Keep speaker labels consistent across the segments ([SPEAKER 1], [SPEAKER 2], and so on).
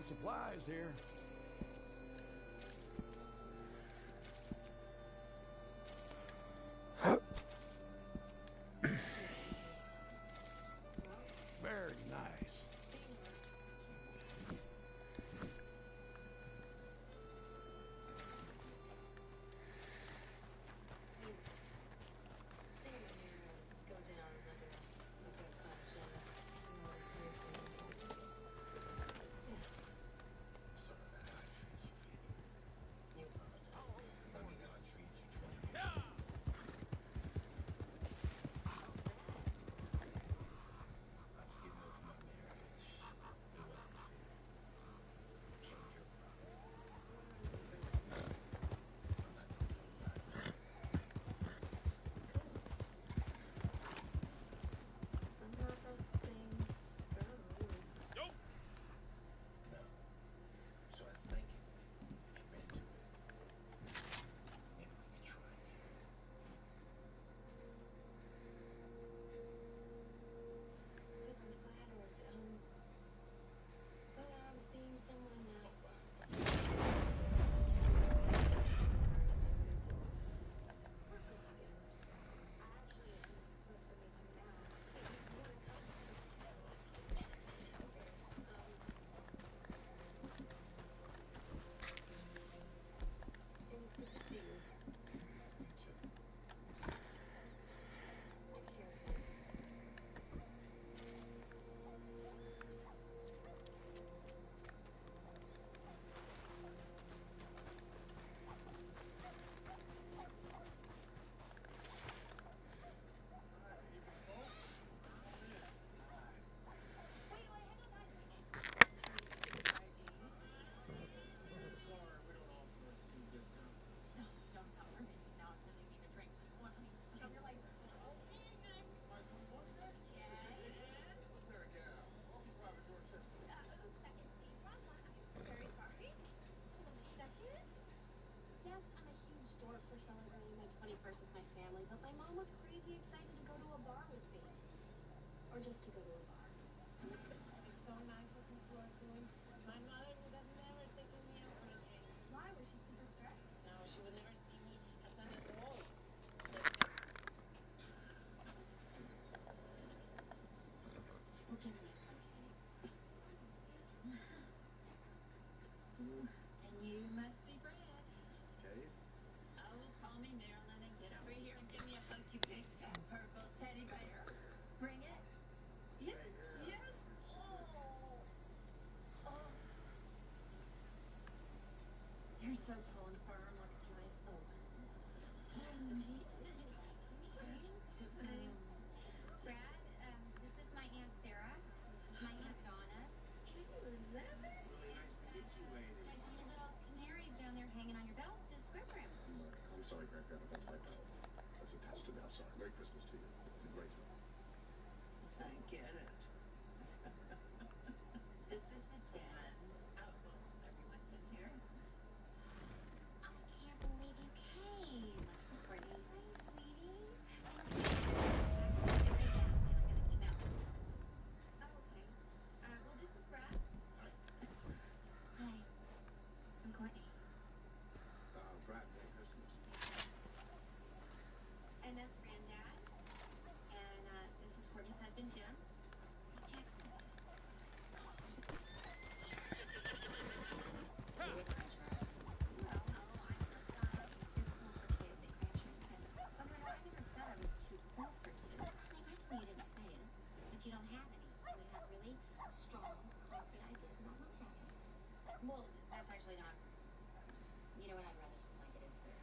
[SPEAKER 1] supplies here. Very nice.
[SPEAKER 2] Celebrating my 21st with my family, but my mom was crazy excited to go to a bar with me. Or just to go to a bar.
[SPEAKER 3] It's so nice what people are doing. My mother would have never taken me out on a date.
[SPEAKER 2] Why? Was she super strict?
[SPEAKER 3] No, she would never see me as an adult.
[SPEAKER 2] Well, give me a cupcake.
[SPEAKER 3] And you must be Brad.
[SPEAKER 1] Okay.
[SPEAKER 3] Oh, call me Marilyn and get over here and give me a hug, you big fat purple teddy bear.
[SPEAKER 2] Bring it.
[SPEAKER 3] Yes, yes. Oh. Oh. You're so tall and firm like a giant oak.
[SPEAKER 2] Brad, this is my Aunt Sarah. This is my Aunt Donna.
[SPEAKER 3] Can you love it?
[SPEAKER 4] Really nice to meet you, lady.
[SPEAKER 2] Like your little canary down there hanging on your belt. It's Grip Grip.
[SPEAKER 4] I'm sorry, Grandpa, that's my belt. That's attached to the outside. Merry Christmas to you. It's a great one.
[SPEAKER 3] I get it. This is the den. Oh, well, everyone's in here.
[SPEAKER 2] I can't believe you came. Courtney, hi, sweetie. Well, this is Brad.
[SPEAKER 4] Hi.
[SPEAKER 2] Hi. I'm Courtney.
[SPEAKER 4] Brad, Merry Christmas.
[SPEAKER 2] And that's Granddad. And this is Courtney's husband, Jim. Jackson. You don't have any. You have really strong, concrete ideas about what that is. Well, that's actually not. You know what? I'd rather just not get into it.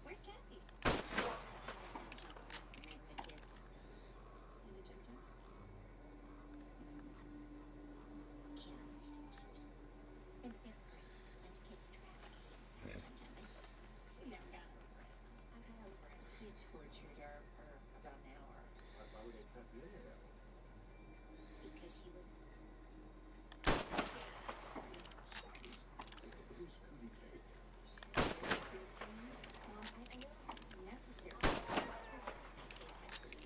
[SPEAKER 2] Where's Cassie? Neighborhood kids. Do the jump jump? Cassie, jump jump. In the fifth grade, lunch kicks track.
[SPEAKER 3] She never got over it.
[SPEAKER 2] I got over it.
[SPEAKER 3] He tortured her for about an hour.
[SPEAKER 4] Why would they trap you in there?
[SPEAKER 2] Because she was.
[SPEAKER 4] Who's PDK?
[SPEAKER 2] Mom, I know it's necessary.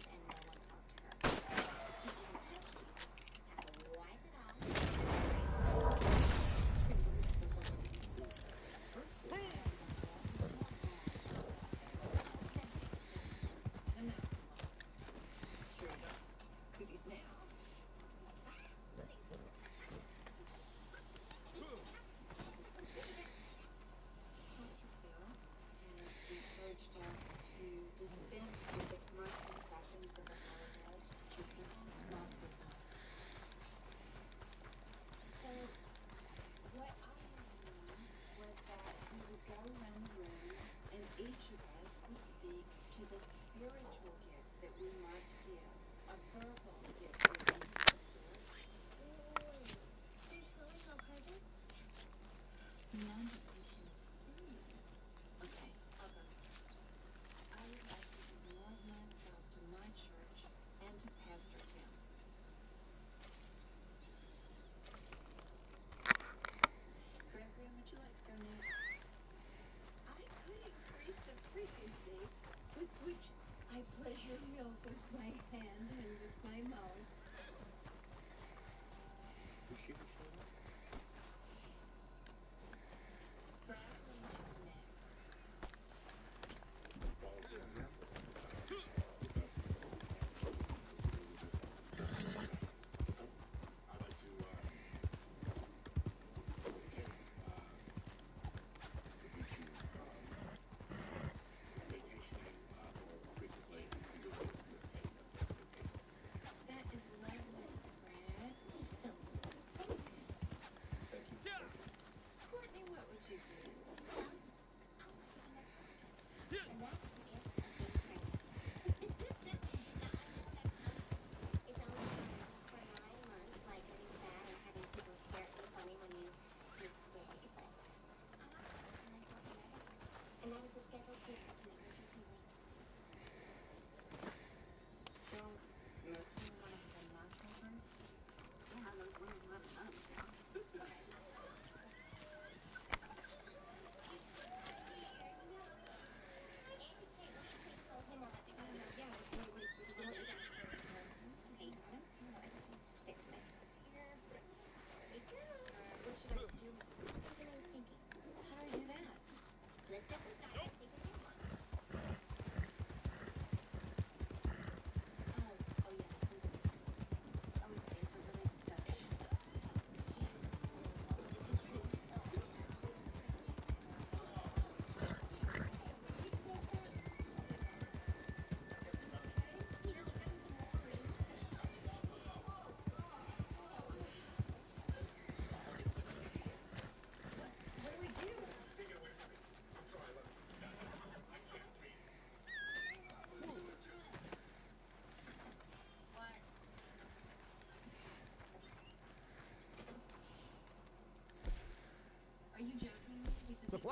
[SPEAKER 2] And no one talked to her. He even touched you. Have to wipe it off.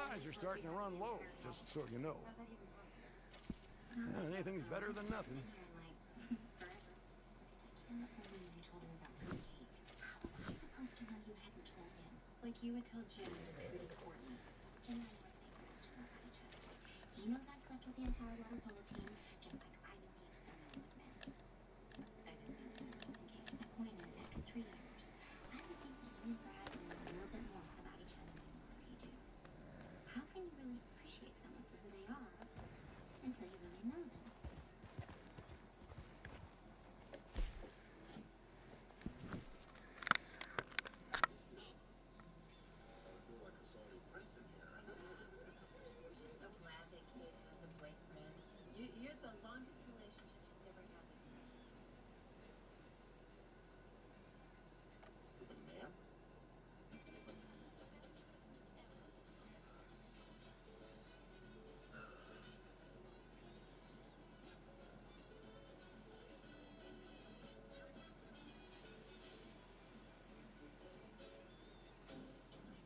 [SPEAKER 1] supplies are starting to run low, just so you know.
[SPEAKER 2] How's that even possible?
[SPEAKER 1] Anything's better than nothing.
[SPEAKER 2] Here, like, forever. I can't believe you told him about Kate. How was I supposed to know you hadn't told him? Like you would tell Jim you recruited Courtney. Jim and I were favorites to know about each other. He knows I slept with the entire water polo team, just like I knew he experimented with men. I didn't mean to be nice in Kate. My point is, after 3 years, I would think that you and Brad know a little bit more about each other than you already do. How can you really appreciate someone for who they are until you really know them?
[SPEAKER 4] I feel like a Saudi prince in here.
[SPEAKER 3] We're just so glad that Kate has a boyfriend. You're the longest relationship she's ever had with me.
[SPEAKER 4] With a man?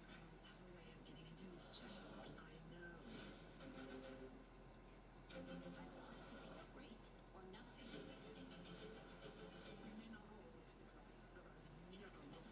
[SPEAKER 3] Crimes have a way of getting into mischief. I know.
[SPEAKER 2] I want to be great or nothing.
[SPEAKER 3] We may not always get right, but I never will.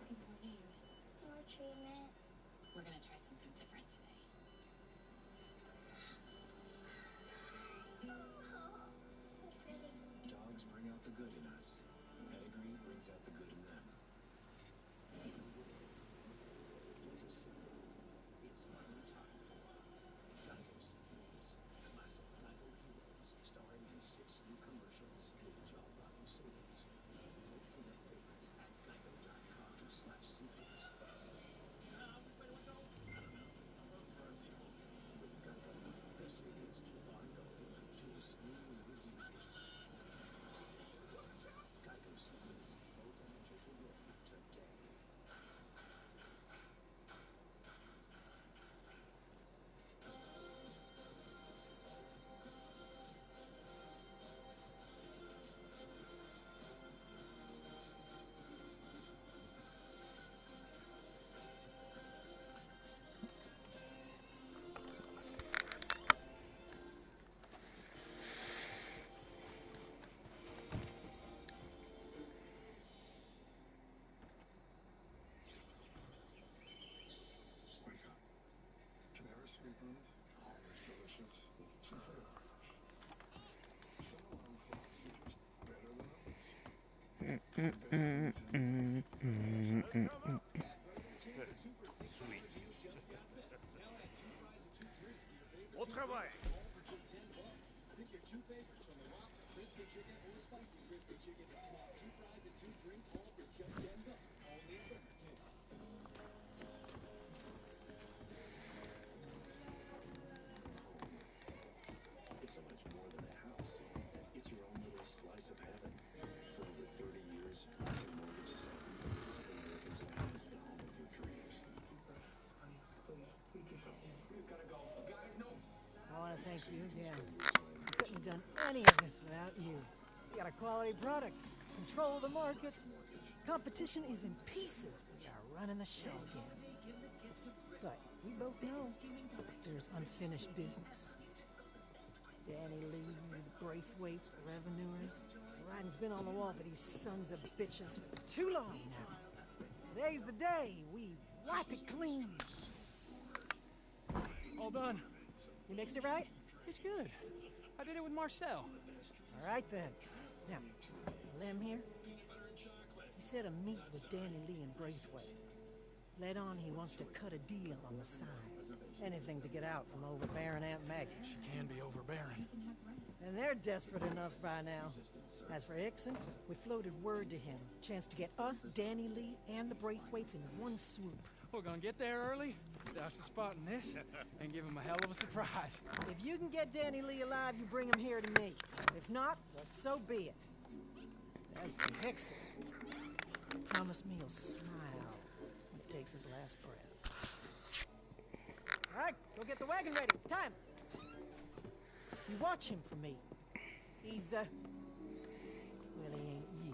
[SPEAKER 2] Good morning.
[SPEAKER 5] More treatment.
[SPEAKER 2] We're gonna try something different today.
[SPEAKER 5] Oh, so pretty.
[SPEAKER 6] Dogs bring out the good in us. Pedigree brings out the good in them. In a world, there's a symbol. It's finally time for Geico Sequels. Classic Geico Heroes, starring in 6 new commercials with jaw-dropping savings. Vote for your favorites at geico.com/sequels. With Geico, the savings keep on going to a screen near you. Geico Sequels. Vote and enter to win today. Wake up. Never sweetened, always delicious. Some alarm clocks are just better than others.
[SPEAKER 1] Au travail.
[SPEAKER 6] Pick your 2 favorites from the Whopper, crispy chicken, or spicy crispy chicken. Come on, 2 fries and 2 drinks, all for just $10. Only at Burger King. It's so much more than a house. It's your own little slice of heaven. For over 30 years, American Mortgages have been Americans have passed the home of their dreams.
[SPEAKER 7] Honey, please, we can go. We've got to go. Guys, no.
[SPEAKER 8] I want to thank you again. I couldn't have done any of this without you. You got a quality product, control the market. Competition is in pieces. We are running the show again. But we both know there's unfinished business. Danny Lee, the Braithwaites, the Revenuers. The writing's been on the wall for these sons of bitches for too long now. Today's the day we wipe it clean.
[SPEAKER 9] All done.
[SPEAKER 8] You mixed it right?
[SPEAKER 9] It's good. I did it with Marcel.
[SPEAKER 8] All right then. Now, Lem here, he set a meet with Danny Lee and Braithwaite. Let on he wants to cut a deal on the side. Anything to get out from overbearing Aunt Maggie.
[SPEAKER 9] She can be overbearing.
[SPEAKER 8] And they're desperate enough by now. As for Ixon, we floated word to him. Chance to get us, Danny Lee, and the Braithwaites in one swoop.
[SPEAKER 9] We're gonna get there early, douse the spot in this, and give him a hell of a surprise.
[SPEAKER 8] If you can get Danny Lee alive, you bring him here to me. If not, well, so be it. As for Ixon, promise me you'll smile when he takes his last breath. All right, go get the wagon ready. It's time. You watch him for me. He's, well, he ain't you.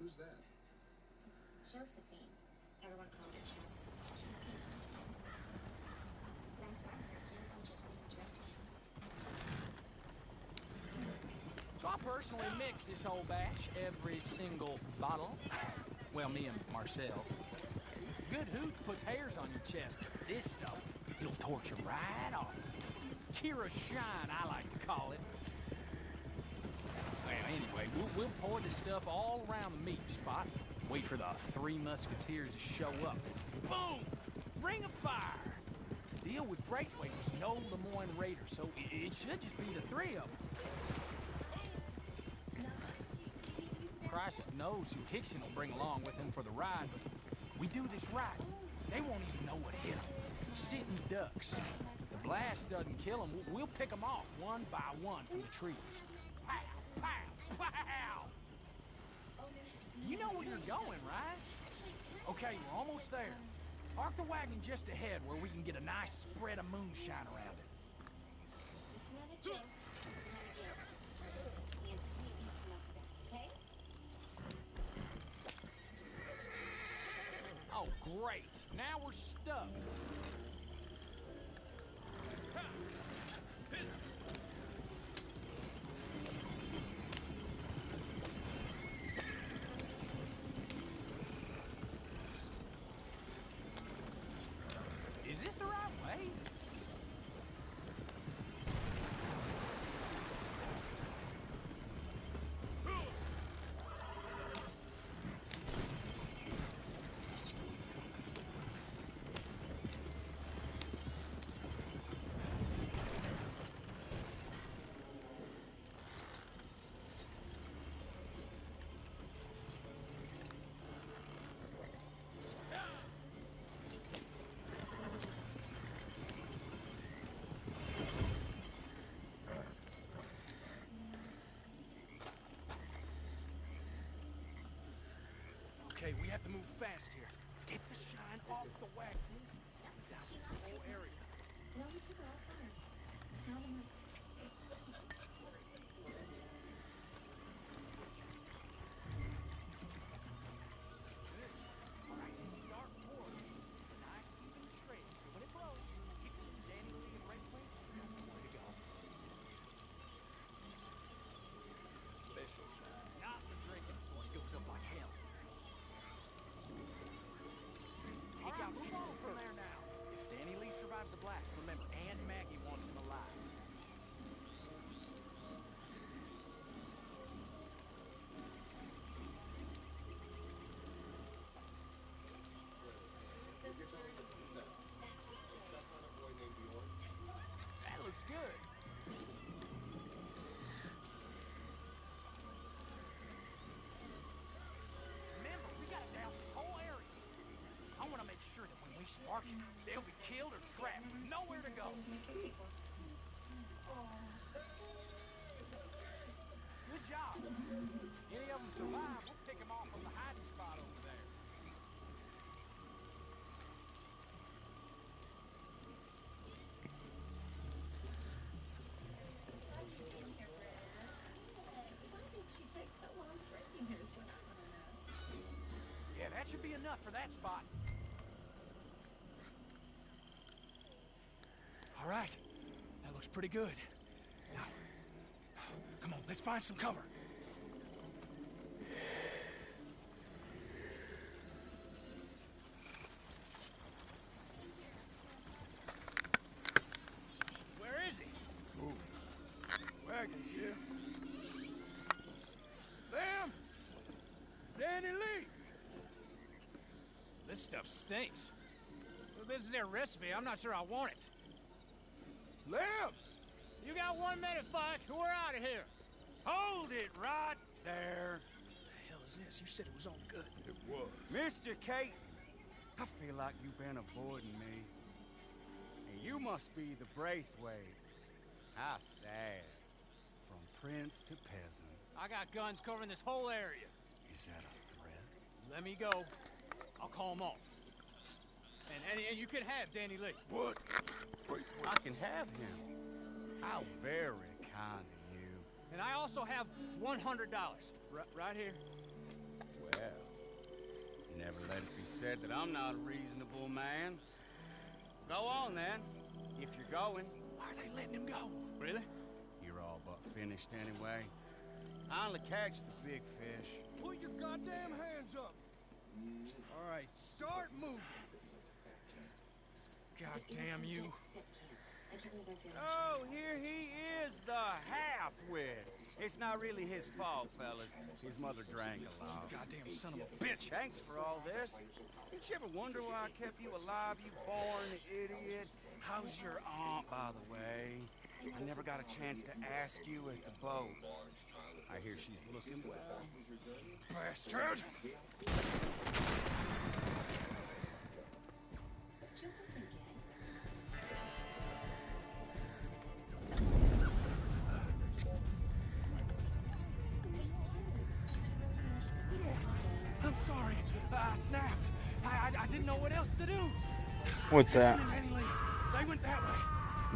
[SPEAKER 4] Who's that?
[SPEAKER 2] It's Josephine. Everyone called her Chuck. Last I heard, you were just Women's Rescue.
[SPEAKER 9] So I personally mix this whole batch, every single bottle. Well, me and Marcel. Good hooch puts hairs on your chest. This stuff, it'll torch you right off. Kira Shine, I like to call it. Well, anyway, we'll pour this stuff all around the meat spot. Wait for the Three Musketeers to show up. Boom! Ring of fire! The deal with Braithwaite was no Lemoyne Raiders, so it should just be the three of them. Christ knows who Hickson will bring along with him for the ride, but we do this right. They won't even know what hit them. Sitting ducks. If the blast doesn't kill them, we'll pick them off one by one from the trees. Pow! Pow! Pow! You know where you're going, right? Okay, we're almost there. Park the wagon just ahead where we can get a nice spread of moonshine around it.
[SPEAKER 2] It's not a joke. It's not a deal. Nancy, you can come up with that, okay?
[SPEAKER 9] Oh, great. Now we're stuck. Is this the right way? Okay, we have to move fast here. Get the shine off the wagon. Down
[SPEAKER 2] She
[SPEAKER 9] this
[SPEAKER 2] got
[SPEAKER 9] whole
[SPEAKER 2] raped.
[SPEAKER 9] area.
[SPEAKER 2] No, we took her all summer. How am I?
[SPEAKER 9] All right, start pouring. Nice even trail. When it blows, Hickson, Danny Lee, and Braithwaite, that's the way to go. Special shine. Not the drinking sort. Goes up like hell. Take out, move on from there now. If Danny Lee survives the blast, remember, Aunt Maggie wants him alive. That looks good. Remember, we gotta douse this whole area. I want to make sure that when we spark it, they'll be killed or trapped with nowhere to go. Good job. Any of them survive, we'll pick them off from the hiding spot over there. should be enough for that spot. All right. That looks pretty good. Now, come on, let's find some cover. Where is he?
[SPEAKER 1] Ooh. Wagons here. Them! It's Danny Lee!
[SPEAKER 9] This stuff stinks. Well, this is their recipe. I'm not sure I want it.
[SPEAKER 1] Lem!
[SPEAKER 9] You got 1 minute, Fuck. We're out of here.
[SPEAKER 10] Hold it right there.
[SPEAKER 9] What the hell is this? You said it was all good.
[SPEAKER 1] It was.
[SPEAKER 10] Mr. Kate, I feel like you've been avoiding me. And you must be the Braithwaite. How sad. From prince to peasant.
[SPEAKER 9] I got guns covering this whole area.
[SPEAKER 10] Is that a threat?
[SPEAKER 9] Let me go. I'll call him off. And you can have Danny Lee.
[SPEAKER 1] What? Wait.
[SPEAKER 10] I can have him. How very kind of you.
[SPEAKER 9] And I also have $100. Right here.
[SPEAKER 10] Well, never let it be said that I'm not a reasonable man. Go on, then, if you're going.
[SPEAKER 9] Why are they letting him go? Really?
[SPEAKER 10] You're all but finished anyway. I only catch the big fish.
[SPEAKER 1] Put your goddamn hands up! All right, start moving.
[SPEAKER 9] God damn you.
[SPEAKER 2] I can't believe I feel
[SPEAKER 10] Oh, here he is, the half-wit. It's not really his fault, fellas. His mother drank a lot.
[SPEAKER 9] Goddamn son of a bitch.
[SPEAKER 10] Thanks for all this. Did you ever wonder why I kept you alive, you born idiot? How's your aunt, by the way? I never got a chance to ask you at the boat. I hear she's looking well.
[SPEAKER 9] Bastard! I'm sorry. I snapped. I didn't know what else to do.
[SPEAKER 11] What's that?
[SPEAKER 9] Listen to Danny Lee. They went that way.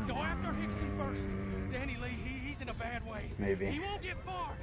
[SPEAKER 9] Go after Hickson first. Danny Lee, he's in a bad way.
[SPEAKER 11] Maybe.
[SPEAKER 9] He won't get far.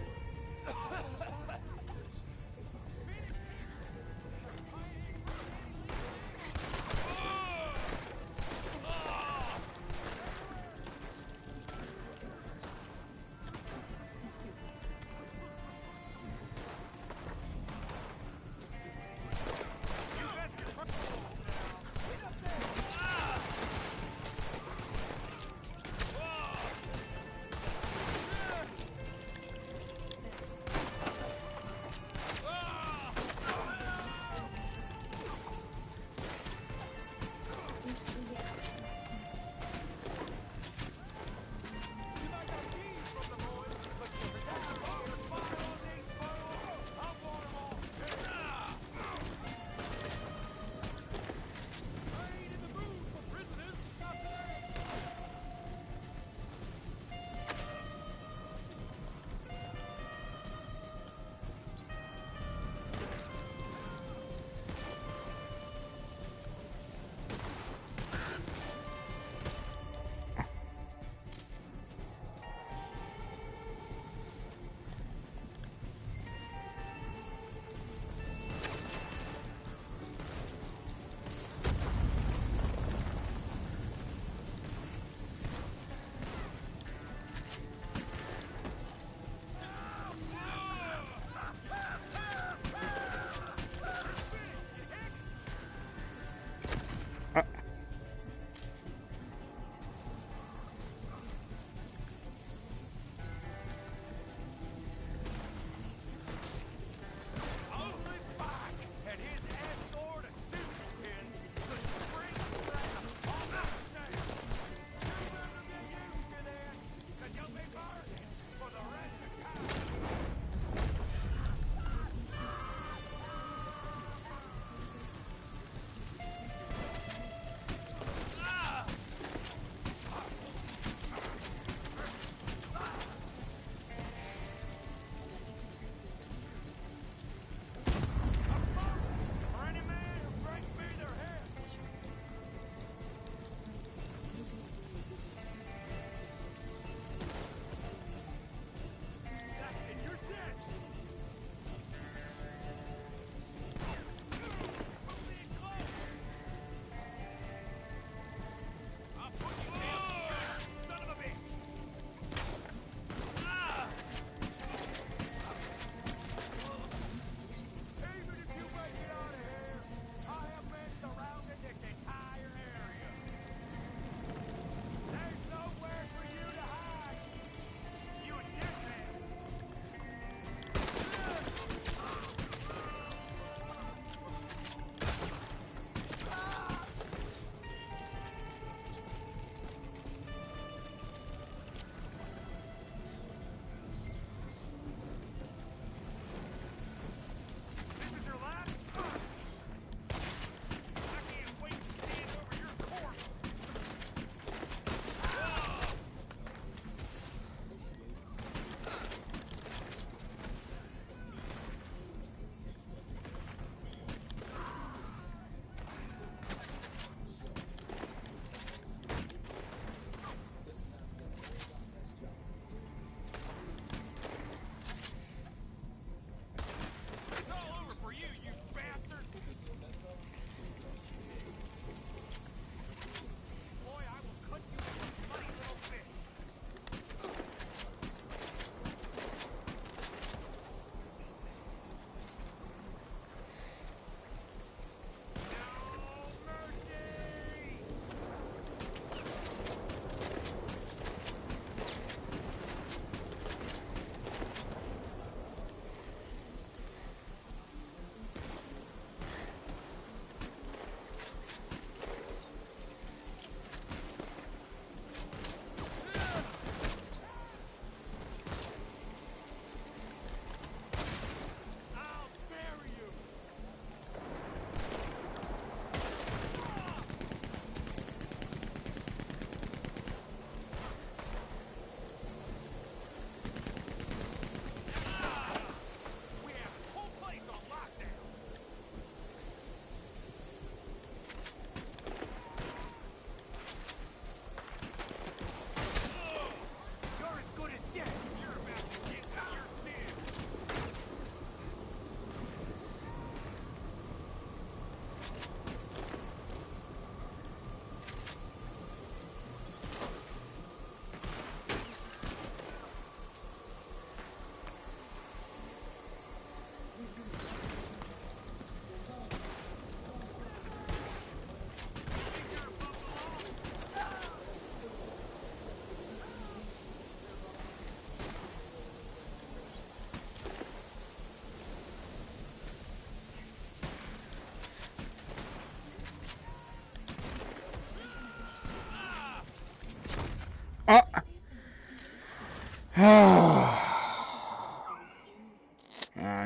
[SPEAKER 11] I'm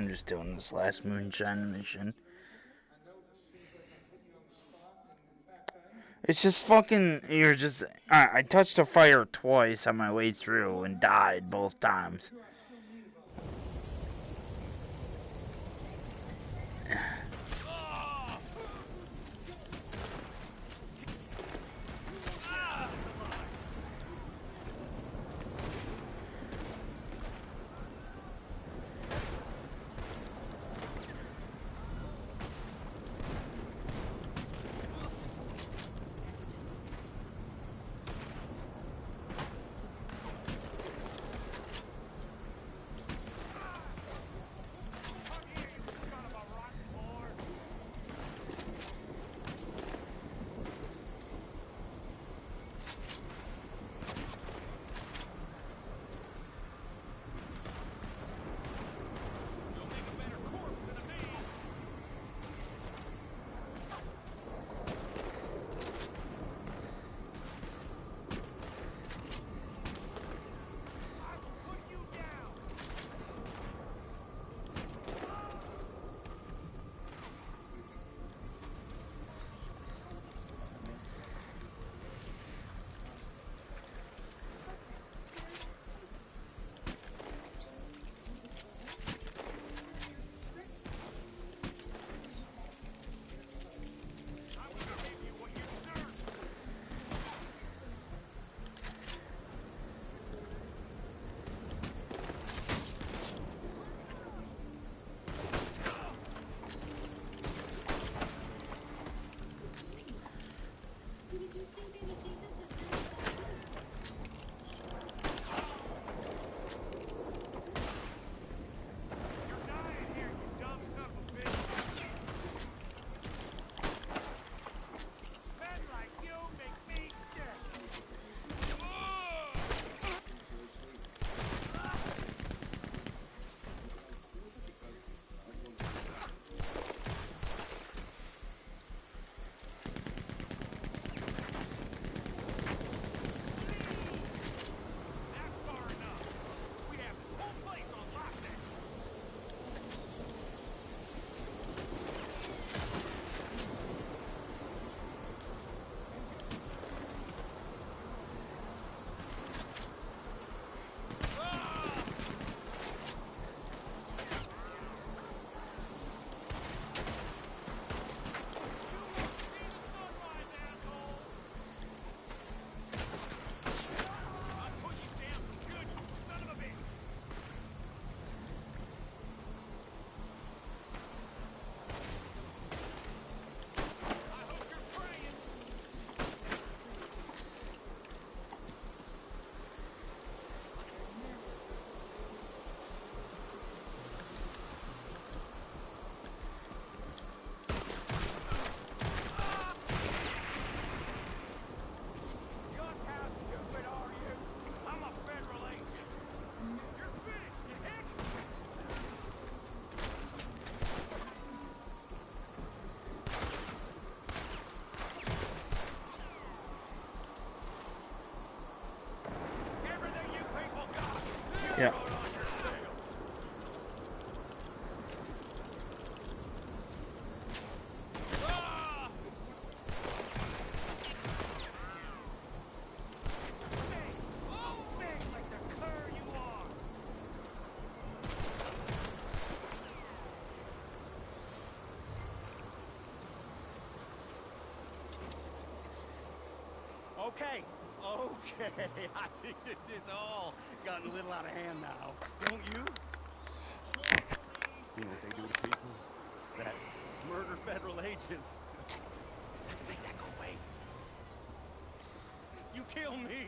[SPEAKER 11] just doing this last moonshine mission. It's just fucking. You're just. I touched the fire twice on my way through and died both times. Yeah.
[SPEAKER 10] Okay, I think this is all gotten a little out of hand now, don't you? You know what they do to people that murder federal agents? I can make that go away. You kill me,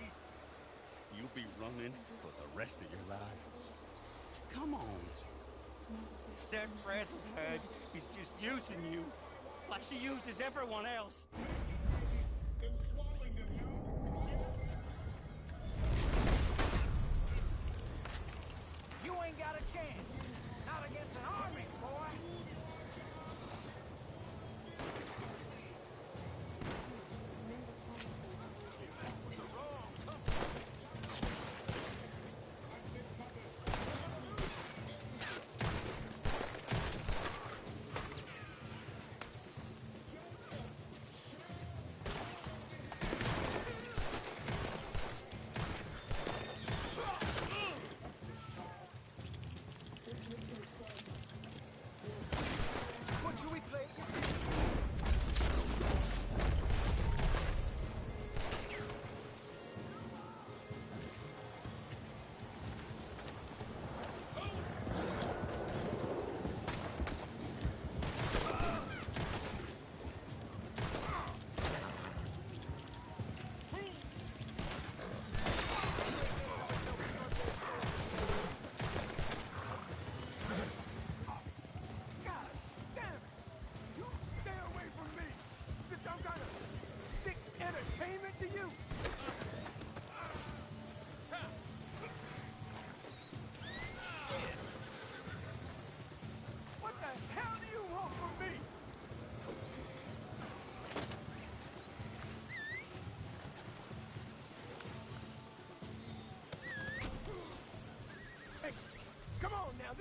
[SPEAKER 10] you'll be running for the rest of your life. Come on. That president is just using you like she uses everyone else.
[SPEAKER 9] You ain't got a chance. Not against an army, boy.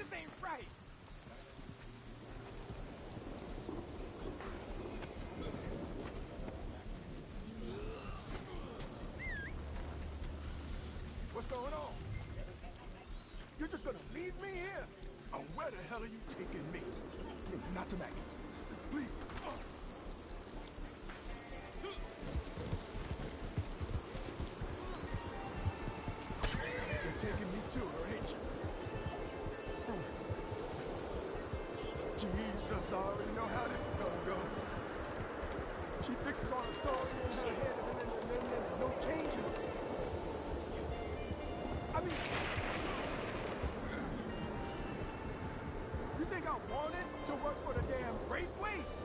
[SPEAKER 9] This ain't right.
[SPEAKER 1] What's going on? You're just gonna leave me here? And where the hell are you taking me? Not to Maggie. Please. You're taking me to her, ain't you? Jesus, I already know how this is gonna go. She fixes all the story in her head and then there's no changing it. I mean, you think I wanted to work for the damn Braithwaites?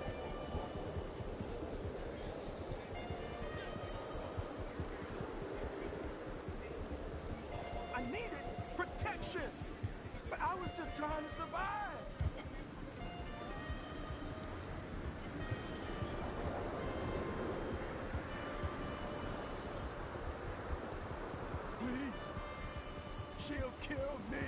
[SPEAKER 1] I needed protection, but I was just trying to survive. Please, she'll kill me.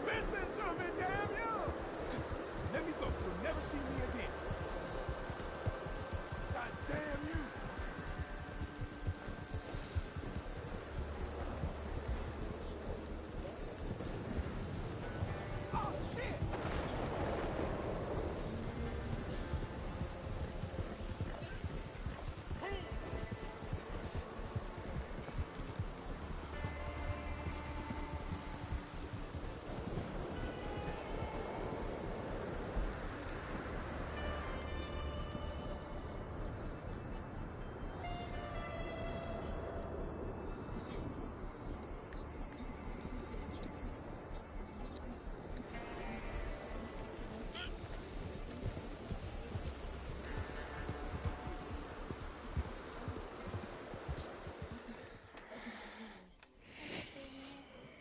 [SPEAKER 1] Listen to me, damn you! Just let me go. You'll never see me again. God damn you! Oh, shit!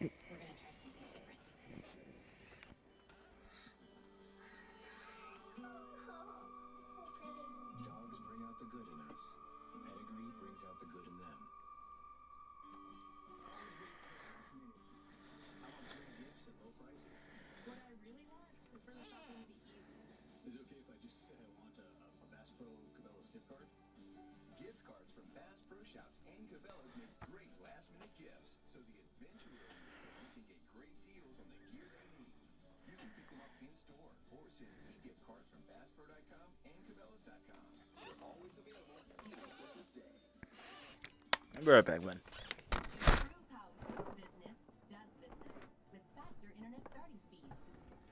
[SPEAKER 2] We're gonna try something different.
[SPEAKER 5] So pretty.
[SPEAKER 6] Dogs bring out the good in us. Pedigree brings out the good in them. That's me. I want great gifts at low prices.
[SPEAKER 3] What I really want is for the shopping to be easy.
[SPEAKER 6] Is it okay if I just say I want a Bass Pro Cabela's gift card?
[SPEAKER 12] Gift cards from Bass Pro Shops and Cabela's make great last-minute gifts, so the adventurer in your family can get great deals on the gear they need. You can pick them up in-store or send e-gift cards from BassPro.com and Cabela's.com. They're always available, even on Christmas Day.
[SPEAKER 11] I'll be right back, man.
[SPEAKER 3] True power of business does business with faster internet starting speeds.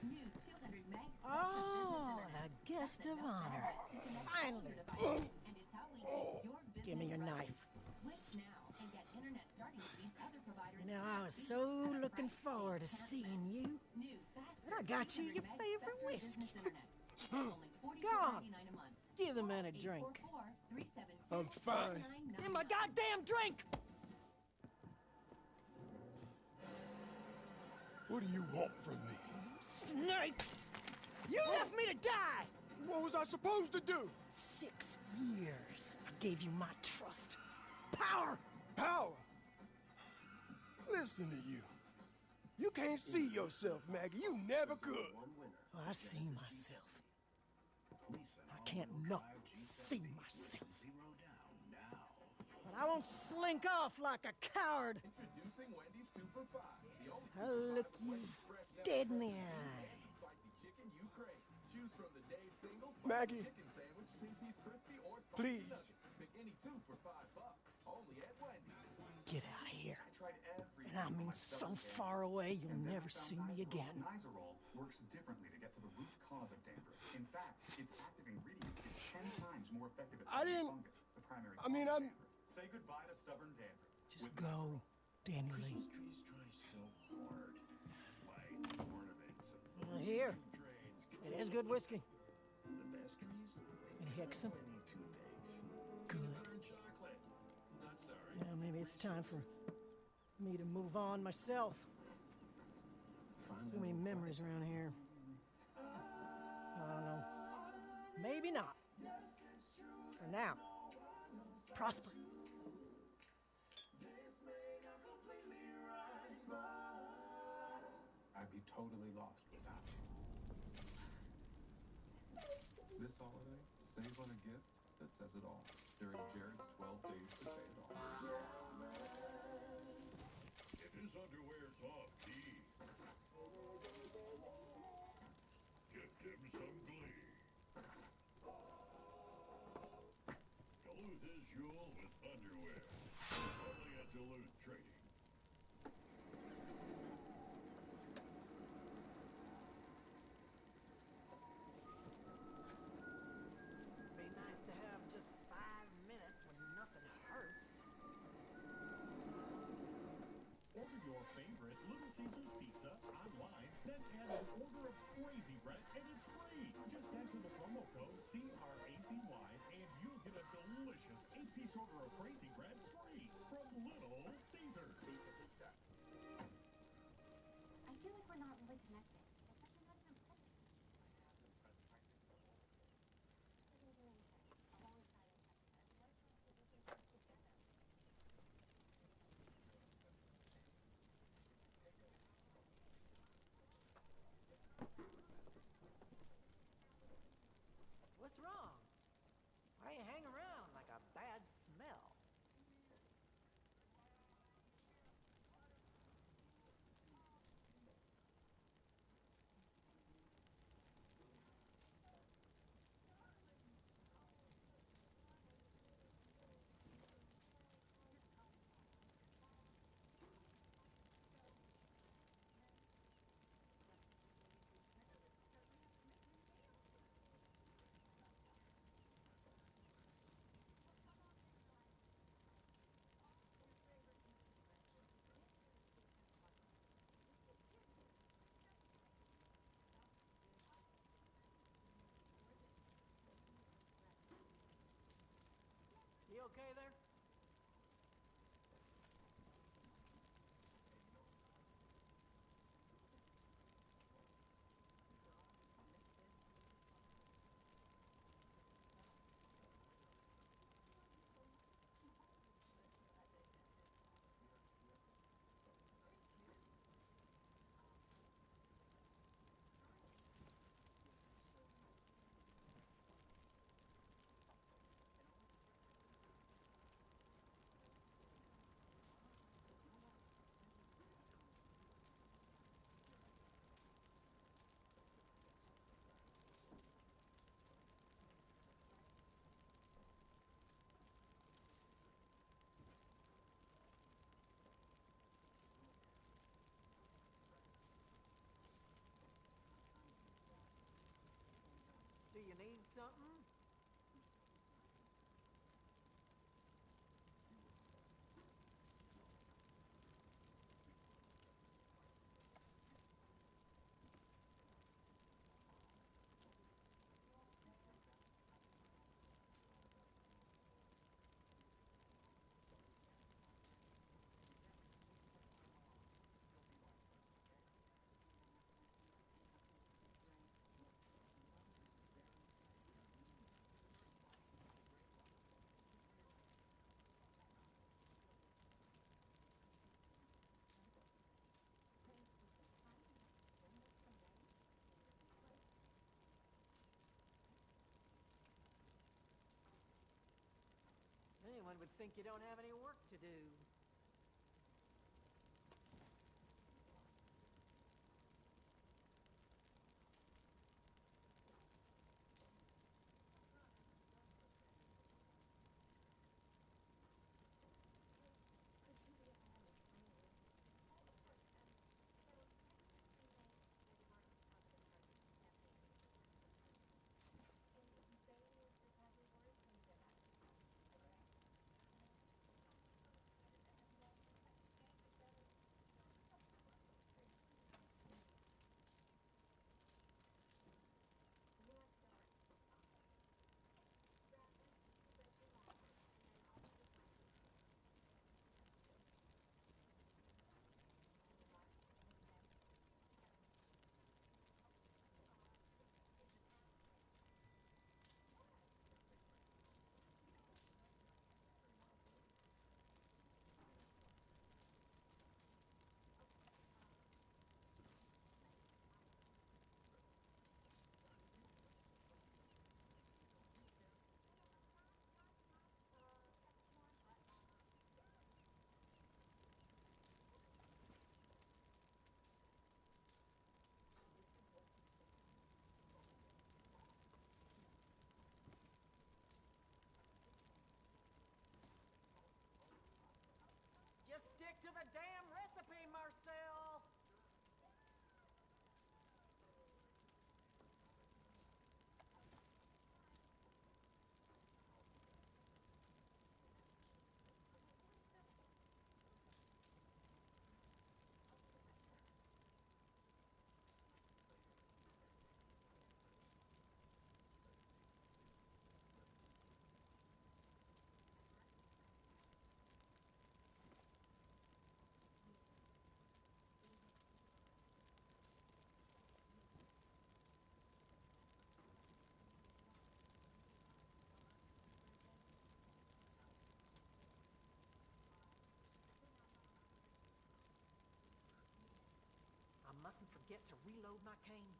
[SPEAKER 3] New 200 meg
[SPEAKER 8] Oh, the guest of honor. Finally.
[SPEAKER 3] and it's how we keep your business
[SPEAKER 8] Give me your
[SPEAKER 3] running.
[SPEAKER 8] knife.
[SPEAKER 3] Switch now and get internet starting speeds other providers.
[SPEAKER 8] You know, I was so looking forward to seeing you.
[SPEAKER 3] New faster
[SPEAKER 8] And I got you
[SPEAKER 3] 200
[SPEAKER 8] your
[SPEAKER 3] meg
[SPEAKER 8] favorite
[SPEAKER 3] Spectrum
[SPEAKER 8] whiskey.
[SPEAKER 3] business internet. Only
[SPEAKER 8] Go on.
[SPEAKER 3] $44.99 a month.
[SPEAKER 8] Give the man a drink.
[SPEAKER 3] 844-372-9999.
[SPEAKER 1] I'm fine.
[SPEAKER 8] Give my goddamn drink!
[SPEAKER 1] What do you want from me?
[SPEAKER 8] Snake! You left me to die!
[SPEAKER 1] What was I supposed to do?
[SPEAKER 8] 6 years. I gave you my trust. Power!
[SPEAKER 1] Power. Listen to you. You can't see yourself, Maggie. You never could.
[SPEAKER 8] Oh, I see myself. I can't not see myself. But I won't slink off like a coward.
[SPEAKER 12] Introducing Wendy's 2 for $5. The only
[SPEAKER 8] I'll look you dead in the eye.
[SPEAKER 12] spicy chicken you crave. Choose from the Dave single
[SPEAKER 1] Maggie.
[SPEAKER 12] chicken sandwich, 2-piece crispy, or spicy
[SPEAKER 1] Please.
[SPEAKER 12] nuggets. Pick any 2 for $5. Only at Wendy's.
[SPEAKER 8] Get out of here. And I mean so far away you'll never see me again.
[SPEAKER 13] Nizoral works differently to get to the root cause of dandruff. In fact, its active ingredient is 10 times more effective at
[SPEAKER 1] I
[SPEAKER 13] fighting
[SPEAKER 1] didn't-
[SPEAKER 13] fungus, the primary
[SPEAKER 1] I mean,
[SPEAKER 13] cause of
[SPEAKER 1] I'm-
[SPEAKER 13] dandruff. Say goodbye to stubborn dandruff.
[SPEAKER 8] Just go, Danny Lee.
[SPEAKER 13] Trees try so hard. Lights, ornaments,
[SPEAKER 8] Well, here. It is good whiskey.
[SPEAKER 13] the best trees,
[SPEAKER 8] And Hickson.
[SPEAKER 13] need 2 days.
[SPEAKER 8] Good.
[SPEAKER 13] Chocolate. Not sorry.
[SPEAKER 8] Yeah, maybe it's time for me to move on myself. Too many memories around here. I don't know. Maybe not. For now. Prosper.
[SPEAKER 13] I'd be totally lost without you. This holiday, save on a gift that says it all during Jared's 12 days to say it all.
[SPEAKER 14] If his underwear's off key, gift him some glee. Duluth is Yule with underwear. Only at Duluth Trading.
[SPEAKER 8] Be nice to have just 5 minutes when nothing hurts.
[SPEAKER 15] Order your favorite Little Caesars pizza online, then add an order of Crazy Bread and it's free. Just enter the promo code CRACY and you'll get a delicious 8-piece order of Crazy Bread free from Little Caesars.
[SPEAKER 2] I feel like we're not really connected.
[SPEAKER 8] What's wrong? Why you hang around like a bad smell? You okay there? Do you need something? Anyone would think you don't have any work to do. get to reload my cane?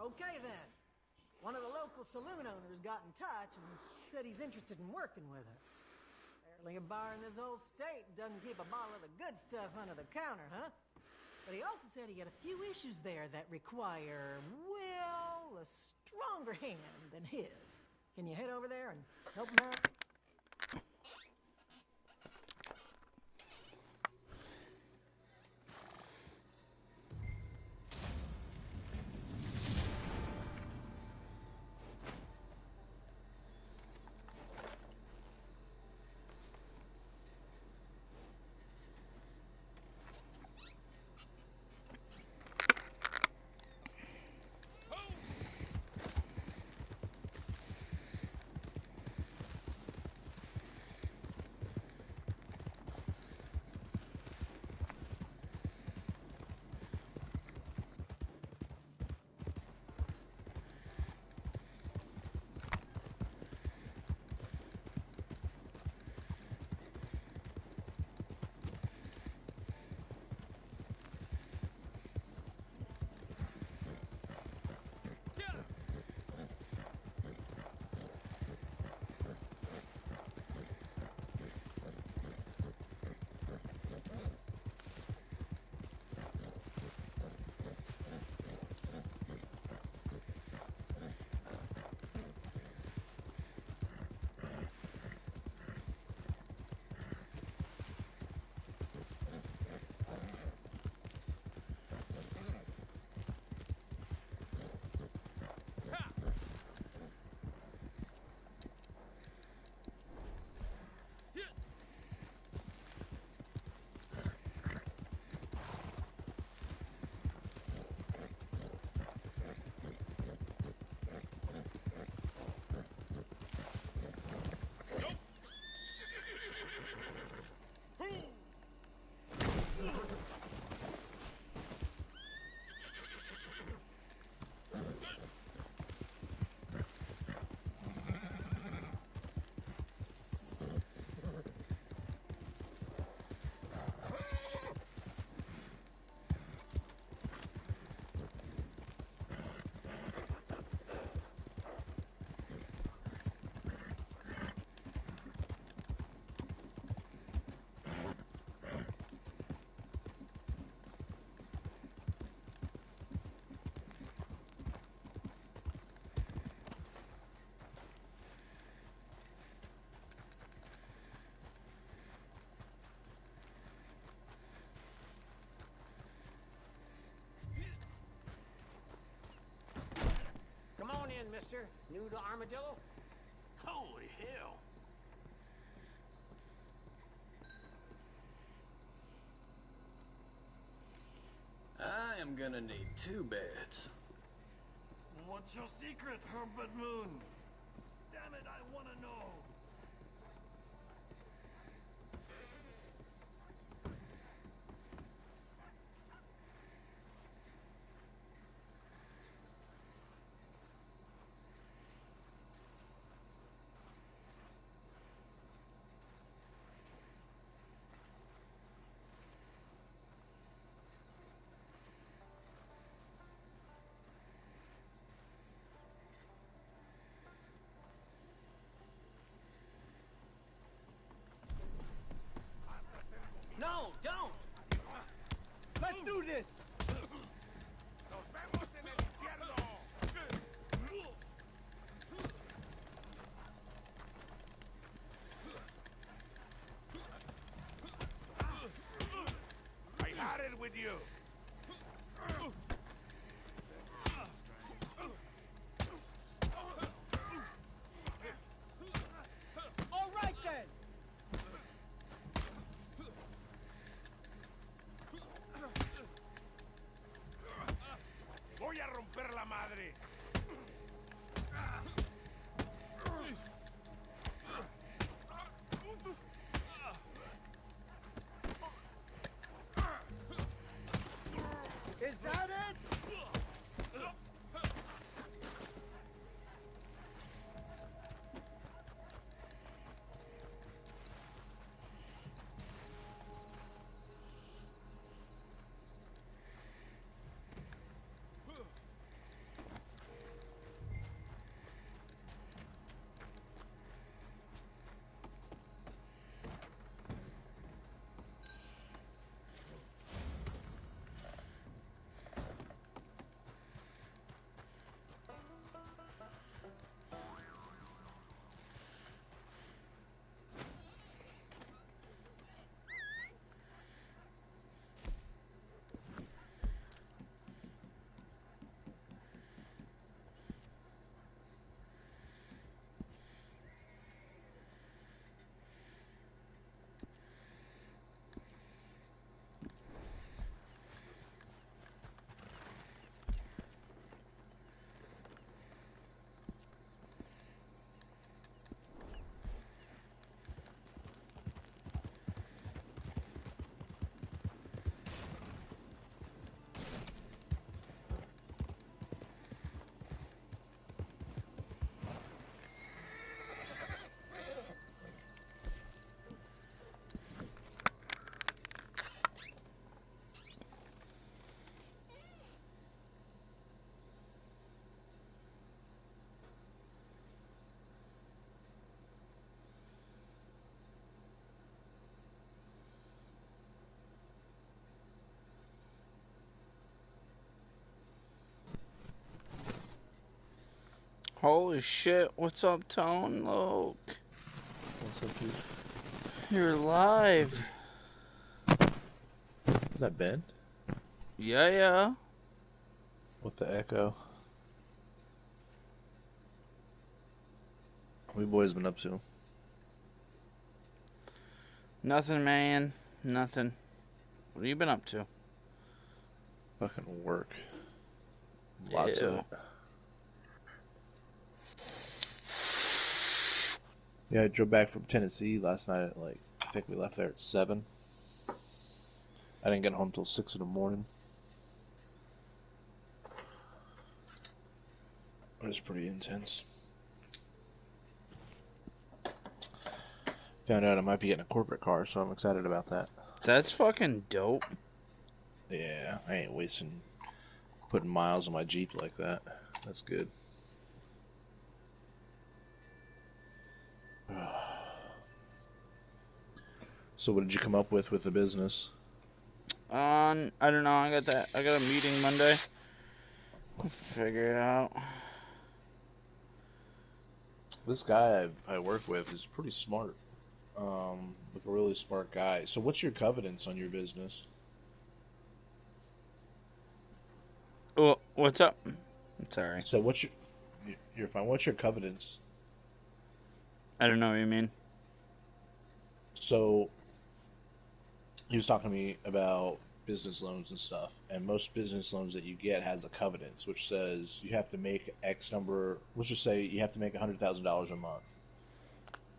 [SPEAKER 8] Okay then. One of the local saloon owners got in touch and said he's interested in working with us. Apparently a bar in this old state doesn't keep a bottle of the good stuff under the counter, huh? But he also said he had a few issues there that require, well, a stronger hand than his. Can you head over there and help him out?
[SPEAKER 16] Faster? New to Armadillo?
[SPEAKER 17] Holy hell.
[SPEAKER 6] I am gonna need 2 beds.
[SPEAKER 17] What's your secret, Herbert Moon? Damn it, I wanna know.
[SPEAKER 16] No, don't!
[SPEAKER 1] Let's do this! Nos vemos en el infierno! I had it with you!
[SPEAKER 8] All right then.
[SPEAKER 1] Voy a romper la madre.
[SPEAKER 8] Is that it?
[SPEAKER 11] Holy shit, what's up, Tone? Look.
[SPEAKER 18] What's up, dude?
[SPEAKER 11] You're live.
[SPEAKER 18] Is that Ben?
[SPEAKER 11] Yeah.
[SPEAKER 18] What the echo? What you boys been up to?
[SPEAKER 11] Nothing, man. Nothing. What have you been up to?
[SPEAKER 18] Fucking work. Lots of it. Yeah, I drove back from Tennessee last night at I think we left there at 7. I didn't get home till 6 in the morning. It was pretty intense. Found out I might be getting a corporate car, so I'm excited about that.
[SPEAKER 11] That's fucking dope.
[SPEAKER 18] Yeah, I ain't putting miles on my Jeep like that. That's good. So what did you come up with the business?
[SPEAKER 11] I don't know. I got a meeting Monday. We'll figure it out.
[SPEAKER 18] This guy I work with is pretty smart. Like a really smart guy. So what's your covenants on your business?
[SPEAKER 11] Oh, what's up? I'm sorry.
[SPEAKER 18] So what's You're fine. What's your covenants?
[SPEAKER 11] I don't know what you mean.
[SPEAKER 18] So he was talking to me about business loans and stuff, and most business loans that you get has a covenants, which says you have to make X number. Let's just say you have to make $100,000 a month,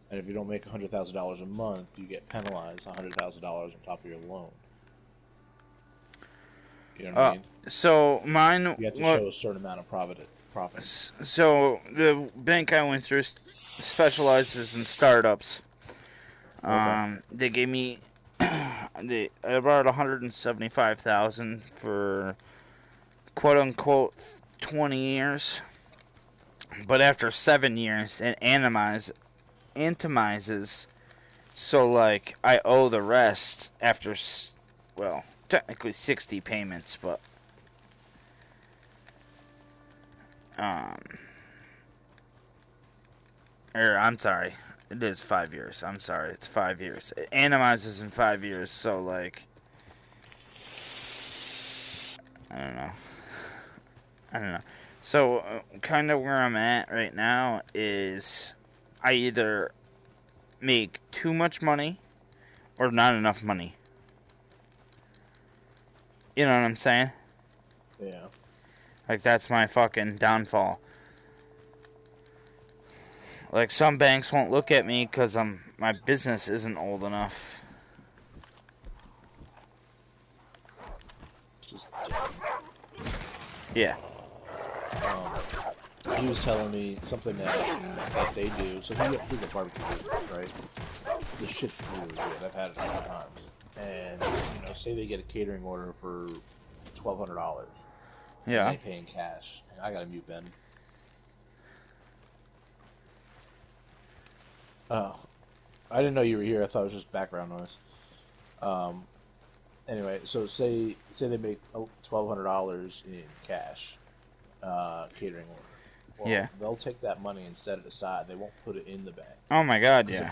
[SPEAKER 18] and if you don't make $100,000 a month, you get penalized $100,000 on top of your loan. You know what I mean?
[SPEAKER 11] So mine.
[SPEAKER 18] You have to show a certain amount of profit.
[SPEAKER 11] So the bank I went through specializes in startups.
[SPEAKER 18] Okay.
[SPEAKER 11] They gave me about $175,000 for quote unquote 20 years. But after 7 years, it itemizes. So like I owe the rest after, well, technically 60 payments, but I'm sorry. It is 5 years. I'm sorry. It's 5 years. It itemizes in 5 years. So, like, I don't know. So, kind of where I'm at right now is I either make too much money or not enough money. You know what I'm saying?
[SPEAKER 18] Yeah.
[SPEAKER 11] Like, that's my fucking downfall. Like, some banks won't look at me because my business isn't old enough. Yeah.
[SPEAKER 18] He was telling me something that they do. So he's a barbecue business, right? The shit's really good. I've had it a couple times. And, say they get a catering order for $1,200.
[SPEAKER 11] Yeah.
[SPEAKER 18] And they pay in cash. And I got to mute Ben. Oh. I didn't know you were here. I thought it was just background noise. Anyway, so say they make $1,200 in cash, catering order. Well,
[SPEAKER 11] yeah.
[SPEAKER 18] They'll take that money and set it aside. They won't put it in the bank.
[SPEAKER 11] Oh my God, yeah.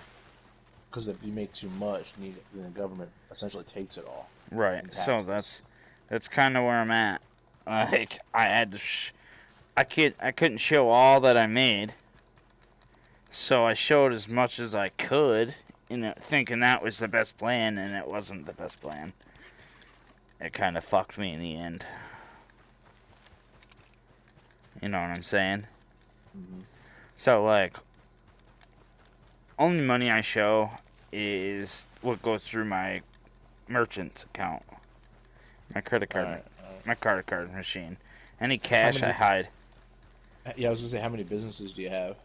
[SPEAKER 18] Because if you make too much, then the government essentially takes it all.
[SPEAKER 11] Right. So that's kind of where I'm at. Like I had to, I couldn't show all that I made. So I showed as much as I could, thinking that was the best plan, and it wasn't the best plan. It kind of fucked me in the end. You know what I'm saying?
[SPEAKER 18] Mm-hmm.
[SPEAKER 11] So, like, only money I show is what goes through my merchant account. My credit card.
[SPEAKER 18] All right.
[SPEAKER 11] My credit card machine. Any cash I hide.
[SPEAKER 18] Yeah, I was going to say, how many businesses do you have?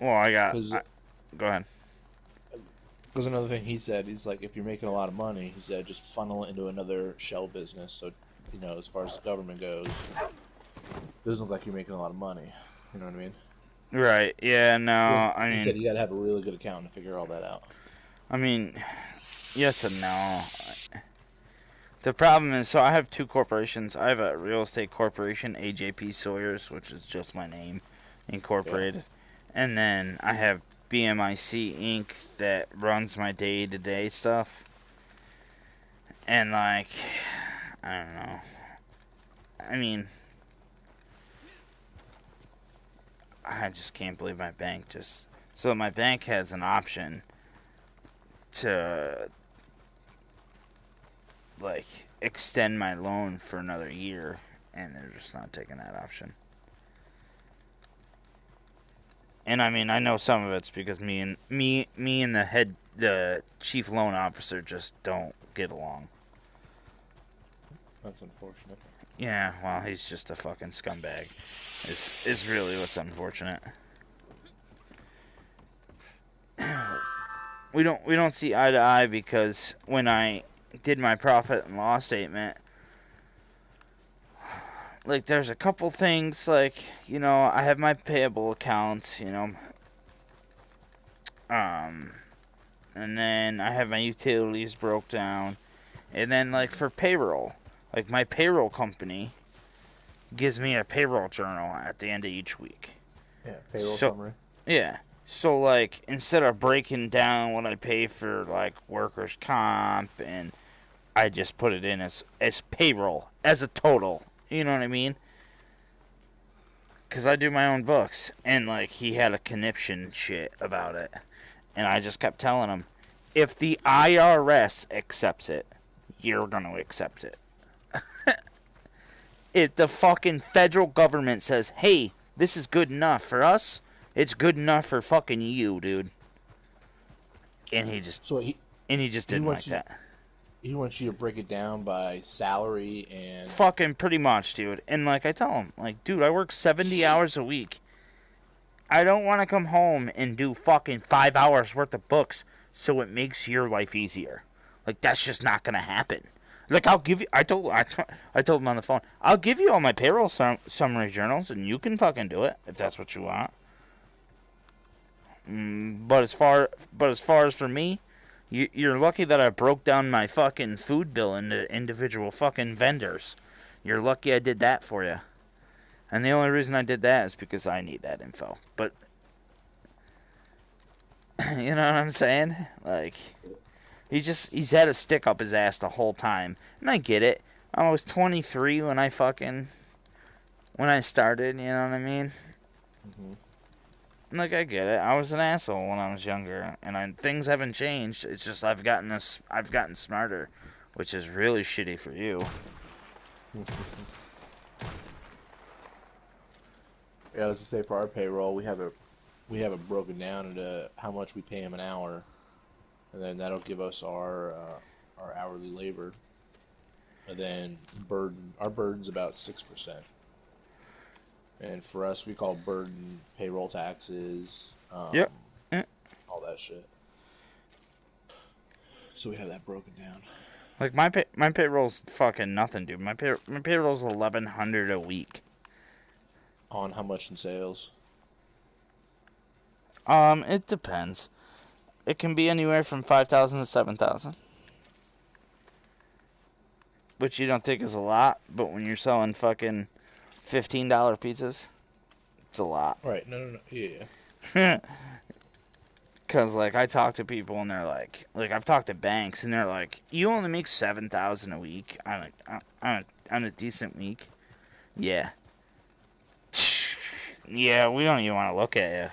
[SPEAKER 11] Well, I got... go ahead.
[SPEAKER 18] Because another thing he said, he's like, if you're making a lot of money, he said, just funnel it into another shell business. So, as far as the government goes, it doesn't look like you're making a lot of money. You know what I mean?
[SPEAKER 11] Right. Yeah, no,
[SPEAKER 18] he said you got to have a really good accountant to figure all that out.
[SPEAKER 11] I mean, yes and no. The problem is, so I have two corporations. I have a real estate corporation, AJP Sawyers, which is just my name, incorporated. Yeah. And then I have BMIC Inc. that runs my day-to-day stuff. And, like, I don't know. I mean, I just can't believe my bank just... So my bank has an option to, like, extend my loan for another year, and they're just not taking that option. And I mean, I know some of it's because me and the chief loan officer just don't get along.
[SPEAKER 18] That's unfortunate.
[SPEAKER 11] Yeah, well, he's just a fucking scumbag. Is really what's unfortunate. We don't see eye to eye because when I did my profit and loss statement, like, there's a couple things, like, I have my payable accounts, and then I have my utilities broke down, and then, like, for payroll, like, my payroll company gives me a payroll journal at the end of each week.
[SPEAKER 18] Yeah, payroll summary.
[SPEAKER 11] Yeah. So, like, instead of breaking down what I pay for, like, workers' comp, and I just put it in as payroll, as a total. You know what I mean? because I do my own books, and like he had a conniption shit about it, and I just kept telling him, if the IRS accepts it, you're gonna accept it. If the fucking federal government says, hey, this is good enough for us, it's good enough for fucking you, dude. And he just didn't like that.
[SPEAKER 18] He wants you to break it down by salary and...
[SPEAKER 11] Fucking pretty much, dude. And like I tell him, like, dude, I work 70 hours a week. I don't want to come home and do fucking 5 hours worth of books so it makes your life easier. Like, that's just not gonna happen. Like, I'll give you... I told him on the phone, I'll give you all my payroll summary journals, and you can fucking do it if that's what you want. But as far as for me, you're lucky that I broke down my fucking food bill into individual fucking vendors. You're lucky I did that for you. And the only reason I did that is because I need that info. But you know what I'm saying? Like, he's had a stick up his ass the whole time. And I get it. I was 23 when I started, you know what I mean? Like, I get it. I was an asshole when I was younger, and things haven't changed. It's just I've gotten smarter, which is really shitty for you.
[SPEAKER 18] Yeah, I was to say, for our payroll, we have it broken down into how much we pay him an hour, and then that'll give us our hourly labor, and then our burden's about 6%. And for us, we call burden payroll taxes, all that shit. So we have that broken down.
[SPEAKER 11] Like, my payroll's fucking nothing, dude. My payroll's $1,100 a week.
[SPEAKER 18] On how much in sales?
[SPEAKER 11] It depends. It can be anywhere from 5,000 to 7,000. Which you don't think is a lot, but when you're selling fucking $15 pizzas, it's a lot.
[SPEAKER 18] Right, no, yeah.
[SPEAKER 11] Because, like, I talk to people, and they're like, I've talked to banks, and they're like, you only make $7,000 a week on a decent week. Yeah. Yeah, we don't even want to look at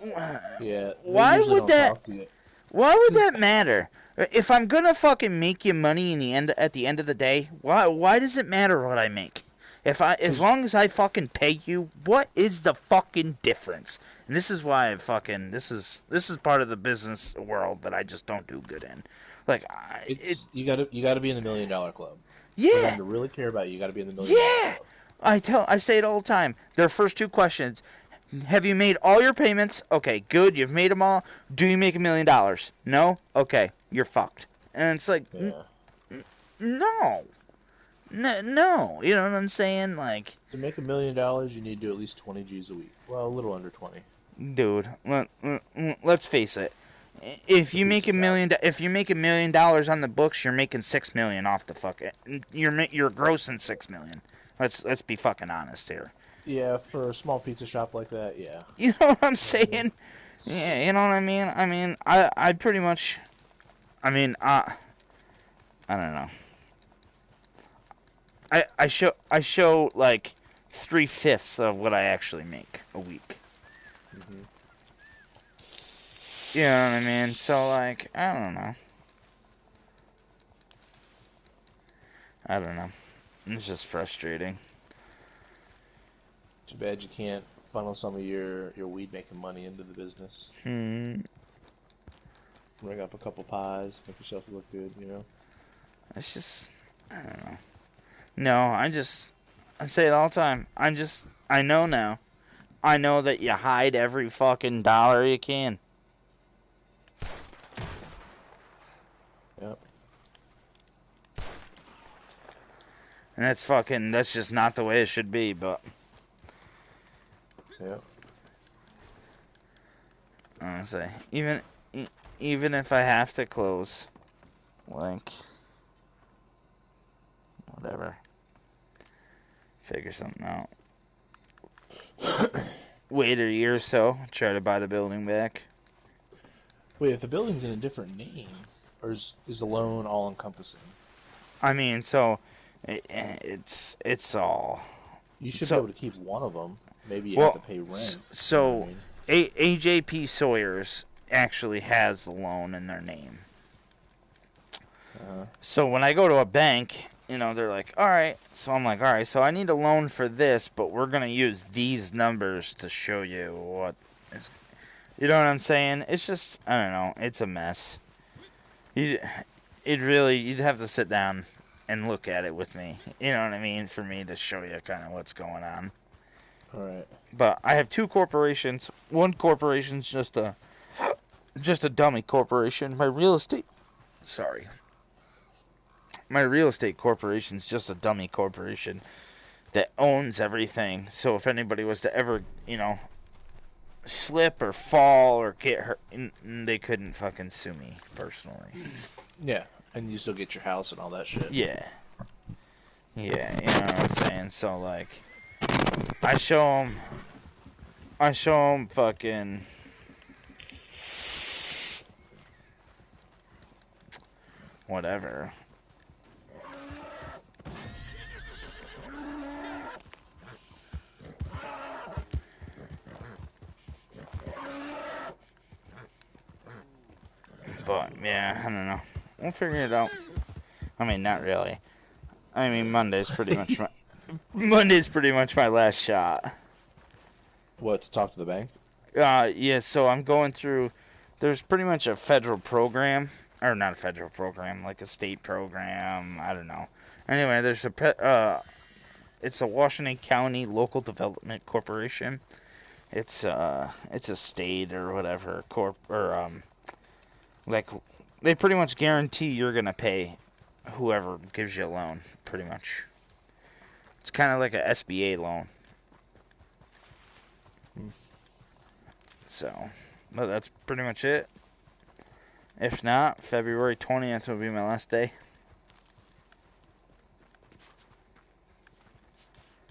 [SPEAKER 11] you.
[SPEAKER 18] Yeah.
[SPEAKER 11] Why would that matter? If I'm gonna fucking make you money at the end of the day, why does it matter what I make? As long as I fucking pay you, what is the fucking difference? And this is why this is part of the business world that I just don't do good in. Like,
[SPEAKER 18] you gotta be in the $1 Million Club.
[SPEAKER 11] Yeah.
[SPEAKER 18] For them to really care about you, you gotta be in the $1 Million Club.
[SPEAKER 11] I say it all the time. Their first two questions: have you made all your payments? Okay, good. You've made them all. Do you make $1 million? No. Okay, you're fucked. And it's like, no. No, you know what I'm saying? Like,
[SPEAKER 18] to make $1 million, you need to do at least 20 G's a week. Well, a little under 20.
[SPEAKER 11] Dude, let's face it. If you make $1 million on the books, you're making $6 million off the fucking. You're grossing $6 million. Let's be fucking honest here.
[SPEAKER 18] Yeah, for a small pizza shop like that, yeah.
[SPEAKER 11] You know what I'm saying? Yeah, you know what I mean? I mean, I pretty much. I mean, I don't know. I show like 3/5 of what I actually make a week.
[SPEAKER 18] Mm-hmm.
[SPEAKER 11] You know what I mean? So, like, I don't know. It's just frustrating.
[SPEAKER 18] Too bad you can't funnel some of your weed making money into the business. Ring up a couple pies, make yourself look good, you know?
[SPEAKER 11] It's just, I don't know. No, I say it all the time. I know now. I know that you hide every fucking dollar you can.
[SPEAKER 18] Yep.
[SPEAKER 11] And that's just not the way it should be, but.
[SPEAKER 18] Yep.
[SPEAKER 11] I say, even if I have to close, like, whatever. Figure something out. Wait a year or so, try to buy the building back.
[SPEAKER 18] Wait, if the building's in a different name, or is the loan all encompassing?
[SPEAKER 11] I mean, so it's all
[SPEAKER 18] You should
[SPEAKER 11] So-
[SPEAKER 18] be able to keep one of them. Maybe you
[SPEAKER 11] Well,
[SPEAKER 18] have to pay rent.
[SPEAKER 11] so
[SPEAKER 18] you know what I mean?
[SPEAKER 11] AJP Sawyer's actually has the loan in their name. So when I go to a bank, you know, they're like, all right. So I'm like, all right, so I need a loan for this, but we're going to use these numbers to show you what is. You know what I'm saying? It's just, I don't know. It's a mess. You'd have to sit down and look at it with me. You know what I mean? For me to show you kind of what's going on.
[SPEAKER 18] All right.
[SPEAKER 11] But I have two corporations. One corporation's just a dummy corporation. My real estate corporation's just a dummy corporation that owns everything. So if anybody was to ever, you know, slip or fall or get hurt, they couldn't fucking sue me personally.
[SPEAKER 18] Yeah, and you still get your house and all that shit.
[SPEAKER 11] Yeah, you know what I'm saying? So, like, I show them fucking whatever. But, yeah, I don't know. We'll figure it out. I mean, not really. I mean, Monday's pretty much my last shot.
[SPEAKER 18] What, to talk to the bank?
[SPEAKER 11] Yeah, so I'm going through, there's pretty much a federal program, or not a federal program, like a state program, I don't know. Anyway, there's it's a Washington County Local Development Corporation. It's a state or whatever, like, they pretty much guarantee you're going to pay whoever gives you a loan, pretty much. It's kind of like a SBA loan. So, but that's pretty much it. If not, February 20th will be my last day.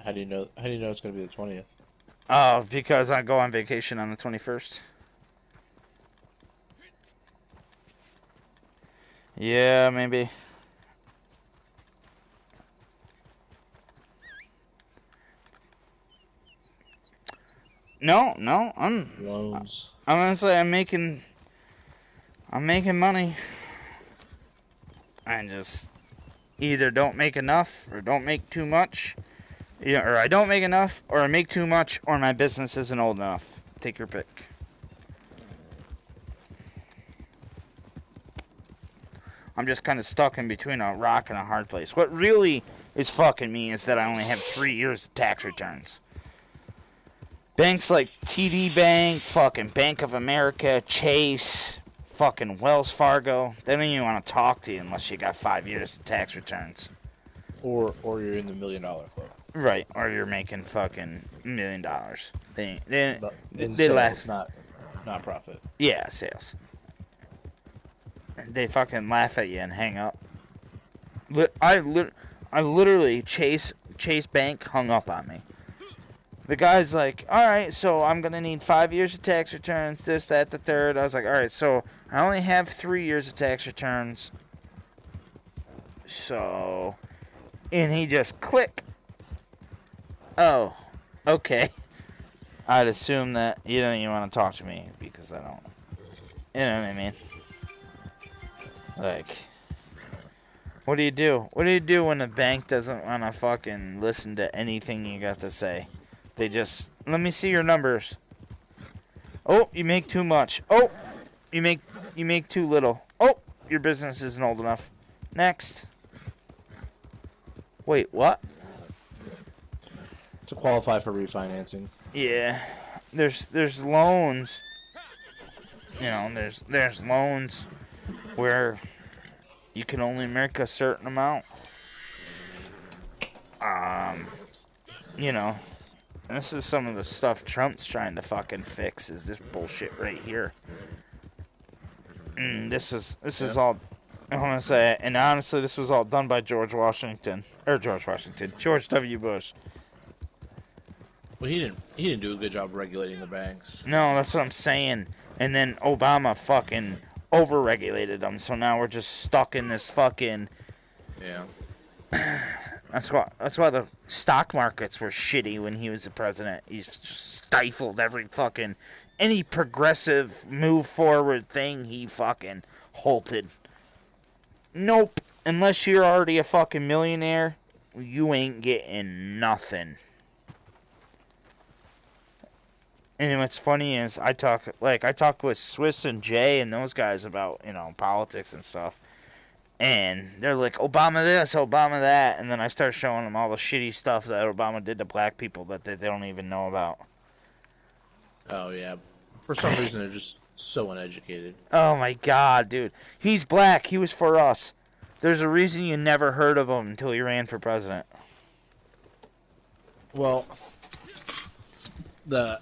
[SPEAKER 18] How do you know it's going to be the 20th?
[SPEAKER 11] Because I go on vacation on the 21st. Yeah, maybe. No, I'm
[SPEAKER 18] loans.
[SPEAKER 11] I'm gonna say I'm making money. I just either don't make enough or don't make too much. Yeah, or I don't make enough, or I make too much, or my business isn't old enough. Take your pick. I'm just kind of stuck in between a rock and a hard place. What really is fucking me is that I only have 3 years of tax returns. Banks like TD Bank, fucking Bank of America, Chase, fucking Wells Fargo, they don't even want to talk to you unless you got 5 years of tax returns.
[SPEAKER 18] Or you're in the $1 Million Club.
[SPEAKER 11] Right, or you're making fucking $1 million. They
[SPEAKER 18] sales,
[SPEAKER 11] laugh.
[SPEAKER 18] Not profit.
[SPEAKER 11] Yeah, sales. They fucking laugh at you and hang up. I literally Chase Bank hung up on me. The guy's like, all right, so I'm going to need 5 years of tax returns, this, that, the third. I was like, all right, so I only have 3 years of tax returns. So, and he just click. Oh, okay. I'd assume that you don't even want to talk to me because I don't. You know what I mean? Like, what do you do? What do you do when the bank doesn't want to fucking listen to anything you got to say? They just, let me see your numbers. Oh, you make too much. Oh, you make too little. Oh, your business isn't old enough. Next. Wait, what?
[SPEAKER 18] To qualify for refinancing.
[SPEAKER 11] Yeah. There's loans. You know, there's loans where you can only make a certain amount. You know, this is some of the stuff Trump's trying to fucking fix, is this bullshit right here. This is all, I want to say, and honestly, this was all done by George W. Bush.
[SPEAKER 18] Well, he didn't do a good job regulating the banks.
[SPEAKER 11] No, that's what I'm saying. And then Obama fucking overregulated them, so now we're just stuck in this fucking...
[SPEAKER 18] Yeah.
[SPEAKER 11] That's why the stock markets were shitty when he was the president. He's just stifled any progressive move forward thing he fucking halted. Nope. Unless you're already a fucking millionaire, you ain't getting nothing. And what's funny is I talk with Swiss and Jay and those guys about, politics and stuff. And they're like, Obama this, Obama that. And then I start showing them all the shitty stuff that Obama did to black people that they don't even know about.
[SPEAKER 18] Oh, yeah. For some reason, they're just so uneducated.
[SPEAKER 11] Oh, my God, dude. He's black. He was for us. There's a reason you never heard of him until he ran for president.
[SPEAKER 18] Well, God,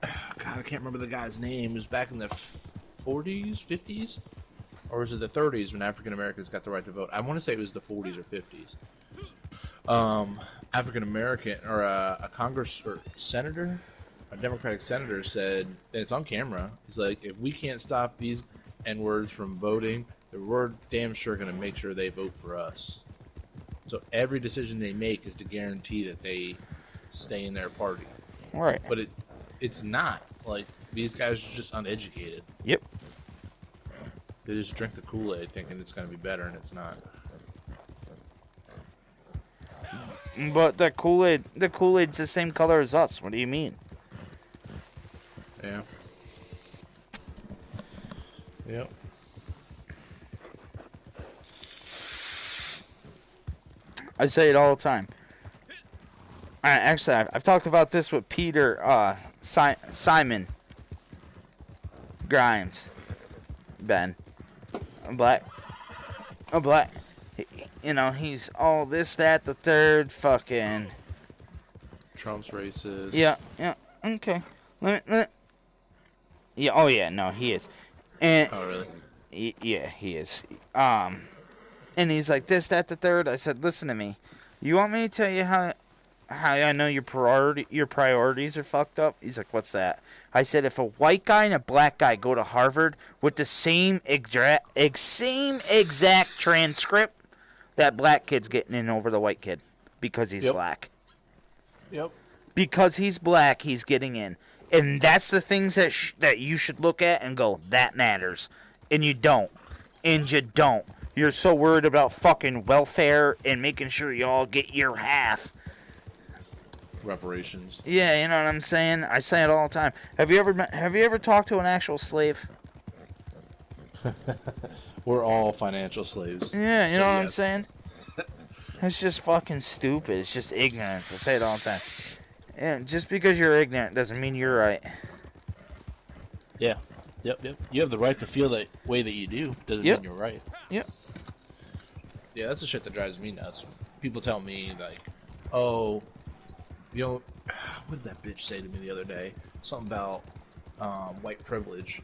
[SPEAKER 18] I can't remember the guy's name. It was back in the 40s, 50s? Or was it the 30s when African Americans got the right to vote? I want to say it was the 40s or 50s. African American or a Congress or senator, a Democratic senator said, and it's on camera. He's like, if we can't stop these N-words from voting, then we're damn sure going to make sure they vote for us. So every decision they make is to guarantee that they stay in their party.
[SPEAKER 11] Right.
[SPEAKER 18] But it's not. Like, these guys are just uneducated.
[SPEAKER 11] Yep.
[SPEAKER 18] They just drink the Kool-Aid thinking it's going to be better, and it's not.
[SPEAKER 11] But the Kool-Aid's the same color as us. What do you mean?
[SPEAKER 18] Yeah. Yep.
[SPEAKER 11] I say it all the time. Actually, I've talked about this with Peter, Simon Grimes, Ben. I'm black. He's all this, that, the third, fucking.
[SPEAKER 18] Trump's racist.
[SPEAKER 11] Yeah, okay. Yeah, oh yeah, no, he is. And,
[SPEAKER 18] oh, really?
[SPEAKER 11] Yeah, he is. And he's like, this, that, the third. I said, listen to me. You want me to tell you how I know your priorities are fucked up? He's like, what's that? I said, if a white guy and a black guy go to Harvard with the same exact transcript, that black kid's getting in over the white kid because he's black.
[SPEAKER 18] Yep.
[SPEAKER 11] Because he's black, he's getting in. And that's the things that you should look at and go, that matters. And you don't. You're so worried about fucking welfare and making sure you all get your half.
[SPEAKER 18] Reparations.
[SPEAKER 11] Yeah, you know what I'm saying? I say it all the time. Have you ever talked to an actual slave?
[SPEAKER 18] We're all financial slaves.
[SPEAKER 11] Yeah, you know what I'm saying? It's just fucking stupid. It's just ignorance. I say it all the time. And just because you're ignorant doesn't mean you're right.
[SPEAKER 18] Yeah. Yep. You have the right to feel the way that you do. Doesn't mean you're right.
[SPEAKER 11] Yep.
[SPEAKER 18] Yeah, that's the shit that drives me nuts. People tell me, like, oh, what did that bitch say to me the other day? Something about white privilege.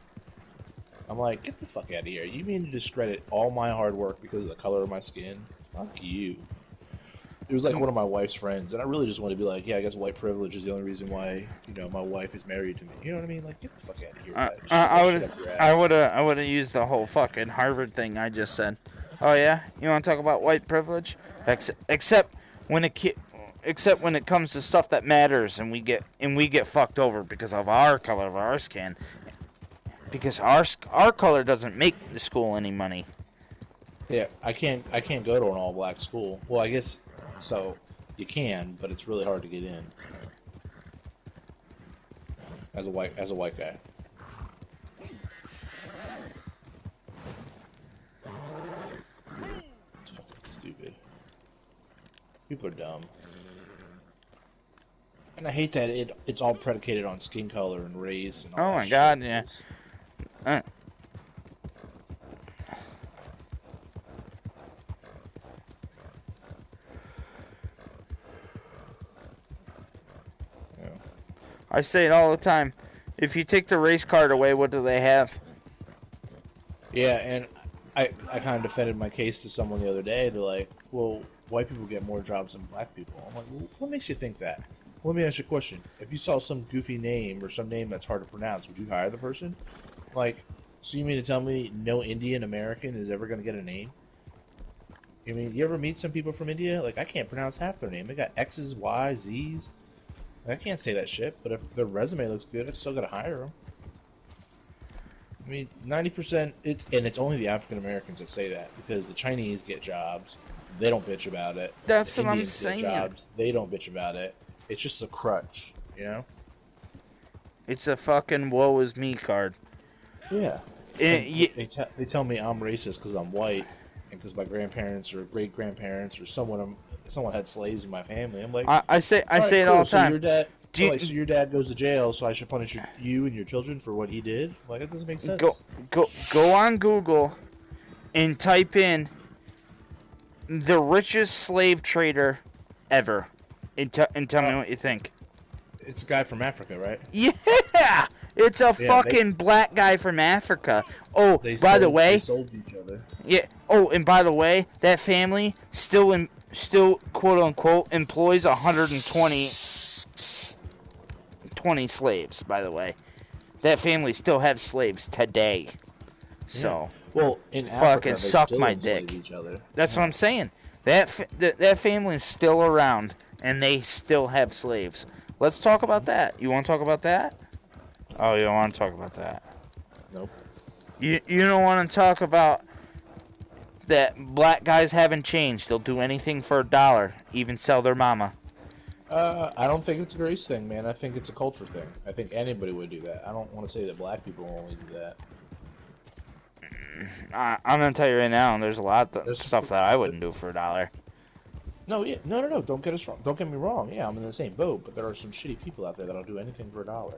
[SPEAKER 18] I'm like, get the fuck out of here. You mean to discredit all my hard work because of the color of my skin? Fuck you. It was like one of my wife's friends, and I really just want to be like, yeah, I guess white privilege is the only reason why, my wife is married to me. You know what I mean? Like, get the fuck out of here.
[SPEAKER 11] I would have used the whole fucking Harvard thing I just said. Oh yeah, you want to talk about white privilege? Except when it comes to stuff that matters, and we get fucked over because of our color of our skin, because our color doesn't make the school any money.
[SPEAKER 18] Yeah, I can't go to an all black school. Well, I guess so. You can, but it's really hard to get in as a white guy. It's fucking stupid. People are dumb. And I hate that it's all predicated on skin color and race and all
[SPEAKER 11] Oh
[SPEAKER 18] that
[SPEAKER 11] my
[SPEAKER 18] shit.
[SPEAKER 11] god, yeah. I say it all the time. If you take the race card away, what do they have?
[SPEAKER 18] Yeah, and I kind of defended my case to someone the other day. They're like, well, white people get more jobs than black people. I'm like, well, what makes you think that? Well, let me ask you a question. If you saw some goofy name or some name that's hard to pronounce, would you hire the person? Like, so you mean to tell me no Indian American is ever going to get a name? I mean, you ever meet some people from India? Like, I can't pronounce half their name. They got X's, Y's, Z's. I can't say that shit, but if their resume looks good, I still gotta hire them. I mean, 90%, it's only the African Americans that say that, because the Chinese get jobs, they don't bitch about it.
[SPEAKER 11] That's
[SPEAKER 18] The
[SPEAKER 11] what I'm
[SPEAKER 18] Indians get
[SPEAKER 11] saying.
[SPEAKER 18] jobs, they don't bitch about it. It's just a crutch, you know?
[SPEAKER 11] It's a fucking woe is me card.
[SPEAKER 18] Yeah. They tell me I'm racist because I'm white, and because my grandparents or great grandparents or someone had slaves in my family. I'm like,
[SPEAKER 11] I say
[SPEAKER 18] right,
[SPEAKER 11] it
[SPEAKER 18] cool.
[SPEAKER 11] all the time.
[SPEAKER 18] So your dad goes to jail, so I should punish you and your children for what he did? Like, that doesn't make sense.
[SPEAKER 11] Go on Google and type in the richest slave trader ever, and tell me what you think.
[SPEAKER 18] It's a guy from Africa, right?
[SPEAKER 11] Yeah, it's a fucking black guy from Africa. Oh, by the way,
[SPEAKER 18] they sold each other.
[SPEAKER 11] Yeah. Oh, and by the way, that family still quote unquote employs 120 slaves. By the way, that family still have slaves today. So,
[SPEAKER 18] well, in
[SPEAKER 11] fucking
[SPEAKER 18] Africa, they
[SPEAKER 11] suck
[SPEAKER 18] still
[SPEAKER 11] my
[SPEAKER 18] enslave
[SPEAKER 11] dick.
[SPEAKER 18] each other.
[SPEAKER 11] That's what I'm saying. That family is still around, and they still have slaves. Let's talk about that. You want to talk about that? Oh, you don't want to talk about that.
[SPEAKER 18] Nope.
[SPEAKER 11] You don't want to talk about that black guys haven't changed. They'll do anything for $1, even sell their mama.
[SPEAKER 18] I don't think it's a race thing, man. I think it's a culture thing. I think anybody would do that. I don't want to say that black people only do that.
[SPEAKER 11] I'm gonna tell you right now, there's a lot of stuff that I wouldn't do for $1.
[SPEAKER 18] No, yeah, no. Don't get us wrong. Don't get me wrong. Yeah, I'm in the same boat, but there are some shitty people out there that'll do anything for $1.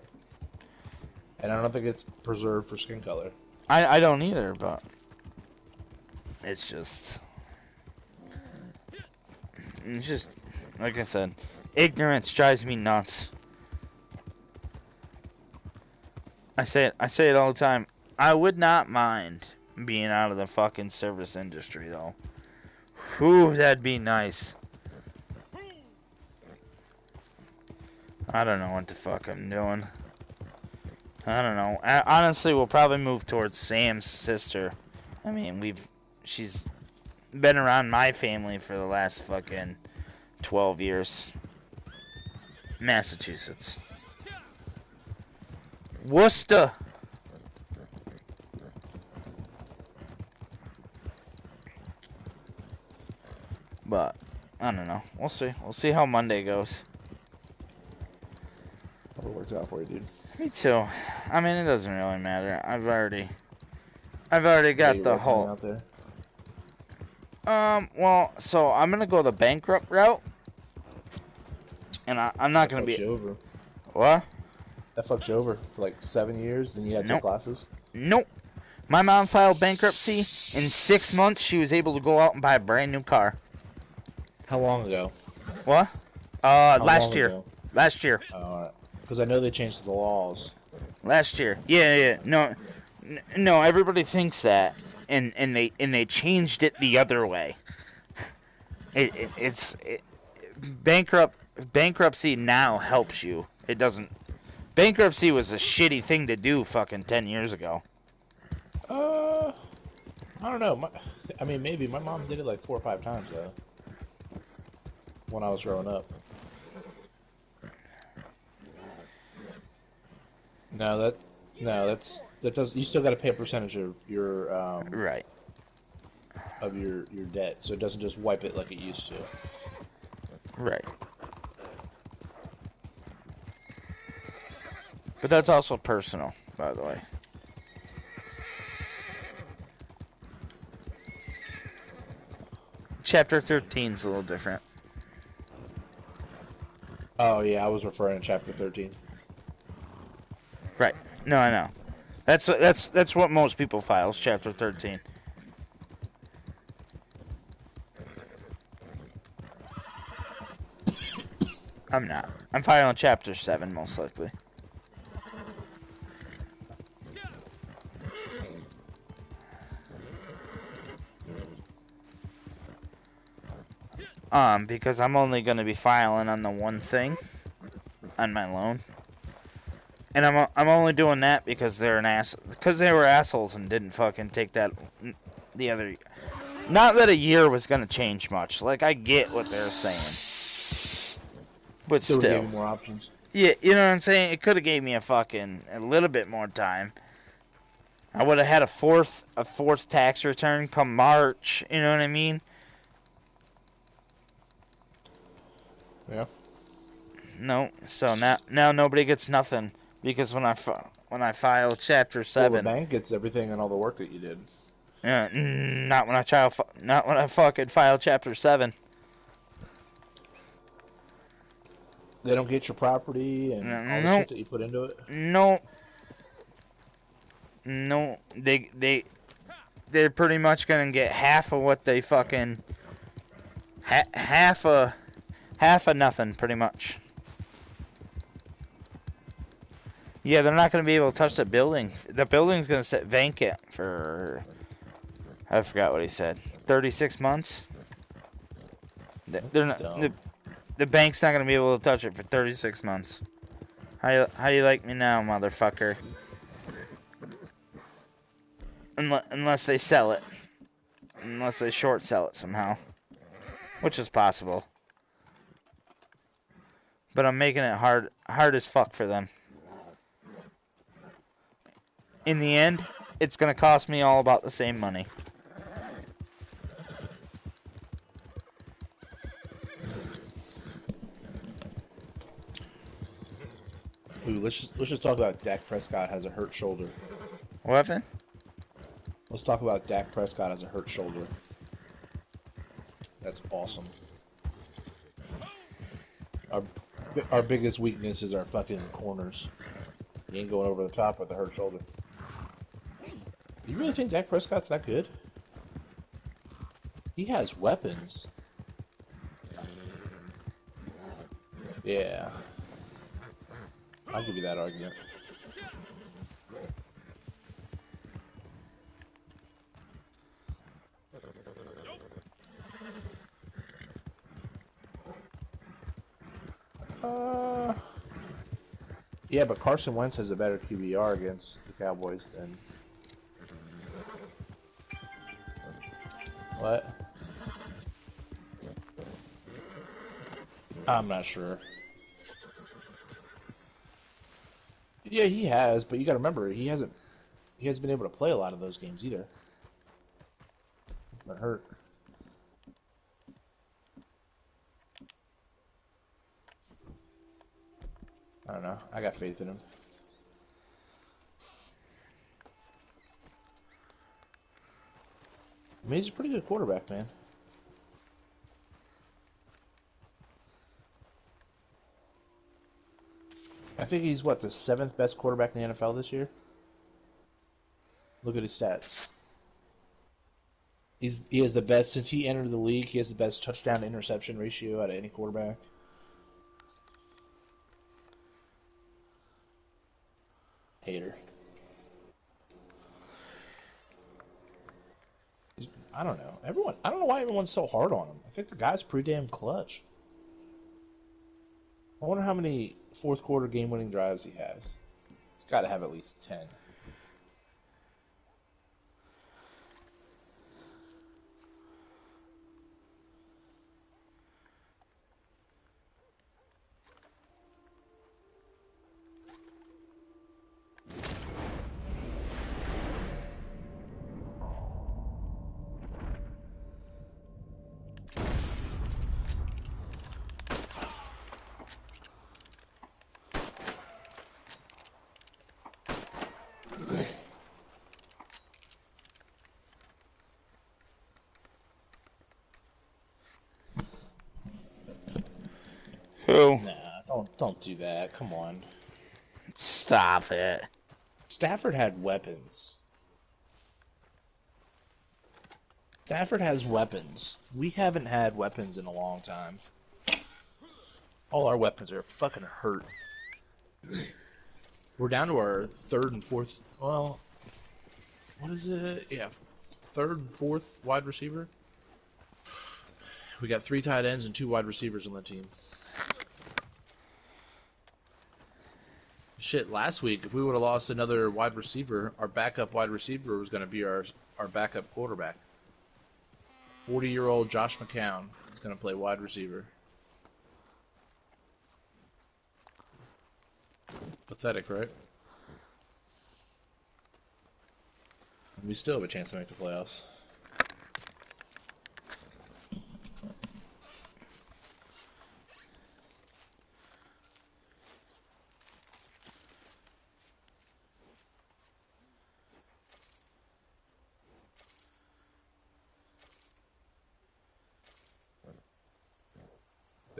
[SPEAKER 18] And I don't think it's preserved for skin color.
[SPEAKER 11] I don't either, but it's just like I said, ignorance drives me nuts. I say it all the time. I would not mind being out of the fucking service industry, though. Whew, that'd be nice. I don't know what the fuck I'm doing. I don't know. Honestly, we'll probably move towards Sam's sister. I mean, she's been around my family for the last fucking 12 years. Massachusetts. Worcester. But I don't know. We'll see. We'll see how Monday goes.
[SPEAKER 18] Hope it works out for you, dude.
[SPEAKER 11] Me too. I mean, it doesn't really matter. I've already got the whole
[SPEAKER 18] out there.
[SPEAKER 11] Well, so I'm gonna go the bankrupt route, and I'm not gonna be
[SPEAKER 18] you over.
[SPEAKER 11] What?
[SPEAKER 18] That fucks you over for like 7 years, then you had 2 classes.
[SPEAKER 11] Nope. My mom filed bankruptcy. In 6 months, she was able to go out and buy a brand new car.
[SPEAKER 18] How long ago?
[SPEAKER 11] What? Last year.
[SPEAKER 18] Ago?
[SPEAKER 11] Last year.
[SPEAKER 18] Alright. Because I know they changed the laws.
[SPEAKER 11] Last year. Yeah. No. Everybody thinks that, and they changed it the other way. Bankruptcy now helps you. It doesn't. Bankruptcy was a shitty thing to do fucking 10 years ago.
[SPEAKER 18] I don't know. I mean, maybe. My mom did it like 4 or 5 times, though. When I was growing up. That does. You still got to pay a percentage of your
[SPEAKER 11] right.
[SPEAKER 18] Of your debt, so it doesn't just wipe it like it used to.
[SPEAKER 11] Right. But that's also personal, by the way. Chapter 13 is a little different.
[SPEAKER 18] Oh yeah, I was referring to Chapter 13.
[SPEAKER 11] Right. No, I know. That's what most people file, is Chapter 13. I'm not. I'm filing Chapter 7, most likely. Because I'm only going to be filing on the one thing, on my loan. And I'm only doing that because they were assholes and didn't fucking take that the other. Not that a year was going to change much. Like, I get what they're saying. But
[SPEAKER 18] Still
[SPEAKER 11] still.
[SPEAKER 18] gave you more options.
[SPEAKER 11] Yeah, you know what I'm saying? It could have gave me a little bit more time. I would have had a fourth tax return come March. You know what I mean?
[SPEAKER 18] Yeah.
[SPEAKER 11] No. So now nobody gets nothing because when I file Chapter 7.
[SPEAKER 18] Well, the bank gets everything and all the work that you did.
[SPEAKER 11] Yeah, not when I fucking file Chapter 7.
[SPEAKER 18] They don't get your property and all the shit that you put into it?
[SPEAKER 11] No. They're pretty much gonna get half of what they fucking half of nothing, pretty much. Yeah, they're not gonna be able to touch the building. The building's gonna sit vacant for, I forgot what he said, 36 months. They're not. The bank's not gonna be able to touch it for 36 months. How do you like me now, motherfucker? Unless they sell it. Unless they short sell it somehow. Which is possible. But I'm making it hard as fuck for them. In the end, it's gonna cost me all about the same money.
[SPEAKER 18] Ooh, let's just talk about Dak Prescott has a hurt shoulder.
[SPEAKER 11] What happened?
[SPEAKER 18] Let's talk about Dak Prescott has a hurt shoulder. That's awesome. Our biggest weakness is our fucking corners. He ain't going over the top with a hurt shoulder. Do you really think Dak Prescott's that good? He has weapons. Yeah. I'll give you that argument. Yeah, but Carson Wentz has a better QBR against the Cowboys than... What? I'm not sure. Yeah, he has, but you gotta remember, he hasn't been able to play a lot of those games either. That hurt. I don't know. I got faith in him. I mean, he's a pretty good quarterback, man. I think he's, what, the 7th best quarterback in the NFL this year? Look at his stats. He has the best, since he entered the league, he has the best touchdown to interception ratio out of any quarterback. Hater. I don't know. I don't know why everyone's so hard on him. I think the guy's pretty damn clutch. I wonder how many fourth quarter game winning drives he has. He's got to have at least 10.
[SPEAKER 11] Who?
[SPEAKER 18] Nah, don't do that. Come on.
[SPEAKER 11] Stop it.
[SPEAKER 18] Stafford had weapons. Stafford has weapons. We haven't had weapons in a long time. All our weapons are fucking hurt. We're down to our third and fourth. Well, what is it? Yeah, third and fourth wide receiver. We got 3 tight ends and 2 wide receivers on the team. Shit, last week, if we would have lost another wide receiver, our backup wide receiver was going to be our backup quarterback. 40-year-old Josh McCown is going to play wide receiver. Pathetic, right? We still have a chance to make the playoffs.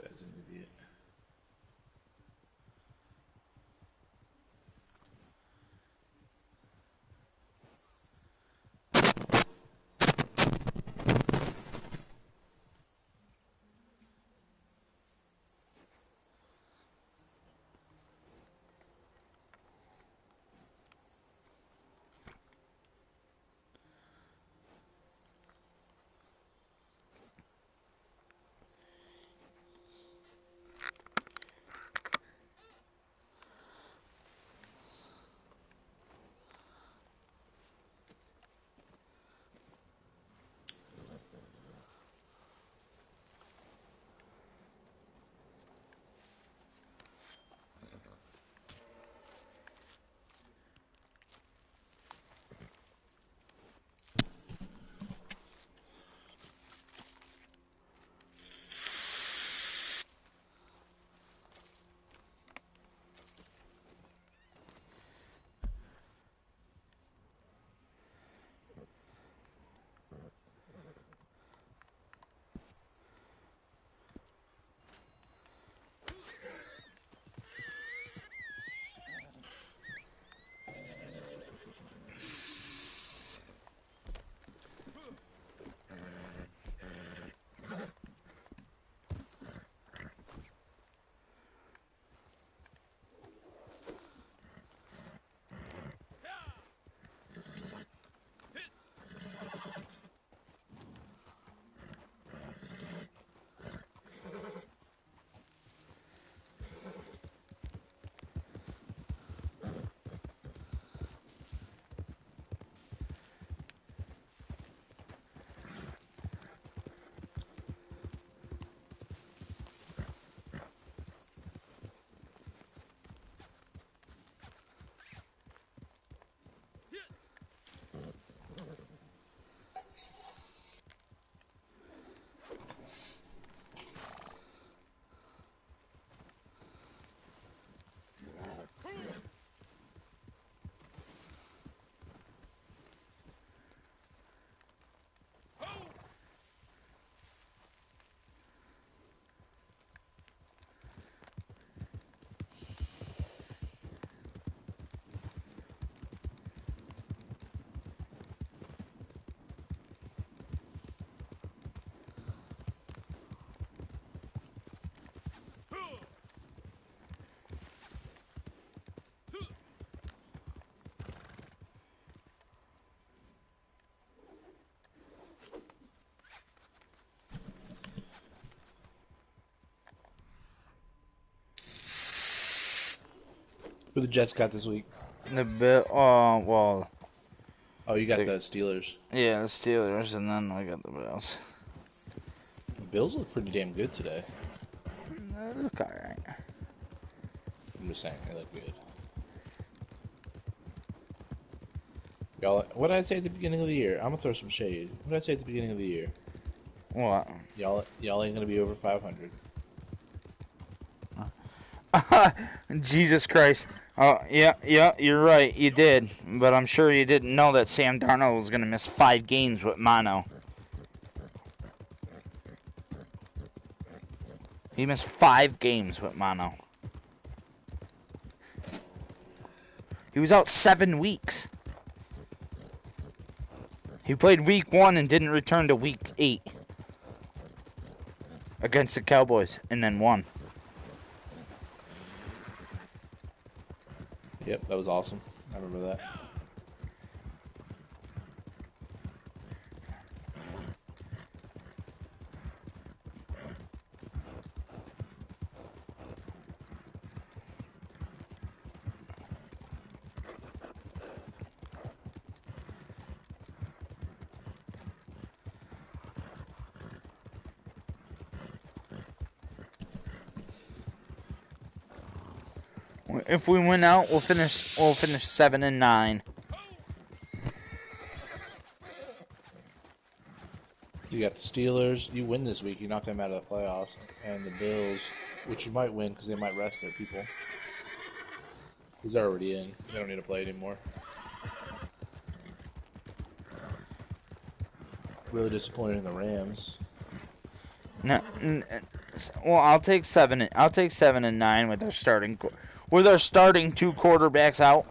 [SPEAKER 18] That's an idiot. Who the Jets got this week?
[SPEAKER 11] The well.
[SPEAKER 18] Oh, you got the Steelers.
[SPEAKER 11] Yeah, the Steelers, and then I got the Bills.
[SPEAKER 18] The Bills look pretty damn good today.
[SPEAKER 11] They look alright.
[SPEAKER 18] I'm just saying, they look good. Y'all, what did I say at the beginning of the year? I'm gonna throw some shade. What did I say at the beginning of the year?
[SPEAKER 11] What?
[SPEAKER 18] Y'all ain't gonna be over 500.
[SPEAKER 11] Jesus Christ. Oh, yeah, you're right. You did. But I'm sure you didn't know that Sam Darnold was going to miss 5 games with mono. He missed 5 games with mono. He was out 7 weeks. He played week 1 and didn't return to week 8 against the Cowboys, and then won.
[SPEAKER 18] Yep, that was awesome. I remember that.
[SPEAKER 11] If we win out, we'll finish 7-9.
[SPEAKER 18] You got the Steelers. You win this week, you knock them out of the playoffs, and the Bills, which you might win because they might rest their people. Because they're already in. They don't need to play anymore. Really disappointed in the Rams.
[SPEAKER 11] No, well, I'll take 7. I'll take 7-9 with our starting 2 quarterbacks out.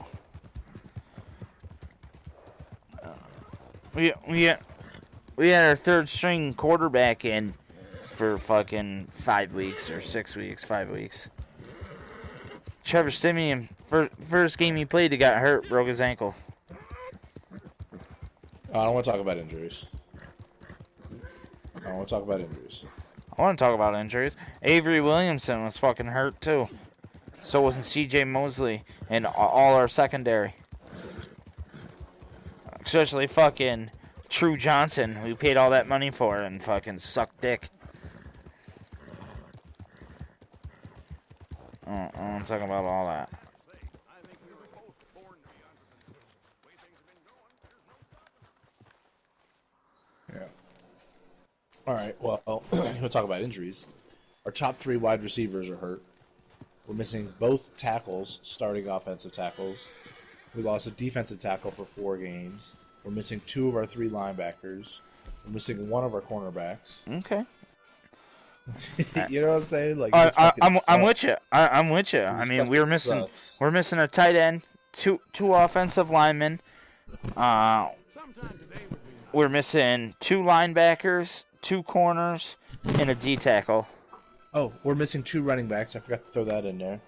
[SPEAKER 11] We had our third string quarterback in for fucking 5 weeks or 6 weeks, 5 weeks. Trevor Simeon, first game he played, he got hurt, broke his ankle.
[SPEAKER 18] I don't want to talk about injuries. I want to talk about injuries.
[SPEAKER 11] I want to talk about injuries. Avery Williamson was fucking hurt too. So wasn't C.J. Mosley and all our secondary. Especially fucking True Johnson, we paid all that money for and fucking sucked dick. I'm talking about all that.
[SPEAKER 18] Yeah. All right. Well, we'll talk about injuries. Our top 3 wide receivers are hurt. We're missing both tackles, starting offensive tackles. We lost a defensive tackle for 4 games. We're missing 2 of our 3 linebackers. We're missing 1 of our cornerbacks.
[SPEAKER 11] Okay.
[SPEAKER 18] You know what I'm saying? Like,
[SPEAKER 11] I'm with you. I'm with you. I mean, we're missing a tight end, two offensive linemen. We're missing 2 linebackers, 2 corners, and a D tackle.
[SPEAKER 18] Oh, we're missing 2 running backs. I forgot to throw that in there.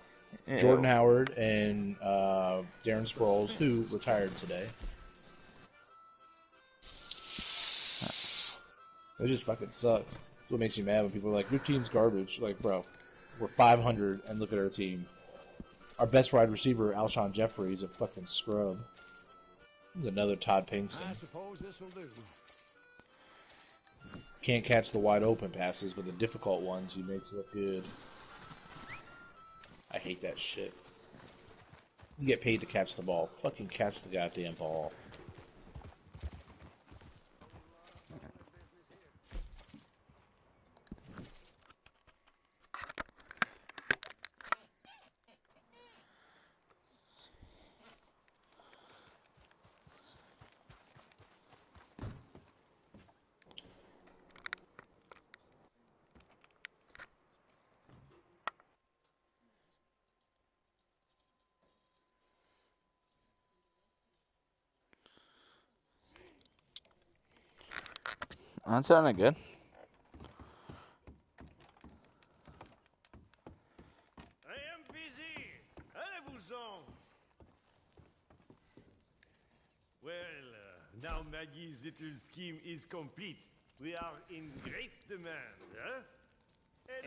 [SPEAKER 11] Yeah.
[SPEAKER 18] Jordan Howard and Darren Sproles, who retired today. It just fucking sucks. That's what makes you mad when people are like, your team's garbage. Like, bro, we're 500 and look at our team. Our best wide receiver, Alshon Jeffrey, is a fucking scrub. He's another Todd Pinkston.
[SPEAKER 1] I suppose this will do.
[SPEAKER 18] Can't catch the wide open passes, but the difficult ones he makes look good. I hate that shit. You get paid to catch the ball. Fucking catch the goddamn ball.
[SPEAKER 11] That sounded good.
[SPEAKER 17] I am busy. Allez-vous-en. Well, now Maggie's little scheme is complete. We are in great demand, huh?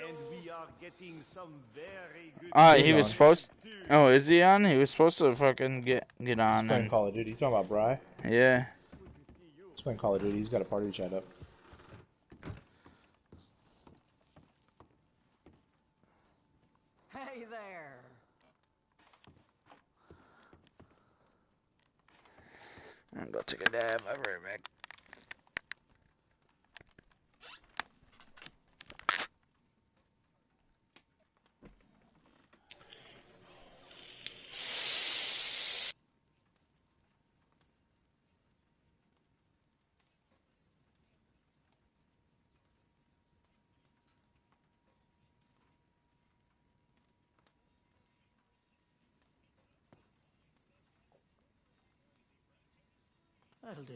[SPEAKER 17] And we are getting some very good...
[SPEAKER 11] He was supposed... Oh, is he on? He was supposed to fucking get on.
[SPEAKER 18] He's playing Call of Duty. You talking about Bry?
[SPEAKER 11] Yeah.
[SPEAKER 18] He's playing Call of Duty. He's got a party chat up.
[SPEAKER 8] Hey there.
[SPEAKER 11] I'm gonna take a dab. I'll be right back.
[SPEAKER 8] That'll do.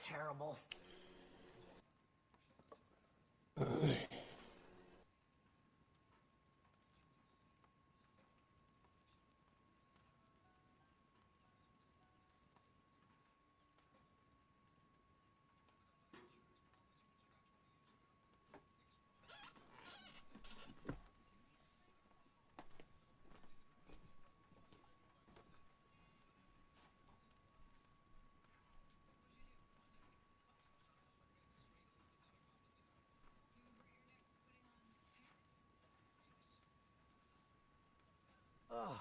[SPEAKER 8] Terrible. Ugh,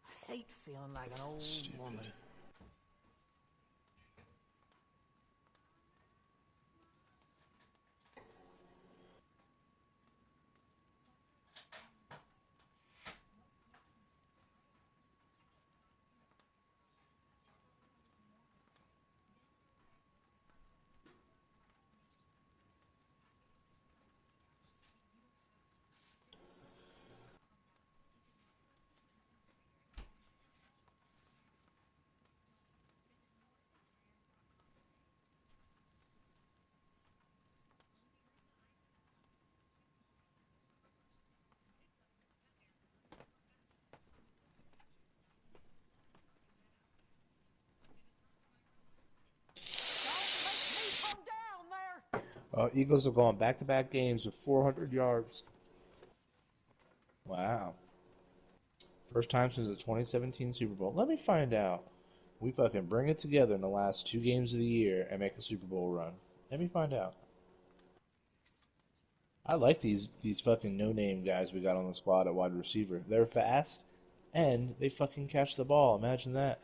[SPEAKER 8] I hate feeling like an old woman.
[SPEAKER 18] Eagles have gone back-to-back games with 400 yards. Wow. First time since the 2017 Super Bowl. Let me find out. We fucking bring it together in the last 2 games of the year and make a Super Bowl run. Let me find out. I like these fucking no-name guys we got on the squad at wide receiver. They're fast, and they fucking catch the ball. Imagine that.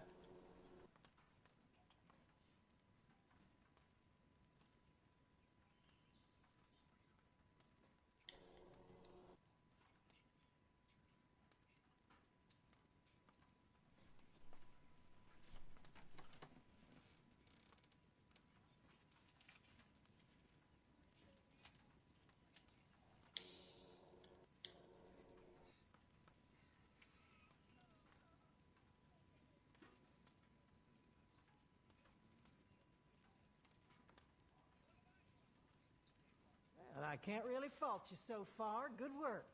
[SPEAKER 8] And I can't really fault you so far. Good work.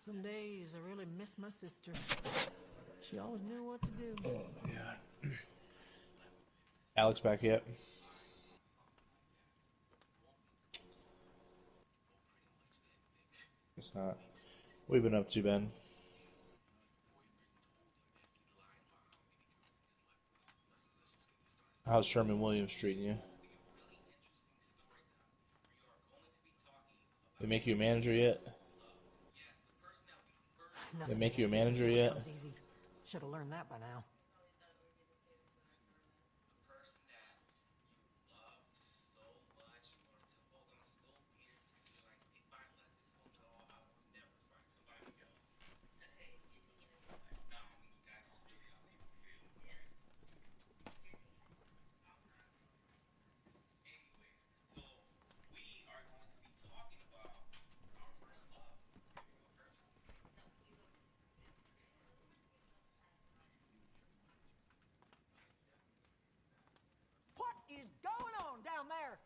[SPEAKER 8] Some days I really miss my sister. She always knew what to do.
[SPEAKER 18] Oh, yeah. Alex back yet? It's not. What have you been up to, Ben? How's Sherman Williams treating you? They make you a manager yet? They
[SPEAKER 8] Nothing
[SPEAKER 18] make
[SPEAKER 8] in
[SPEAKER 18] you a
[SPEAKER 8] this business
[SPEAKER 18] manager
[SPEAKER 8] ever
[SPEAKER 18] yet?
[SPEAKER 8] comes easy. Should have learned that by now. What is going on down there?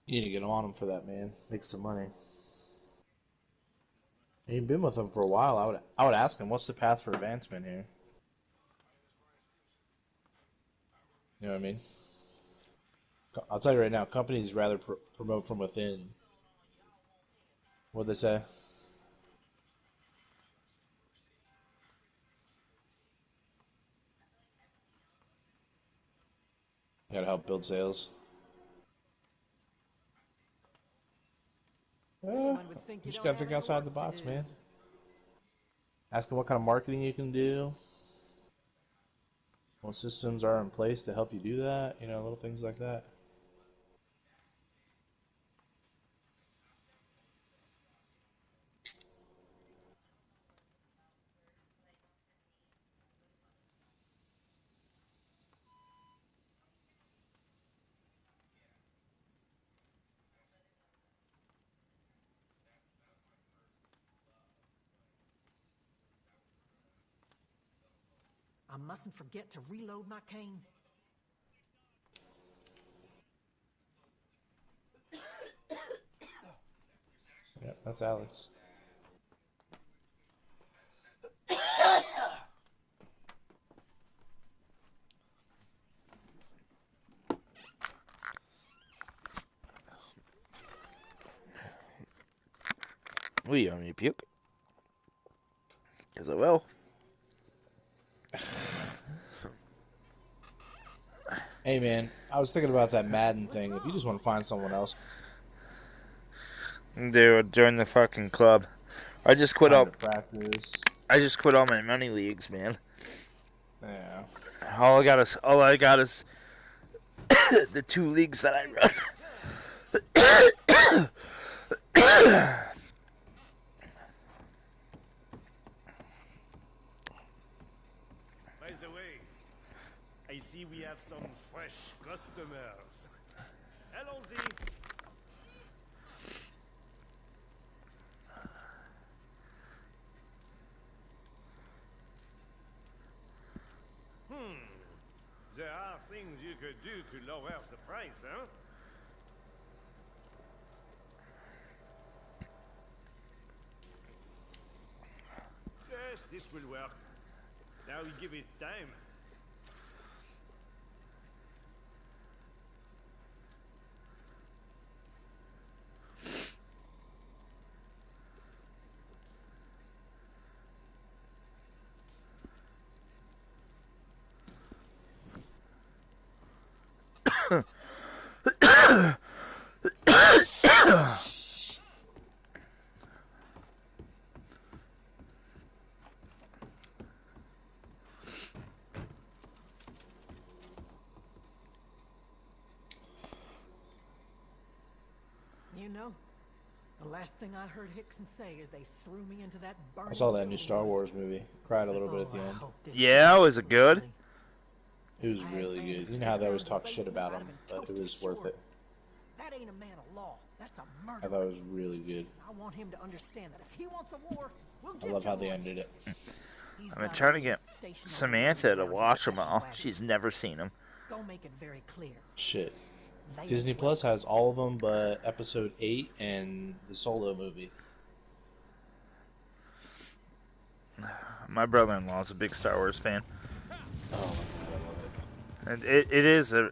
[SPEAKER 18] You need to get on him for that, man. Make some money. You've been with him for a while. I would ask him, what's the path for advancement here? You know what I mean? I'll tell you right now, companies rather promote from within. What'd they say? You gotta help build sales.
[SPEAKER 8] Anyone would think
[SPEAKER 18] You
[SPEAKER 8] you
[SPEAKER 18] just
[SPEAKER 8] don't
[SPEAKER 18] gotta
[SPEAKER 8] have
[SPEAKER 18] think
[SPEAKER 8] any
[SPEAKER 18] outside the
[SPEAKER 8] work to
[SPEAKER 18] box,
[SPEAKER 8] do.
[SPEAKER 18] man. Ask him what kind of marketing you can do. What systems are in place to help you do that? You know, little things like that.
[SPEAKER 8] I mustn't forget to reload my cane.
[SPEAKER 18] Yep, that's Alex.
[SPEAKER 11] Will you want me to puke? Because I will.
[SPEAKER 18] Hey man, I was thinking about that Madden thing. If you just want to find someone else,
[SPEAKER 11] Dude, join the fucking club. I just quit
[SPEAKER 18] time
[SPEAKER 11] all.
[SPEAKER 18] to practice.
[SPEAKER 11] I just quit all my money leagues, man.
[SPEAKER 18] Yeah.
[SPEAKER 11] All I got is the 2 leagues that I run.
[SPEAKER 17] By the way, I see we have some fresh customers. Allons-y. There are things you could do to lower the price, huh? Yes, this will work. Now we give it time.
[SPEAKER 8] You know, the last thing I heard Hickson say is they threw me into that burning
[SPEAKER 18] I saw that new
[SPEAKER 8] building
[SPEAKER 18] Star
[SPEAKER 8] was,
[SPEAKER 18] Wars movie. Cried a little bit at the
[SPEAKER 8] "Oh, I
[SPEAKER 18] end.
[SPEAKER 8] hope this
[SPEAKER 11] Yeah,
[SPEAKER 8] goes
[SPEAKER 11] was it good?
[SPEAKER 8] smoothly."
[SPEAKER 18] It was
[SPEAKER 8] I had
[SPEAKER 18] really
[SPEAKER 8] bandits
[SPEAKER 18] good.
[SPEAKER 8] to
[SPEAKER 18] You know
[SPEAKER 8] take
[SPEAKER 18] how
[SPEAKER 8] it
[SPEAKER 18] they
[SPEAKER 8] down
[SPEAKER 18] always
[SPEAKER 8] to the
[SPEAKER 18] talk shit
[SPEAKER 8] basement,
[SPEAKER 18] about
[SPEAKER 8] I'd
[SPEAKER 18] him,
[SPEAKER 8] have been
[SPEAKER 18] but it
[SPEAKER 8] toasted
[SPEAKER 18] was worth
[SPEAKER 8] sure.
[SPEAKER 18] it.
[SPEAKER 8] That ain't a man of law. That's a
[SPEAKER 18] I
[SPEAKER 8] murderer.
[SPEAKER 18] thought it was really good.
[SPEAKER 8] I want him to understand that if he wants a war, we'll
[SPEAKER 18] I
[SPEAKER 8] give
[SPEAKER 18] love
[SPEAKER 8] him
[SPEAKER 18] how they
[SPEAKER 8] one.
[SPEAKER 18] ended it.
[SPEAKER 8] He's
[SPEAKER 11] I've been
[SPEAKER 8] got
[SPEAKER 11] trying to
[SPEAKER 8] agents
[SPEAKER 11] get
[SPEAKER 8] stationed on the
[SPEAKER 11] Samantha
[SPEAKER 8] range
[SPEAKER 11] to
[SPEAKER 8] around here
[SPEAKER 11] watch them
[SPEAKER 8] checking
[SPEAKER 11] all.
[SPEAKER 8] wagons.
[SPEAKER 11] She's never seen them.
[SPEAKER 8] Go make it very clear.
[SPEAKER 18] Shit.
[SPEAKER 8] They
[SPEAKER 18] Disney
[SPEAKER 8] ain't
[SPEAKER 18] Plus has all of them but episode 8 and the Solo movie.
[SPEAKER 11] My brother-in-law is a big Star Wars fan.
[SPEAKER 18] Oh my god, I love it.
[SPEAKER 11] And it is a...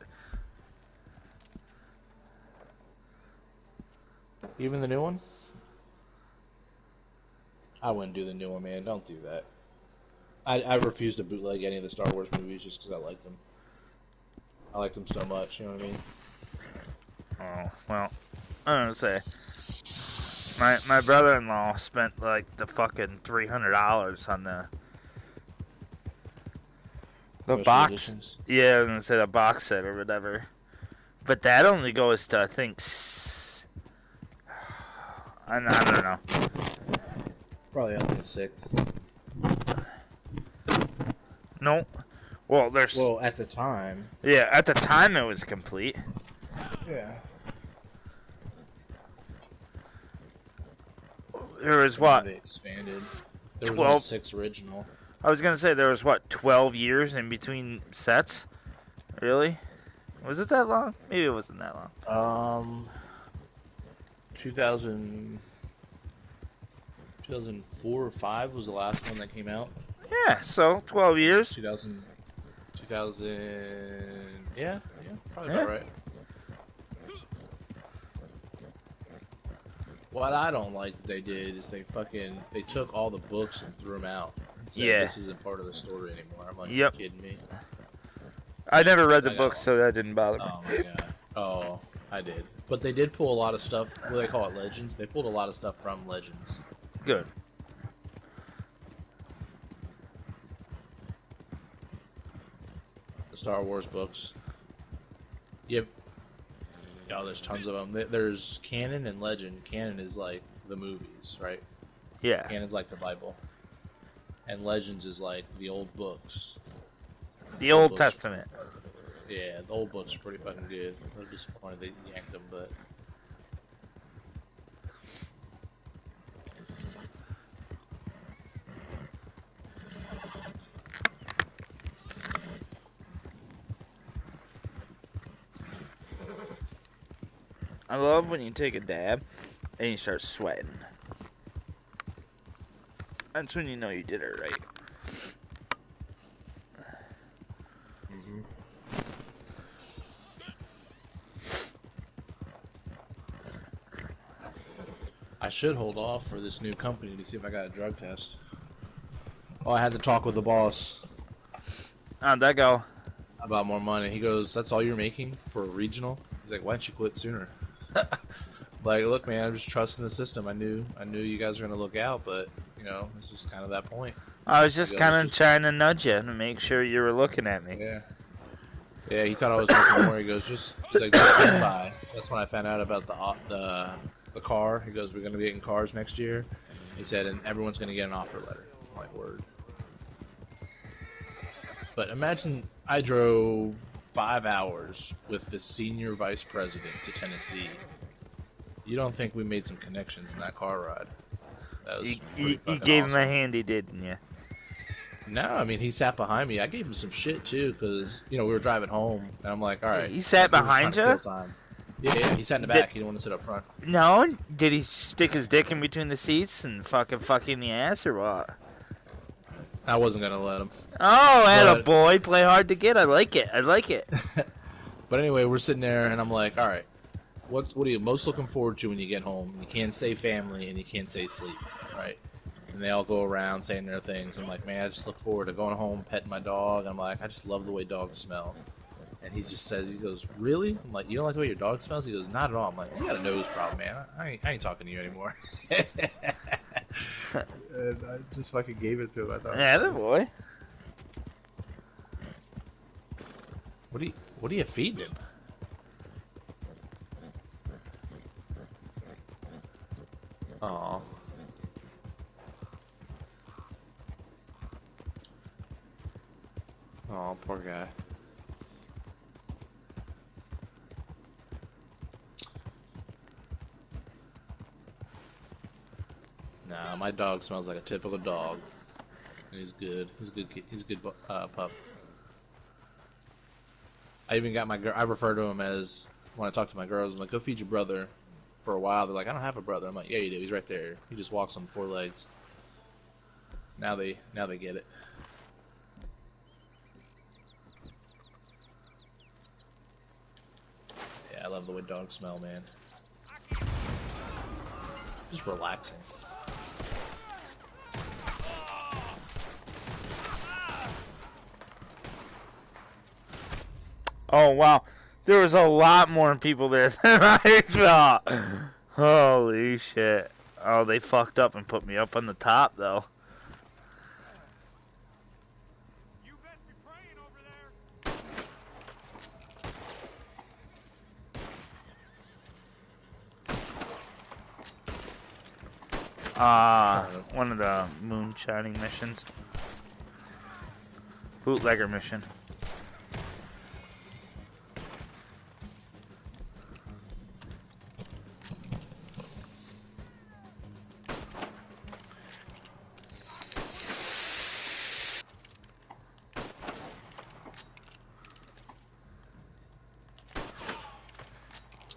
[SPEAKER 18] Even the new one? I wouldn't do the new one, man. Don't do that. I refuse to bootleg any of the Star Wars movies just because I like them. I like them so much, you know what I mean?
[SPEAKER 11] Oh, well, I don't know say. My brother-in-law spent like the fucking $300 on the
[SPEAKER 18] Special
[SPEAKER 11] box.
[SPEAKER 18] editions?
[SPEAKER 11] Yeah, I was gonna say the box set or whatever. But that only goes to I think I don't know.
[SPEAKER 18] Probably only 6.
[SPEAKER 11] No. Well, there's.
[SPEAKER 18] Well, at the time.
[SPEAKER 11] Yeah, at the time it was complete.
[SPEAKER 18] Yeah.
[SPEAKER 11] There was
[SPEAKER 18] And
[SPEAKER 11] what?
[SPEAKER 18] They expanded. There was
[SPEAKER 11] 12.
[SPEAKER 18] only 6 original.
[SPEAKER 11] I was gonna say there was what 12 years in between sets. Really? Was it that long? Maybe it wasn't that long.
[SPEAKER 18] 2004 or 5 was the last one that came out.
[SPEAKER 11] Yeah, so 12 years.
[SPEAKER 18] 2000, yeah, probably about right. What I don't like that they did is they took all the books and threw them out. And said,
[SPEAKER 11] Yeah.
[SPEAKER 18] This isn't part of the story anymore. I'm like,
[SPEAKER 11] Yep.
[SPEAKER 18] you kidding me?
[SPEAKER 11] I never read the book, so that didn't bother me.
[SPEAKER 18] Oh my god. Oh, I did. But they did pull a lot of stuff. What do they call it? Legends. They pulled a lot of stuff from Legends.
[SPEAKER 11] Good.
[SPEAKER 18] Star Wars books. Yep. Yeah, there's tons of them. There's canon and legend. Canon is like the movies, right?
[SPEAKER 11] Yeah.
[SPEAKER 18] Canon's like the Bible. And legends is like the old books.
[SPEAKER 11] The Old Testament.
[SPEAKER 18] Yeah, the old books are pretty fucking good. I was disappointed they yanked them, but...
[SPEAKER 11] I love when you take a dab and you start sweating. That's when you know you did it right.
[SPEAKER 18] Mm-hmm. I should hold off for this new company to see if I got a drug test. Oh, I had to talk with the boss.
[SPEAKER 11] How'd that go?
[SPEAKER 18] About more money. He goes, "That's all you're making for a regional?" He's like, "Why don't you quit sooner?" Like, look, man, I'm just trusting the system. I knew you guys were gonna look out, but you know, it's just kind of that point.
[SPEAKER 11] I was just kind of trying to nudge you to make sure you were looking at me.
[SPEAKER 18] Yeah. Yeah, he thought I was making more. He goes, he's like, just stand by. That's when I found out about the car. He goes, we're gonna be getting cars next year. He said, and everyone's gonna get an offer letter. I'm like, word. But imagine I drove 5 hours with the senior vice president to Tennessee. You don't think we made some connections in that car ride? That was
[SPEAKER 11] you gave him a handy, didn't you?
[SPEAKER 18] No, I mean, he sat behind me. I gave him some shit, too, because, you know, we were driving home, and I'm like, all right.
[SPEAKER 11] He sat behind you?
[SPEAKER 18] Yeah, he sat in the back. He didn't want to sit up front.
[SPEAKER 11] No? Did he stick his dick in between the seats and fucking the ass, or what?
[SPEAKER 18] I wasn't going to let him.
[SPEAKER 11] Oh, attaboy. Play hard to get. I like it.
[SPEAKER 18] But anyway, we're sitting there, and I'm like, all right, what are you most looking forward to when you get home? You can't say family, and you can't say sleep, right? And they all go around saying their things. I'm like, man, I just look forward to going home, petting my dog. I'm like, I just love the way dogs smell. And he just says, he goes, really? I'm like, you don't like the way your dog smells? He goes, not at all. I'm like, you got a nose problem, man. I ain't talking to you anymore. And I just fucking gave it to him. I thought,
[SPEAKER 11] attaboy.
[SPEAKER 18] What are you feeding him? Aw. Oh, poor guy. Nah, my dog smells like a typical dog. And he's good. He's a good pup. I even got my girl. I refer to him as, when I talk to my girls, I'm like, go feed your brother. For a while, they're like, I don't have a brother. I'm like, yeah, you do. He's right there. He just walks on 4 legs. Now they get it. Yeah, I love the way dogs smell, man. Just relaxing.
[SPEAKER 11] Oh, wow. There was a lot more people there than I thought. Holy shit. Oh, they fucked up and put me up on the top, though. One of the moonshining missions. Bootlegger mission.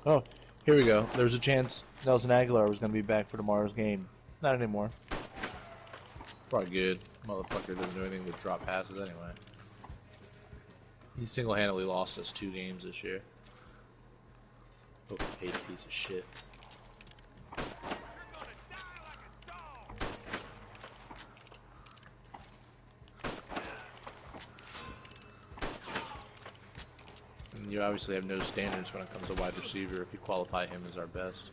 [SPEAKER 18] Oh, here we go. There's a chance Nelson Aguilar was going to be back for tomorrow's game. Not anymore. Probably good. Motherfucker doesn't do anything but drop passes anyway. He single-handedly lost us 2 games this year. Overpaid piece of shit. And you obviously have no standards when it comes to wide receiver if you qualify him as our best.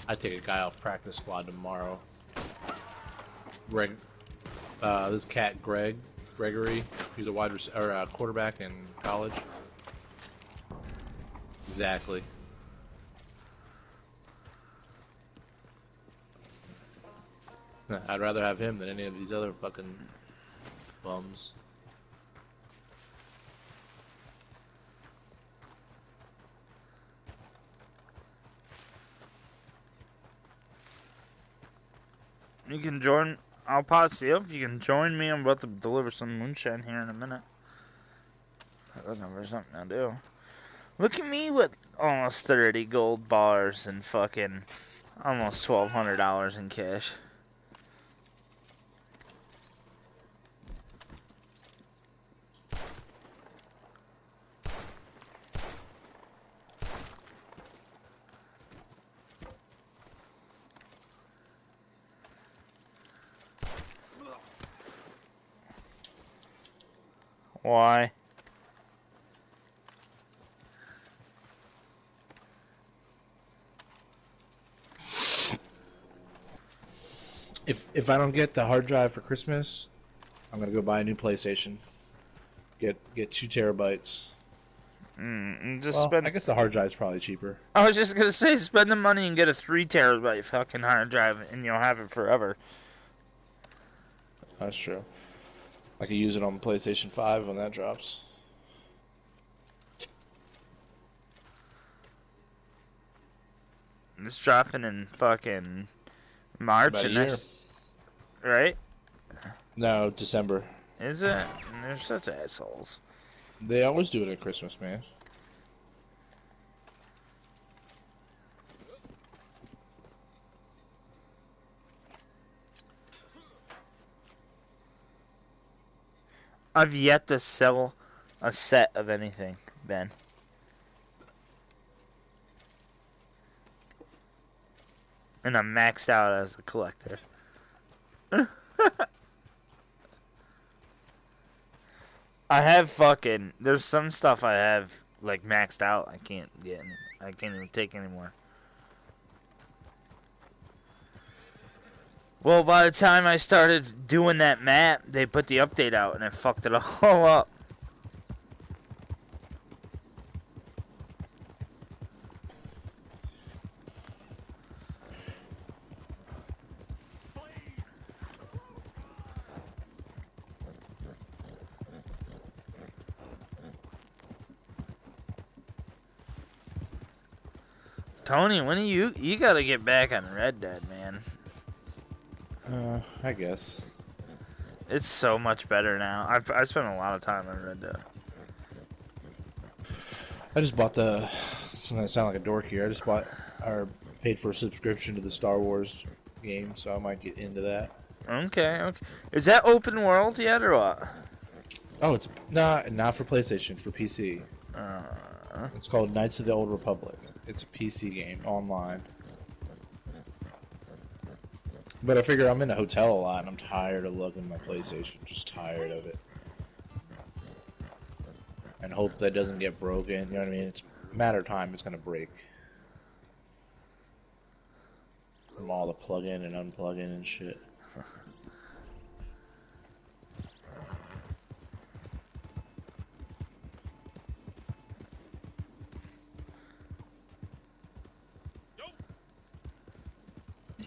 [SPEAKER 18] I take a guy off practice squad tomorrow. This cat Gregory, He's a or a quarterback in college. Exactly. I'd rather have him than any of these other fucking bums.
[SPEAKER 11] You can join. I'll pause you if you can join me. I'm about to deliver some moonshine here in a minute. Looking for something to do. Look at me with almost 30 gold bars and fucking almost $1,200 in cash. Why?
[SPEAKER 18] If I don't get the hard drive for Christmas, I'm gonna go buy a new PlayStation. Get 2 terabytes. I guess the hard drive's probably cheaper.
[SPEAKER 11] I was just gonna say, spend the money and get a 3 terabyte fucking hard drive, and you'll have it forever.
[SPEAKER 18] That's true. I could use it on PlayStation 5 when that drops.
[SPEAKER 11] It's dropping in fucking March
[SPEAKER 18] About a
[SPEAKER 11] and
[SPEAKER 18] year.
[SPEAKER 11] next, right?
[SPEAKER 18] No, December.
[SPEAKER 11] Is it? They're such assholes.
[SPEAKER 18] They always do it at Christmas, man.
[SPEAKER 11] I've yet to sell a set of anything, Ben. And I'm maxed out as a collector. I have fucking... There's some stuff I have, like, maxed out. I can't get any, I can't even take anymore. Well, by the time I started doing that map, they put the update out and it fucked it all up. Tony, when are you gotta get back on Red Dead, man.
[SPEAKER 18] I guess.
[SPEAKER 11] It's so much better now. I spent a lot of time on Red Dead.
[SPEAKER 18] I just bought the... I sound like a dork here. I just bought... or paid for a subscription to the Star Wars game, so I might get into that.
[SPEAKER 11] Okay. Is that open world yet, or what?
[SPEAKER 18] Oh, it's not for PlayStation, for PC. It's called Knights of the Old Republic. It's a PC game, online. But I figure I'm in a hotel a lot, and I'm tired of looking at my PlayStation. Just tired of it. And hope that doesn't get broken. You know what I mean? It's a matter of time. It's going to break. From all the plug-in and unplug-in and shit.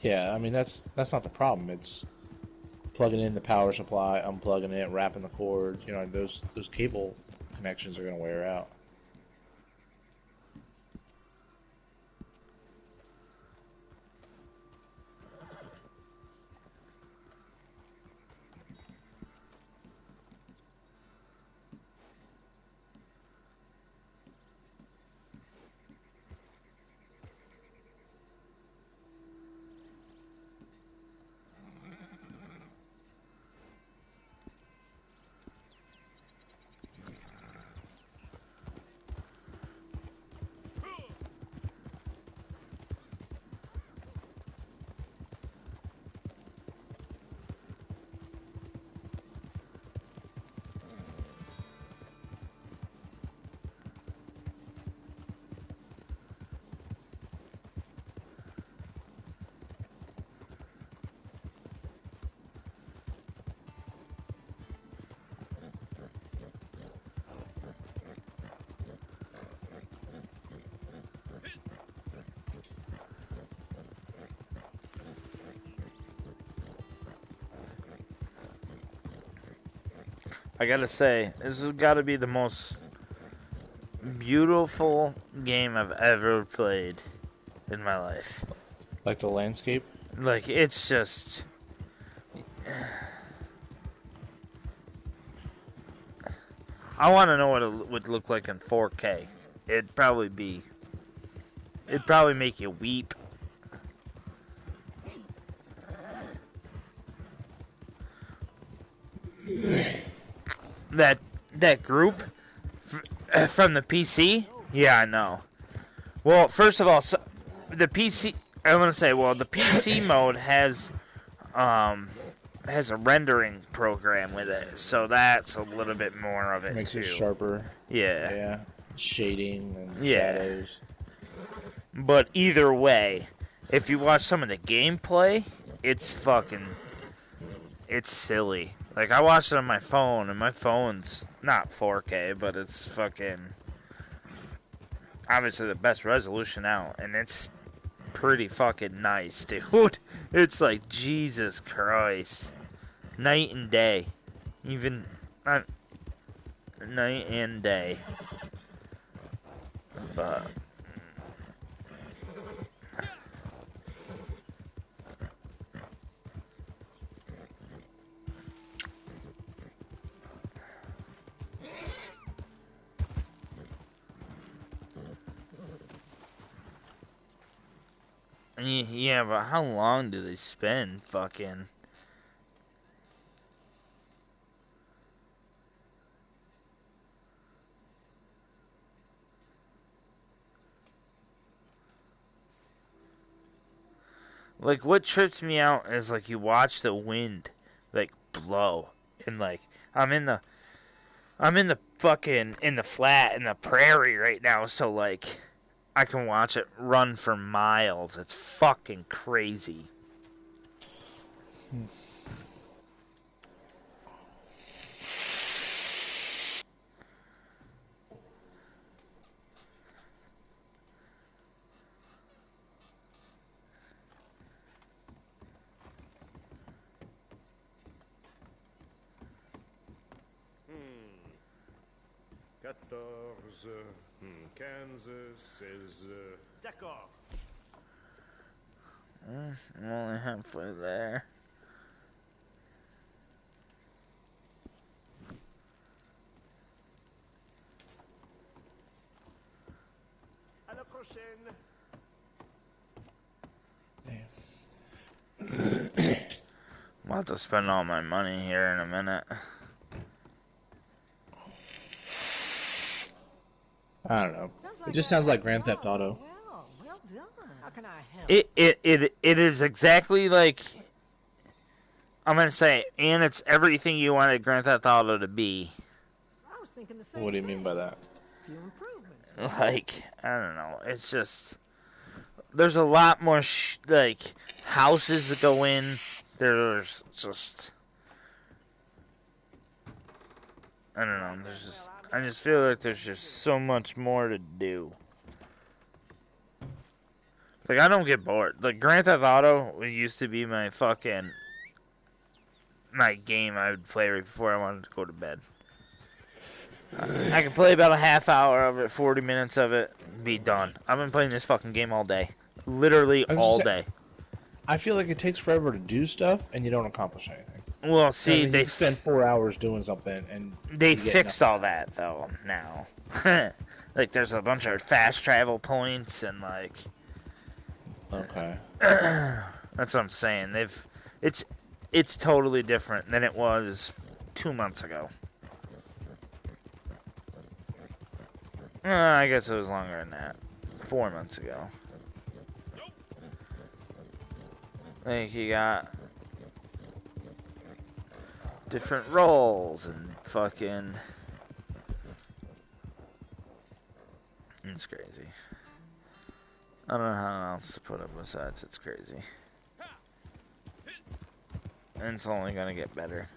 [SPEAKER 18] Yeah, I mean that's not the problem. It's plugging in the power supply, unplugging it, wrapping the cord. You know, those cable connections are gonna wear out.
[SPEAKER 11] I gotta say, this has got to be the most beautiful game I've ever played in my life.
[SPEAKER 18] Like the landscape?
[SPEAKER 11] Like, it's just... I want to know what it would look like in 4K. It'd probably make you weep. That group from the PC? Yeah, I know. Well, first of all, the PC... I want to say, well, the PC mode has a rendering program with it, so that's a little bit more of it,
[SPEAKER 18] Makes
[SPEAKER 11] too.
[SPEAKER 18] it sharper.
[SPEAKER 11] Yeah.
[SPEAKER 18] Yeah. Shading and
[SPEAKER 11] Yeah.
[SPEAKER 18] shadows.
[SPEAKER 11] But either way, if you watch some of the gameplay, it's silly. Like, I watched it on my phone, and my phone's not 4K, but it's fucking... obviously the best resolution out, and it's pretty fucking nice, dude. It's like, Jesus Christ. Night and day. Even... night and day. But... yeah, but how long do they spend fucking... Like, what trips me out is, like, you watch the wind, like, blow. And, like, I'm in the fucking, in the flat, in the prairie right now, so, like, I can watch it run for miles. It's fucking crazy.
[SPEAKER 17] Kansas says, d'accord.
[SPEAKER 11] I'm only halfway there.
[SPEAKER 17] À la prochaine.
[SPEAKER 11] I'm about to spend all my money here in a minute.
[SPEAKER 18] I don't know. It just sounds like Grand Theft Auto.
[SPEAKER 8] Well done. How can I help?
[SPEAKER 11] It is exactly like, I'm gonna say, and it's everything you wanted Grand Theft Auto to be.
[SPEAKER 8] I was thinking the same
[SPEAKER 18] What do you mean by that?
[SPEAKER 8] Few improvements.
[SPEAKER 11] Like, I don't know. It's just, there's a lot more like houses that go in. There's just, I don't know. There's just, I just feel like there's just so much more to do. Like, I don't get bored. Like, Grand Theft Auto used to be my game I would play right before I wanted to go to bed. I could play about a half hour of it, 40 minutes of it, be done. I've been playing this fucking game all day. Literally all day.
[SPEAKER 18] I feel like it takes forever to do stuff, and you don't accomplish anything.
[SPEAKER 11] Well, see, they
[SPEAKER 18] spend 4 hours doing something, and
[SPEAKER 11] they fixed all that though now. Like, there's a bunch of fast travel points and like.
[SPEAKER 18] Okay.
[SPEAKER 11] That's what I'm saying. It's totally different than it was 2 months ago. I guess it was longer than that. 4 months ago. Like, you got different roles and fucking... It's crazy. I don't know how else to put it besides it's crazy. And it's only gonna get better.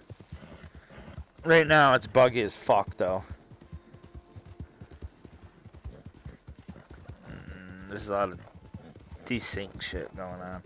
[SPEAKER 11] Right now, it's buggy as fuck, though. There's a lot of desync shit going on.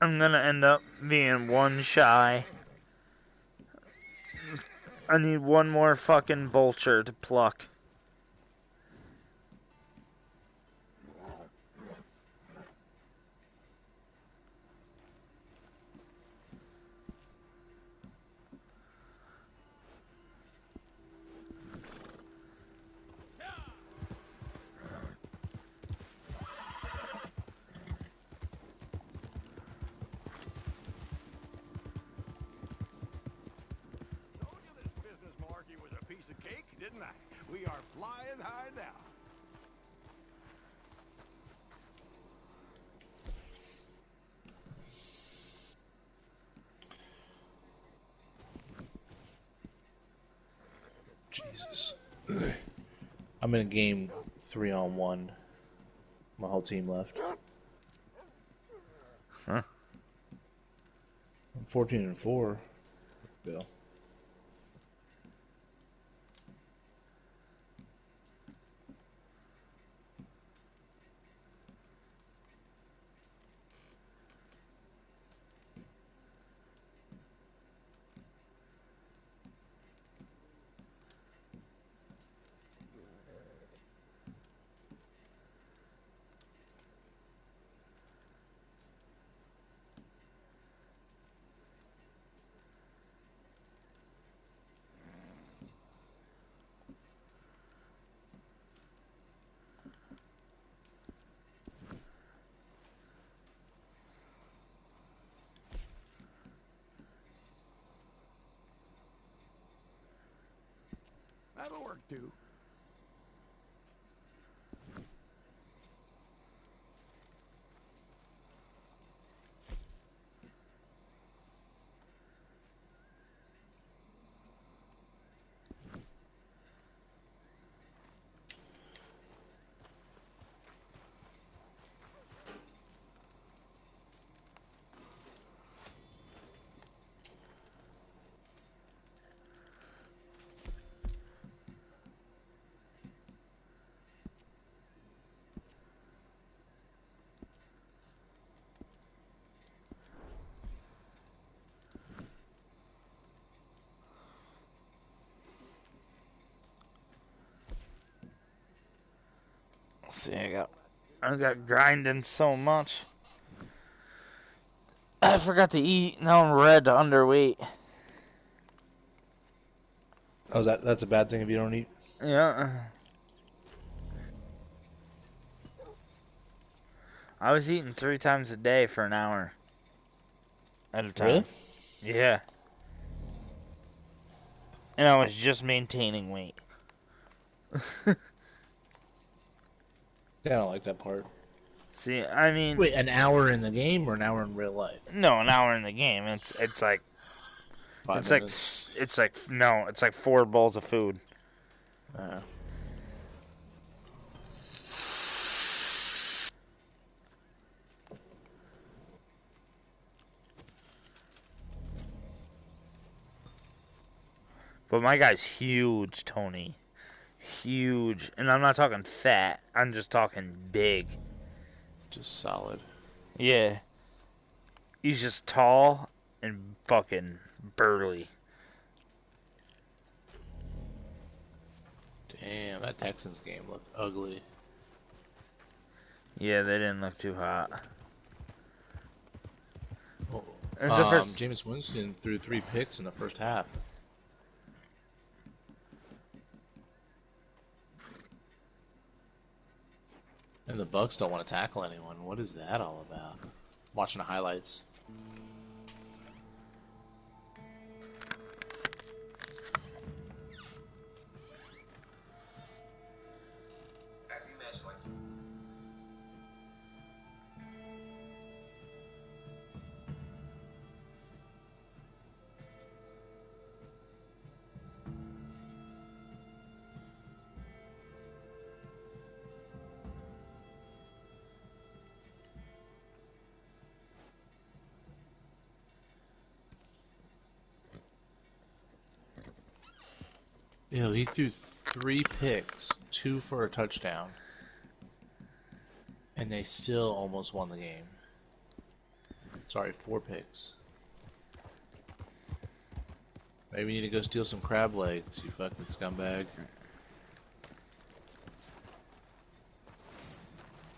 [SPEAKER 11] I'm gonna end up being one shy. I need one more fucking vulture to pluck.
[SPEAKER 14] Didn't I? We are flying high now.
[SPEAKER 18] Jesus. I'm in a game 3-on-1. My whole team left.
[SPEAKER 11] Huh?
[SPEAKER 18] I'm 14-4. Let's go.
[SPEAKER 14] That'll work too.
[SPEAKER 11] See, I got grinding so much. I forgot to eat. Now I'm red underweight.
[SPEAKER 18] Oh, that's a bad thing if you don't eat?
[SPEAKER 11] Yeah. I was eating 3 times a day for an hour at a time.
[SPEAKER 18] Really?
[SPEAKER 11] Yeah. And I was just maintaining weight.
[SPEAKER 18] Yeah, I don't like that part.
[SPEAKER 11] See, I mean...
[SPEAKER 18] Wait, an hour in the game or an hour in real life?
[SPEAKER 11] No, an hour in the game. It's like...
[SPEAKER 18] 5
[SPEAKER 11] it's
[SPEAKER 18] minutes.
[SPEAKER 11] it's like 4 bowls of food. But my guy's huge, Tony. Huge. And I'm not talking fat. I'm just talking big.
[SPEAKER 18] Just solid.
[SPEAKER 11] Yeah. He's just tall and fucking burly.
[SPEAKER 18] Damn, that Texans game looked ugly.
[SPEAKER 11] Yeah, they didn't look too hot.
[SPEAKER 18] Oh,
[SPEAKER 11] First...
[SPEAKER 18] Jameis Winston threw 3 picks in the first half. And the Bucks don't want to tackle anyone. What is that all about? Watching the highlights. You know, he threw 3 picks, 2 for a touchdown, and they still almost won the game. Sorry, 4 picks. Maybe you need to go steal some crab legs, you fucking scumbag.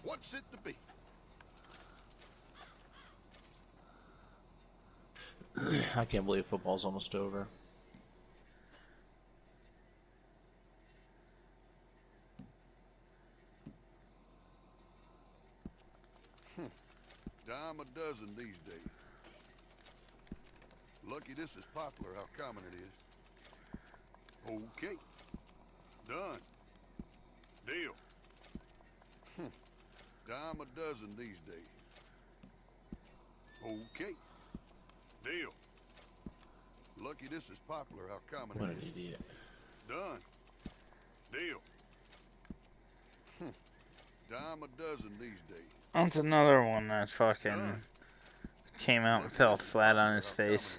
[SPEAKER 4] What's it to be?
[SPEAKER 18] I can't believe football's almost over.
[SPEAKER 4] Dime a dozen these days. Lucky this is popular, how common it is. Okay. Done. Deal. Dime a dozen these days. Okay. Deal. Lucky this is popular, how common
[SPEAKER 18] What
[SPEAKER 4] it
[SPEAKER 18] an
[SPEAKER 4] is.
[SPEAKER 18] idiot.
[SPEAKER 4] Done. Deal. Dime a dozen these days.
[SPEAKER 11] That's another one that fucking came out and fell flat on his face.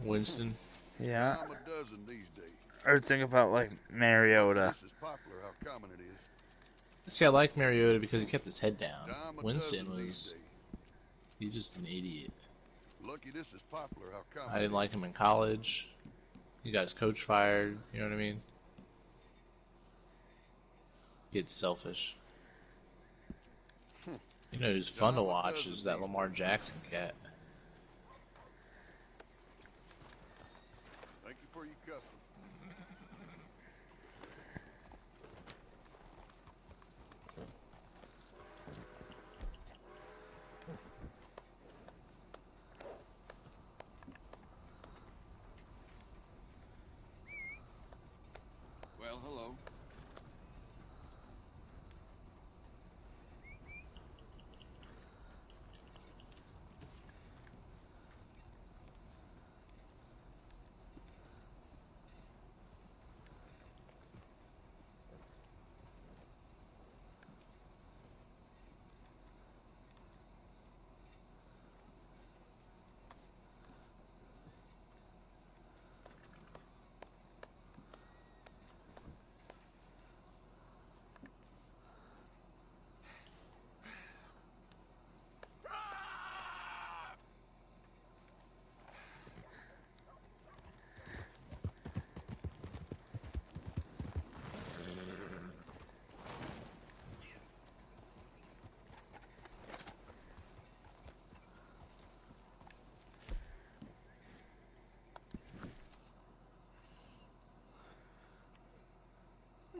[SPEAKER 18] Winston?
[SPEAKER 11] Yeah.
[SPEAKER 4] Dime a dozen these days.
[SPEAKER 11] Or think about like Mariota.
[SPEAKER 4] This is popular, how common it is.
[SPEAKER 18] See, I like Mariota because he kept his head down.
[SPEAKER 4] Dime a
[SPEAKER 18] Winston
[SPEAKER 4] dozen these
[SPEAKER 18] was...
[SPEAKER 4] days.
[SPEAKER 18] He's just an idiot.
[SPEAKER 4] Lucky this is popular, how common
[SPEAKER 18] I didn't like him in college. He got his coach fired, you know what I mean? Gets selfish. You know who's fun to watch is that Lamar Jackson cat.
[SPEAKER 4] Thank you for your custom.
[SPEAKER 10] Well, hello.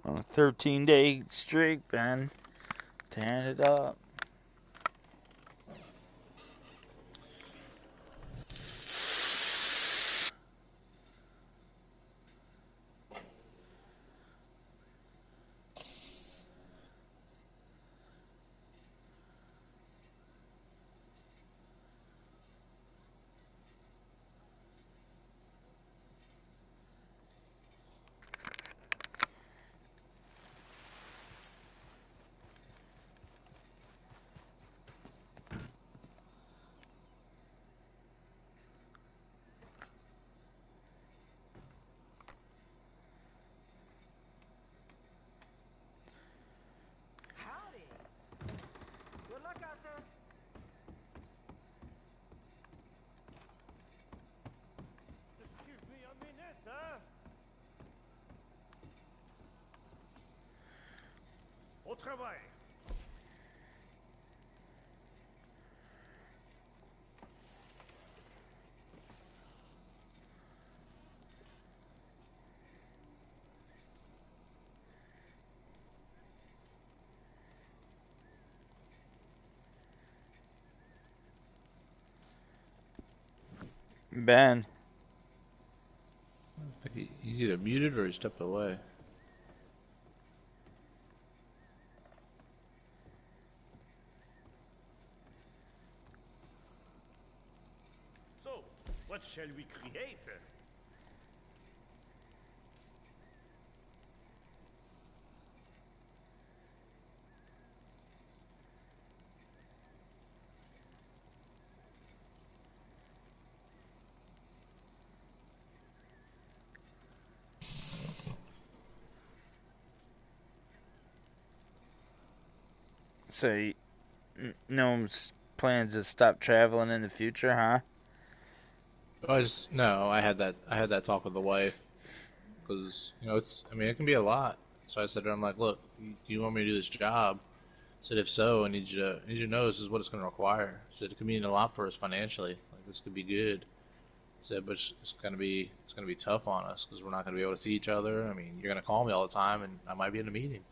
[SPEAKER 11] On a 13-day streak, Ben. Tearing it up.
[SPEAKER 8] Howdy. Good luck out there.
[SPEAKER 17] Excuse me a minute, huh? Au travail.
[SPEAKER 11] Ben.
[SPEAKER 18] I think he's either muted or he stepped away.
[SPEAKER 17] So, what shall we create?
[SPEAKER 11] So, Gnome's plans to stop traveling in the future, huh?
[SPEAKER 18] No, I had that talk with the wife because it's. I mean, it can be a lot. So I said to her, I'm like, look, do you want me to do this job? I said, if so, I need you to know this is what it's going to require. I said, it could mean a lot for us financially. Like, this could be good. I said, but it's going to be tough on us because we're not going to be able to see each other. I mean, you're going to call me all the time, and I might be in a meeting.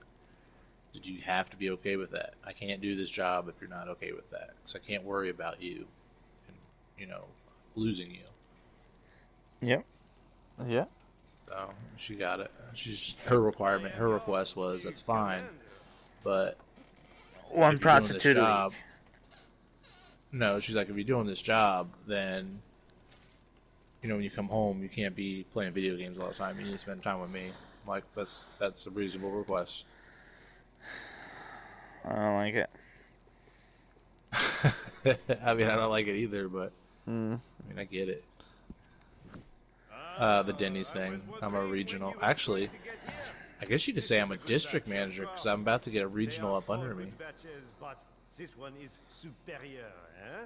[SPEAKER 18] Did you have to be okay with that? I can't do this job if you're not okay with that because I can't worry about you and, losing you.
[SPEAKER 11] Yep. Yeah.
[SPEAKER 18] So she got it. Her request was that's fine, but
[SPEAKER 11] one
[SPEAKER 18] if you're doing this
[SPEAKER 11] prostitute a
[SPEAKER 18] job,
[SPEAKER 11] week.
[SPEAKER 18] no, she's like, if you're doing this job, then when you come home, you can't be playing video games all the time. You need to spend time with me. I'm like, that's a reasonable request.
[SPEAKER 11] I don't like it.
[SPEAKER 18] I mean, I don't like it either, but I mean, I get it. The Denny's thing. I'm a regional. Actually, I guess you could say I'm a district manager because I'm about to get a regional up under me.
[SPEAKER 17] But this one is superior, eh?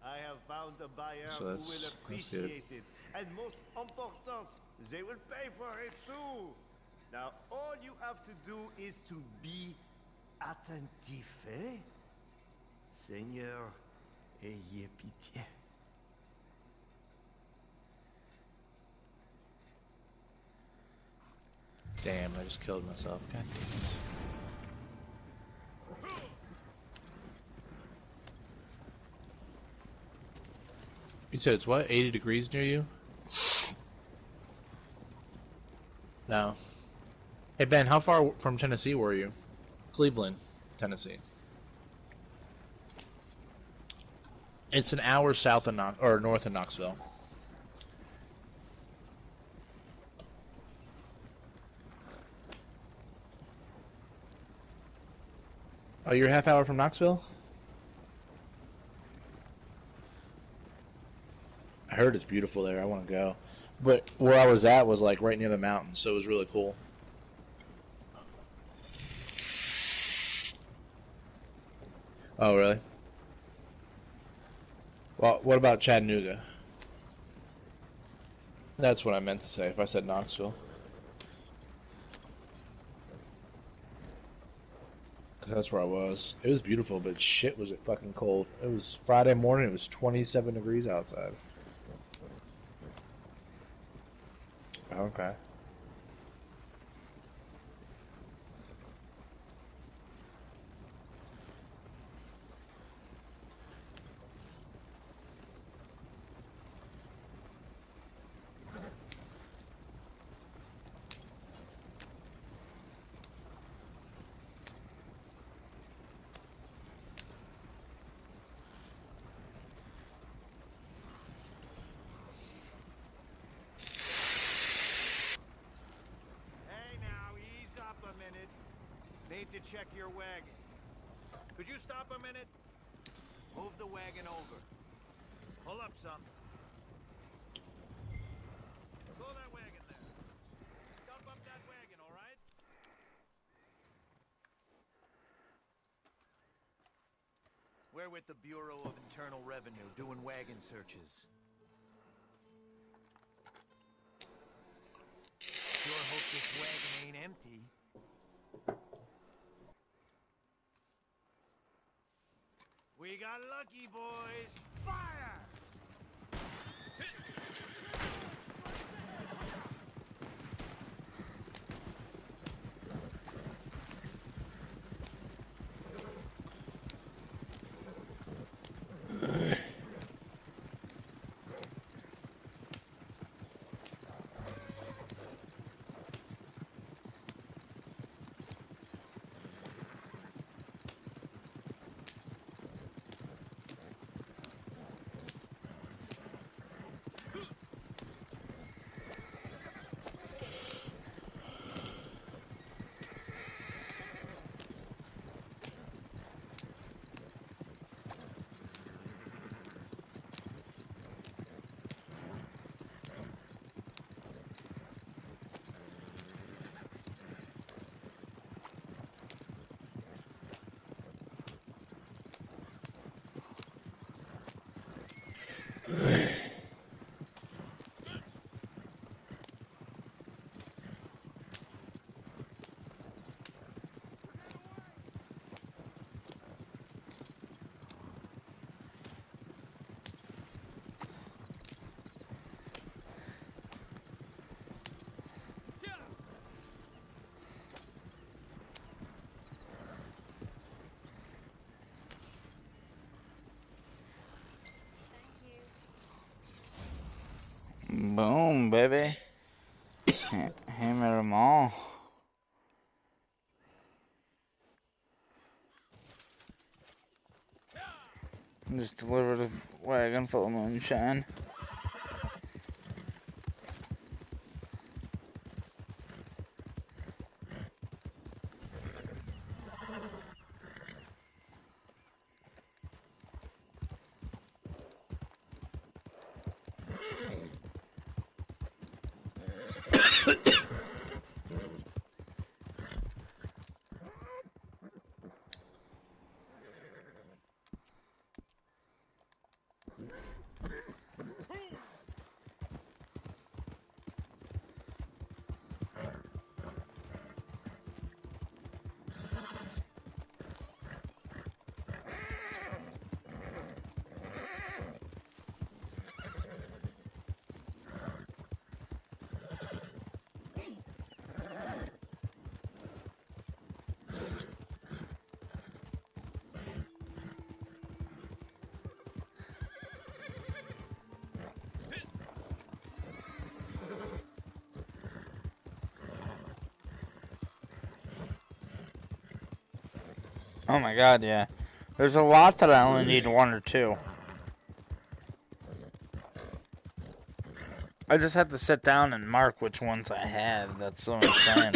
[SPEAKER 17] I have found a buyer
[SPEAKER 18] So
[SPEAKER 17] who will
[SPEAKER 18] that's
[SPEAKER 17] appreciate it. And most important, they will pay for it too. Now, all you have to do is to be attentif, eh? Seigneur, ayez pitié.
[SPEAKER 18] Damn, I just killed myself. God damn it. You said it's what? 80 degrees near you? No. Hey Ben, how far from Tennessee were you? Cleveland, Tennessee. It's an hour south of north of Knoxville. Oh, you're a half hour from Knoxville? I heard it's beautiful there. I want to go. But where I was at was like right near the mountains, so it was really cool. Oh, really? Well, what about Chattanooga? That's what I meant to say if I said Knoxville. That's where I was. It was beautiful, but shit was it fucking cold. It was Friday morning, it was 27 degrees outside. Okay.
[SPEAKER 19] Need to check your wagon. Could you stop a minute? Move the wagon over. Pull up some. Slow that wagon there. Stump up that wagon, all right? We're with the Bureau of Internal Revenue doing wagon searches. Sure hope this wagon ain't empty. We got lucky, boys. Fire!
[SPEAKER 11] And just delivered a wagon full of moonshine. Oh my god, yeah. There's a lot that I only need 1 or 2. I just have to sit down and mark which ones I have. That's so insane.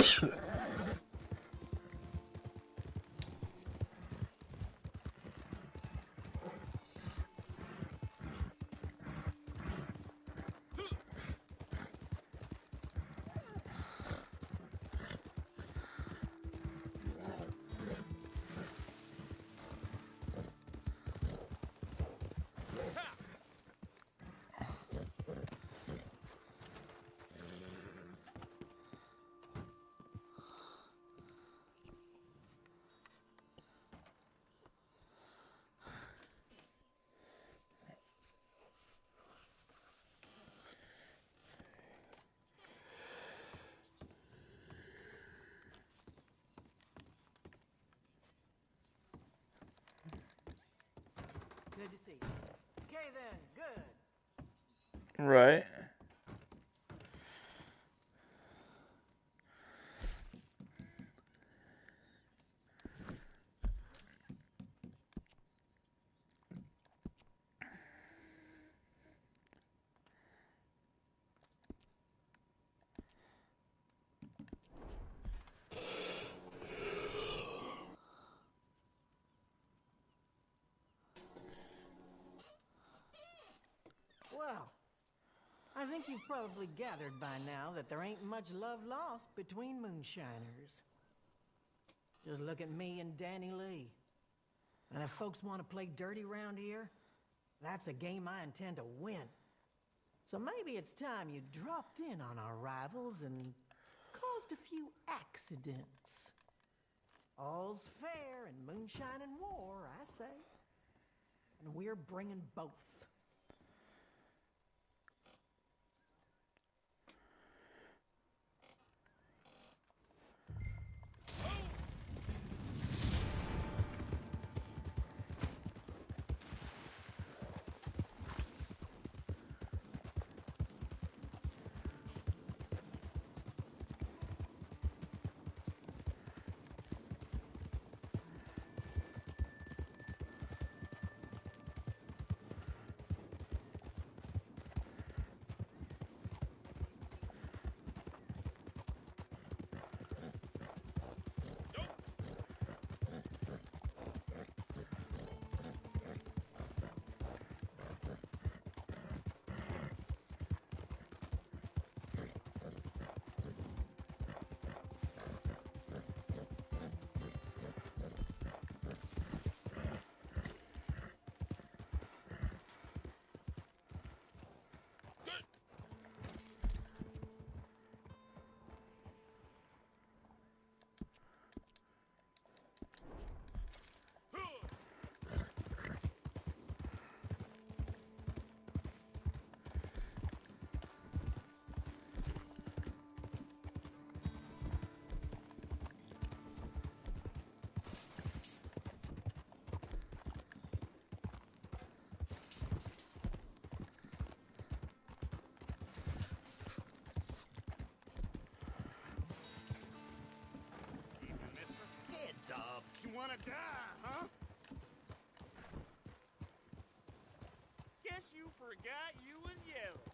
[SPEAKER 8] Good to see you. Okay then, good.
[SPEAKER 11] Right.
[SPEAKER 8] Well, I think you've probably gathered by now that there ain't much love lost between moonshiners. Just look at me and Danny Lee. And if folks want to play dirty round here, that's a game I intend to win. So maybe it's time you dropped in on our rivals and caused a few accidents. All's fair in moonshine and war, I say. And we're bringing both.
[SPEAKER 10] Heads up. You wanna die, huh?
[SPEAKER 19] forgot you was yellow.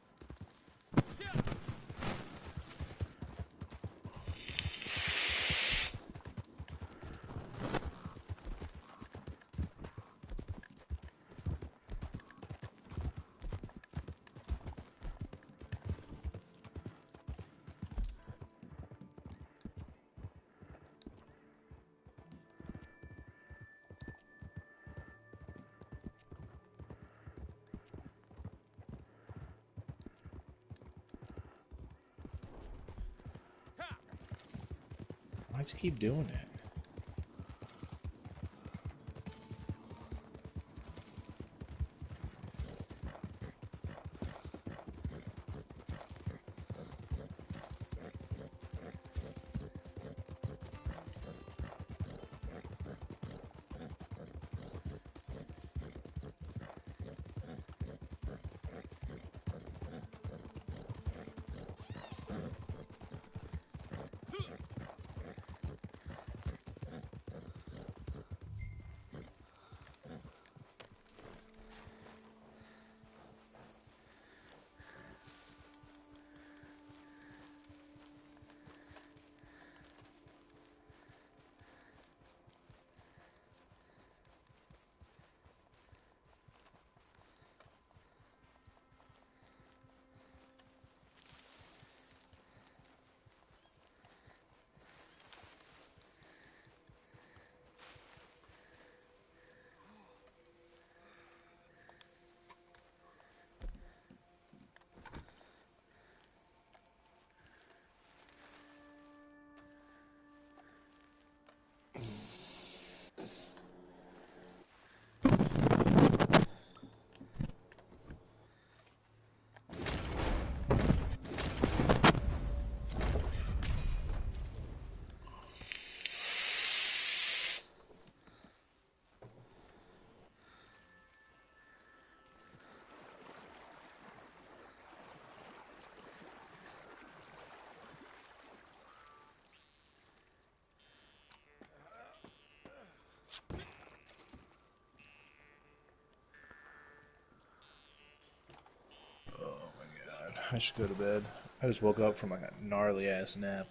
[SPEAKER 18] Why does he keep doing that? I should go to bed. I just woke up from like a gnarly ass nap.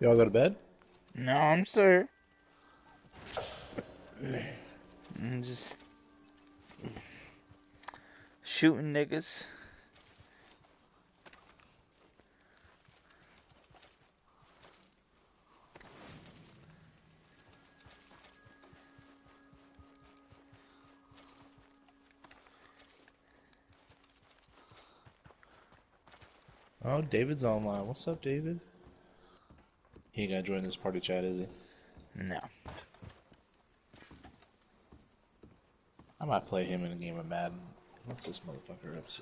[SPEAKER 18] Y'all go to bed?
[SPEAKER 11] No, I'm sir. I'm just shooting niggas.
[SPEAKER 18] Oh, David's online. What's up, David? He ain't gonna join this party chat, is he?
[SPEAKER 11] No.
[SPEAKER 18] I might play him in a game of Madden. What's this motherfucker up to?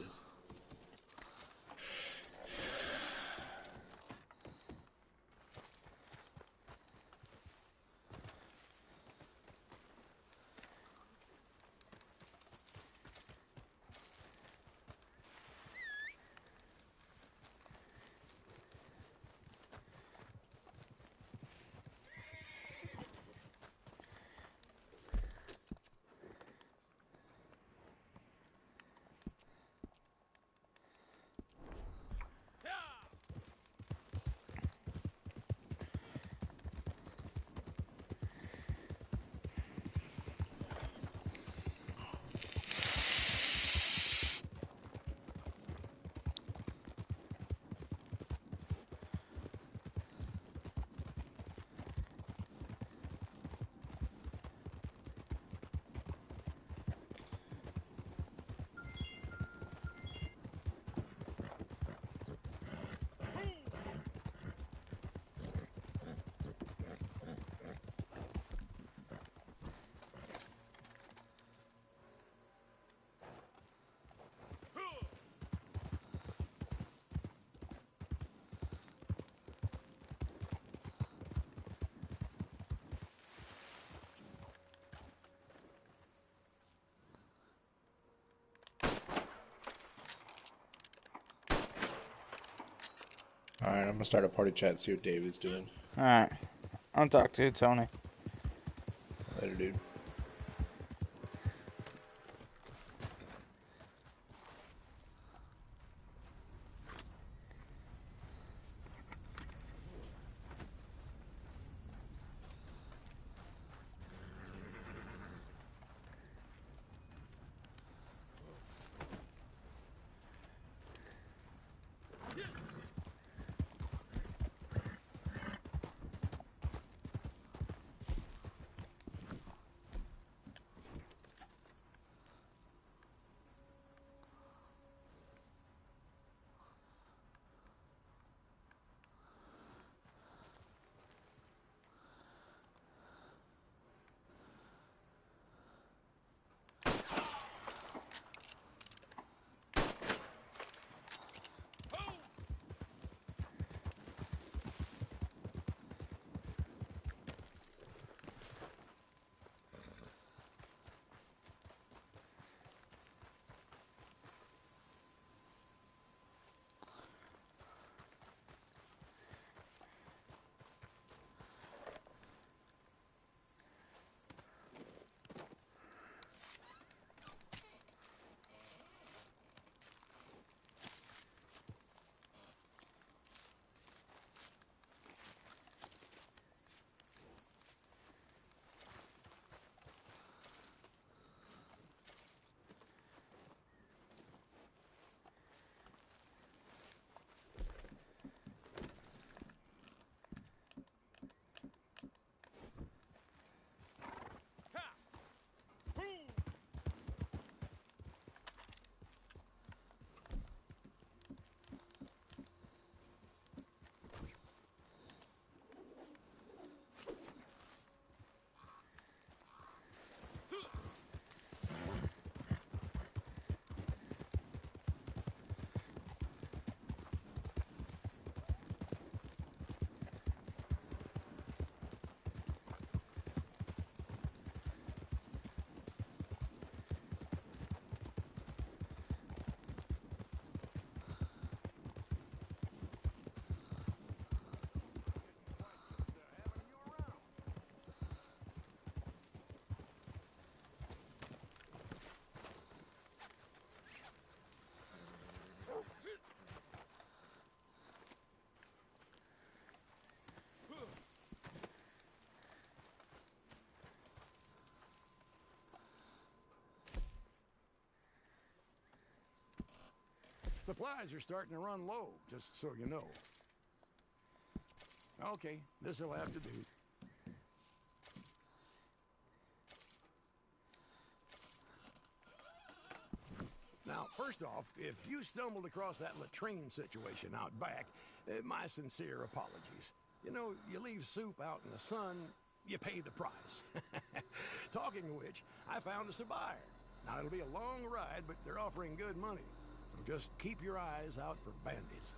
[SPEAKER 18] Alright, I'm gonna start a party chat and see what David's doing.
[SPEAKER 11] Alright. I'll talk to you, Tony.
[SPEAKER 18] Later, dude.
[SPEAKER 1] Supplies are starting to run low, just so you know. Okay, this'll have to do. Now, first off, if you stumbled across that latrine situation out back, my sincere apologies. You know, you leave soup out in the sun, you pay the price. Talking of which, I found us a buyer. Now, it'll be a long ride, but they're offering good money. So just keep your eyes out for bandits.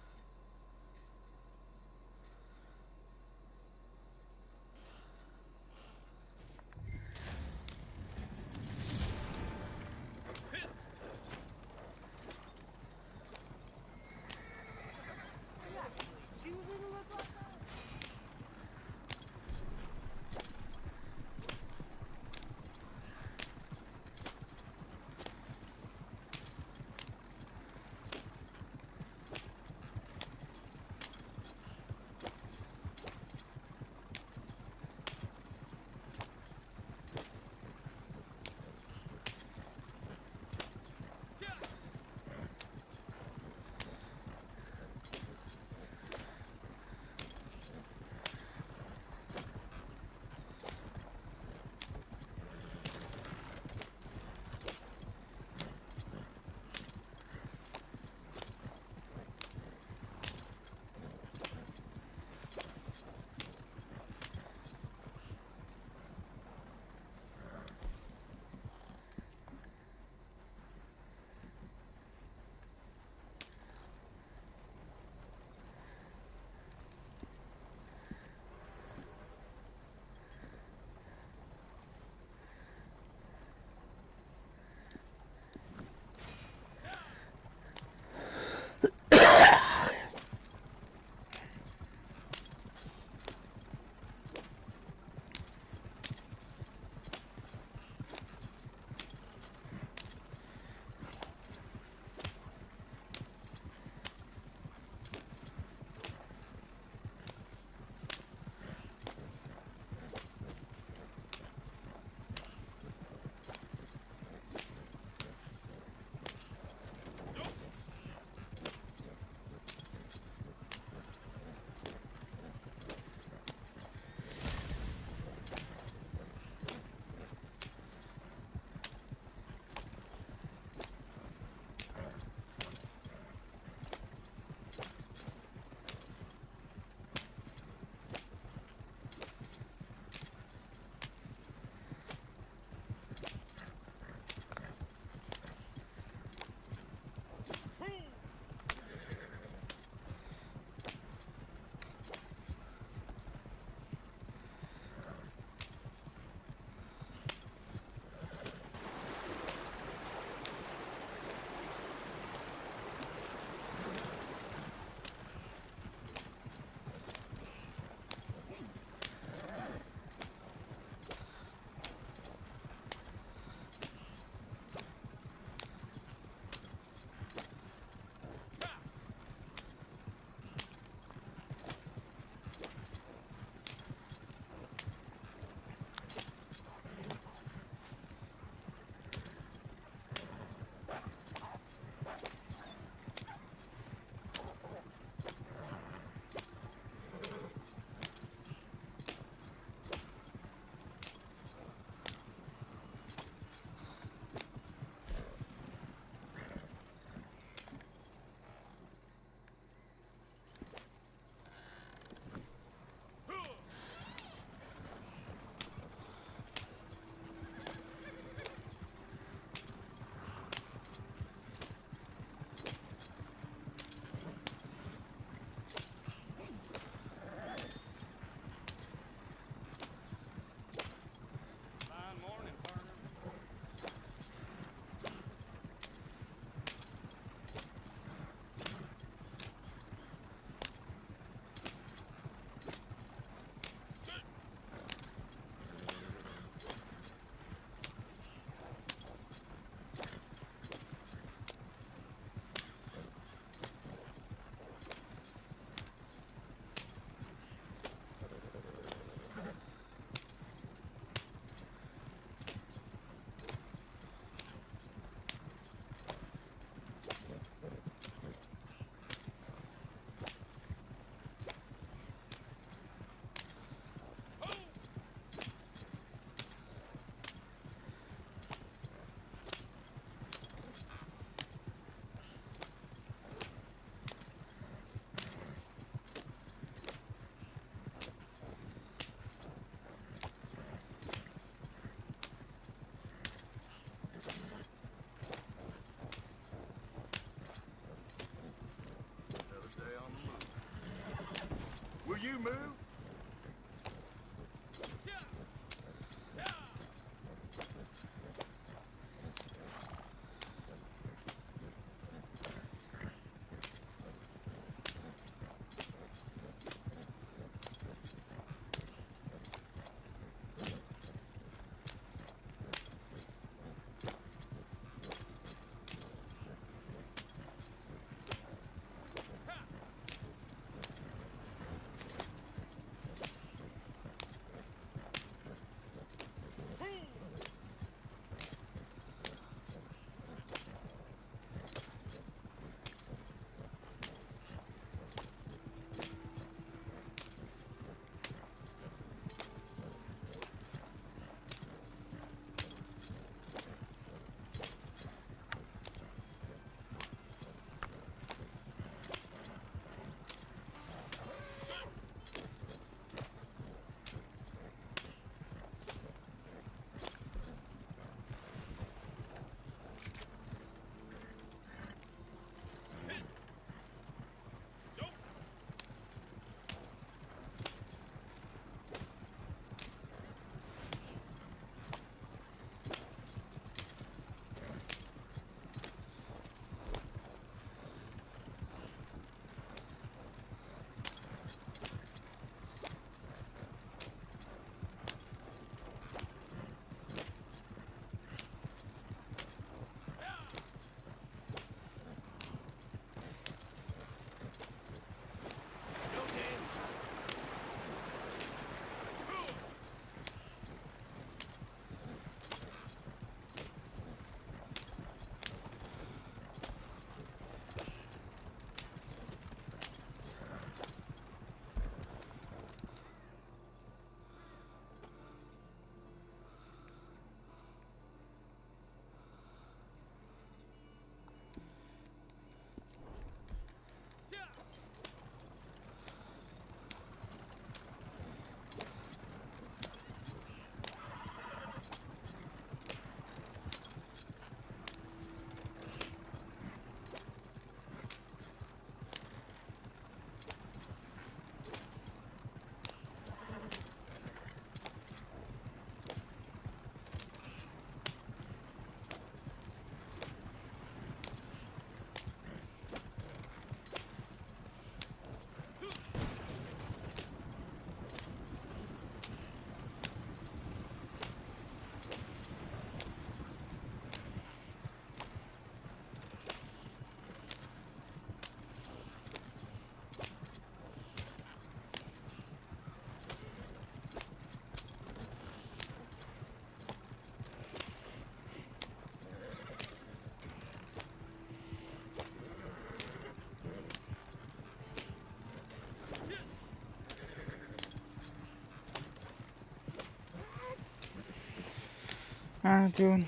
[SPEAKER 11] Alright, dude.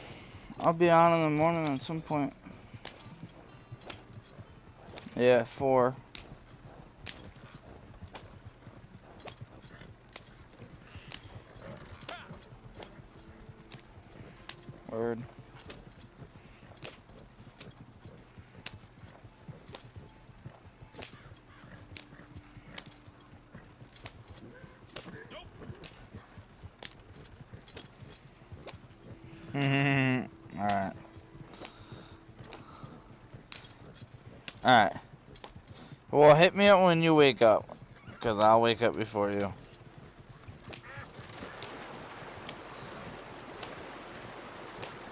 [SPEAKER 11] I'll be on in the morning at some point. Yeah, 4. Word. Alright. Alright. Well, hit me up when you wake up. Because I'll wake up before you.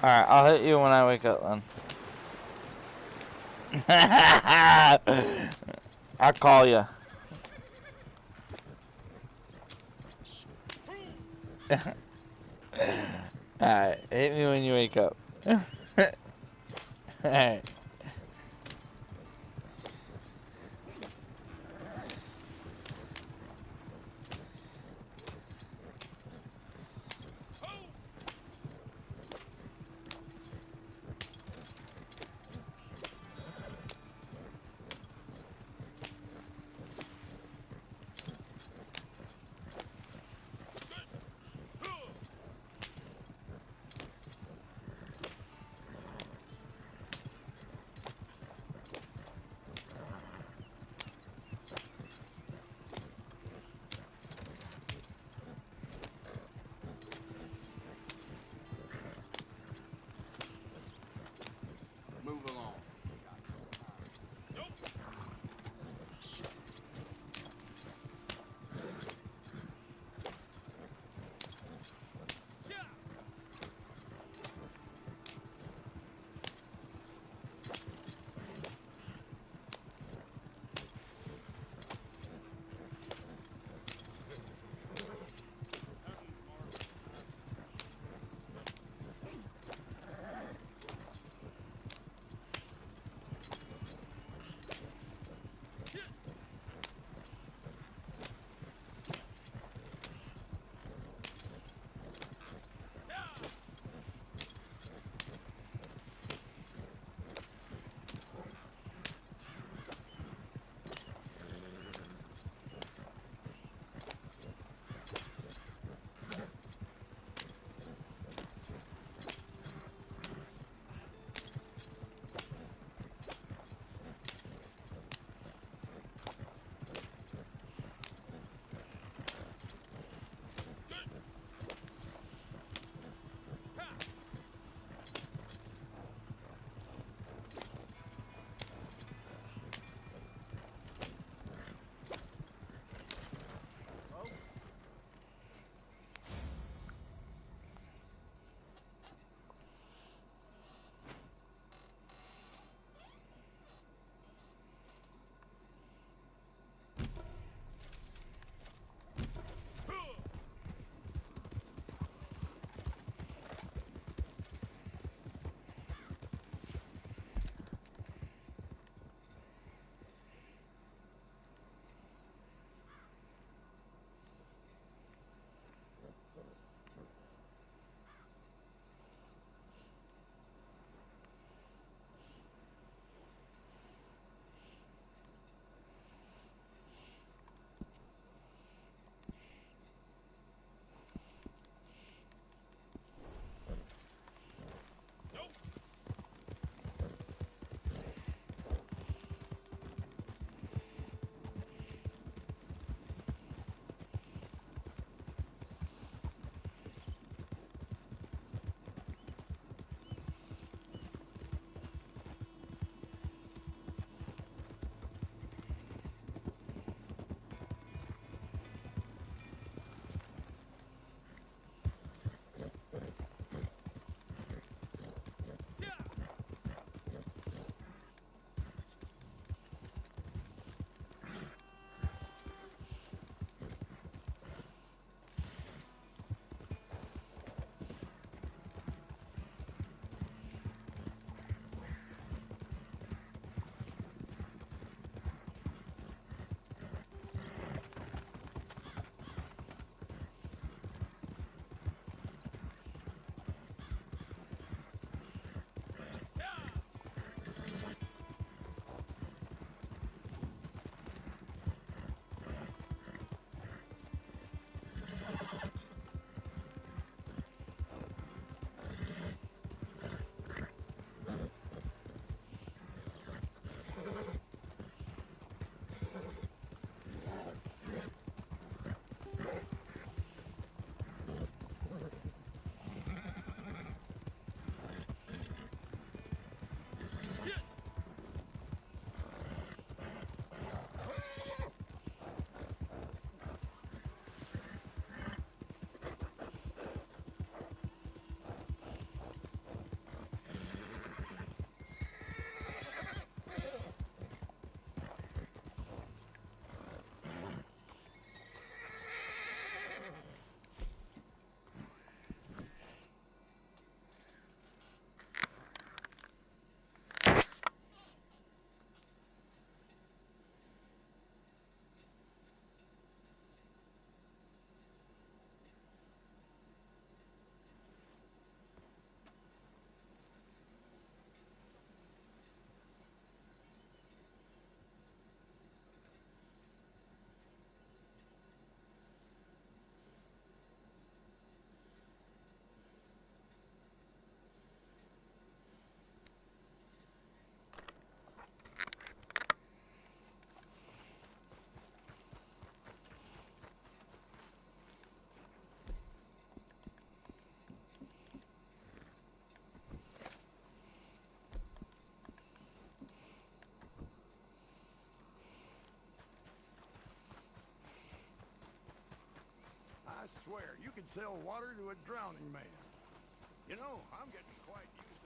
[SPEAKER 11] Alright, I'll hit you when I wake up then. I'll call you. Alright, hit me when you wake up. Alright.
[SPEAKER 1] swear, you could sell water to a drowning man. You know, I'm getting quite used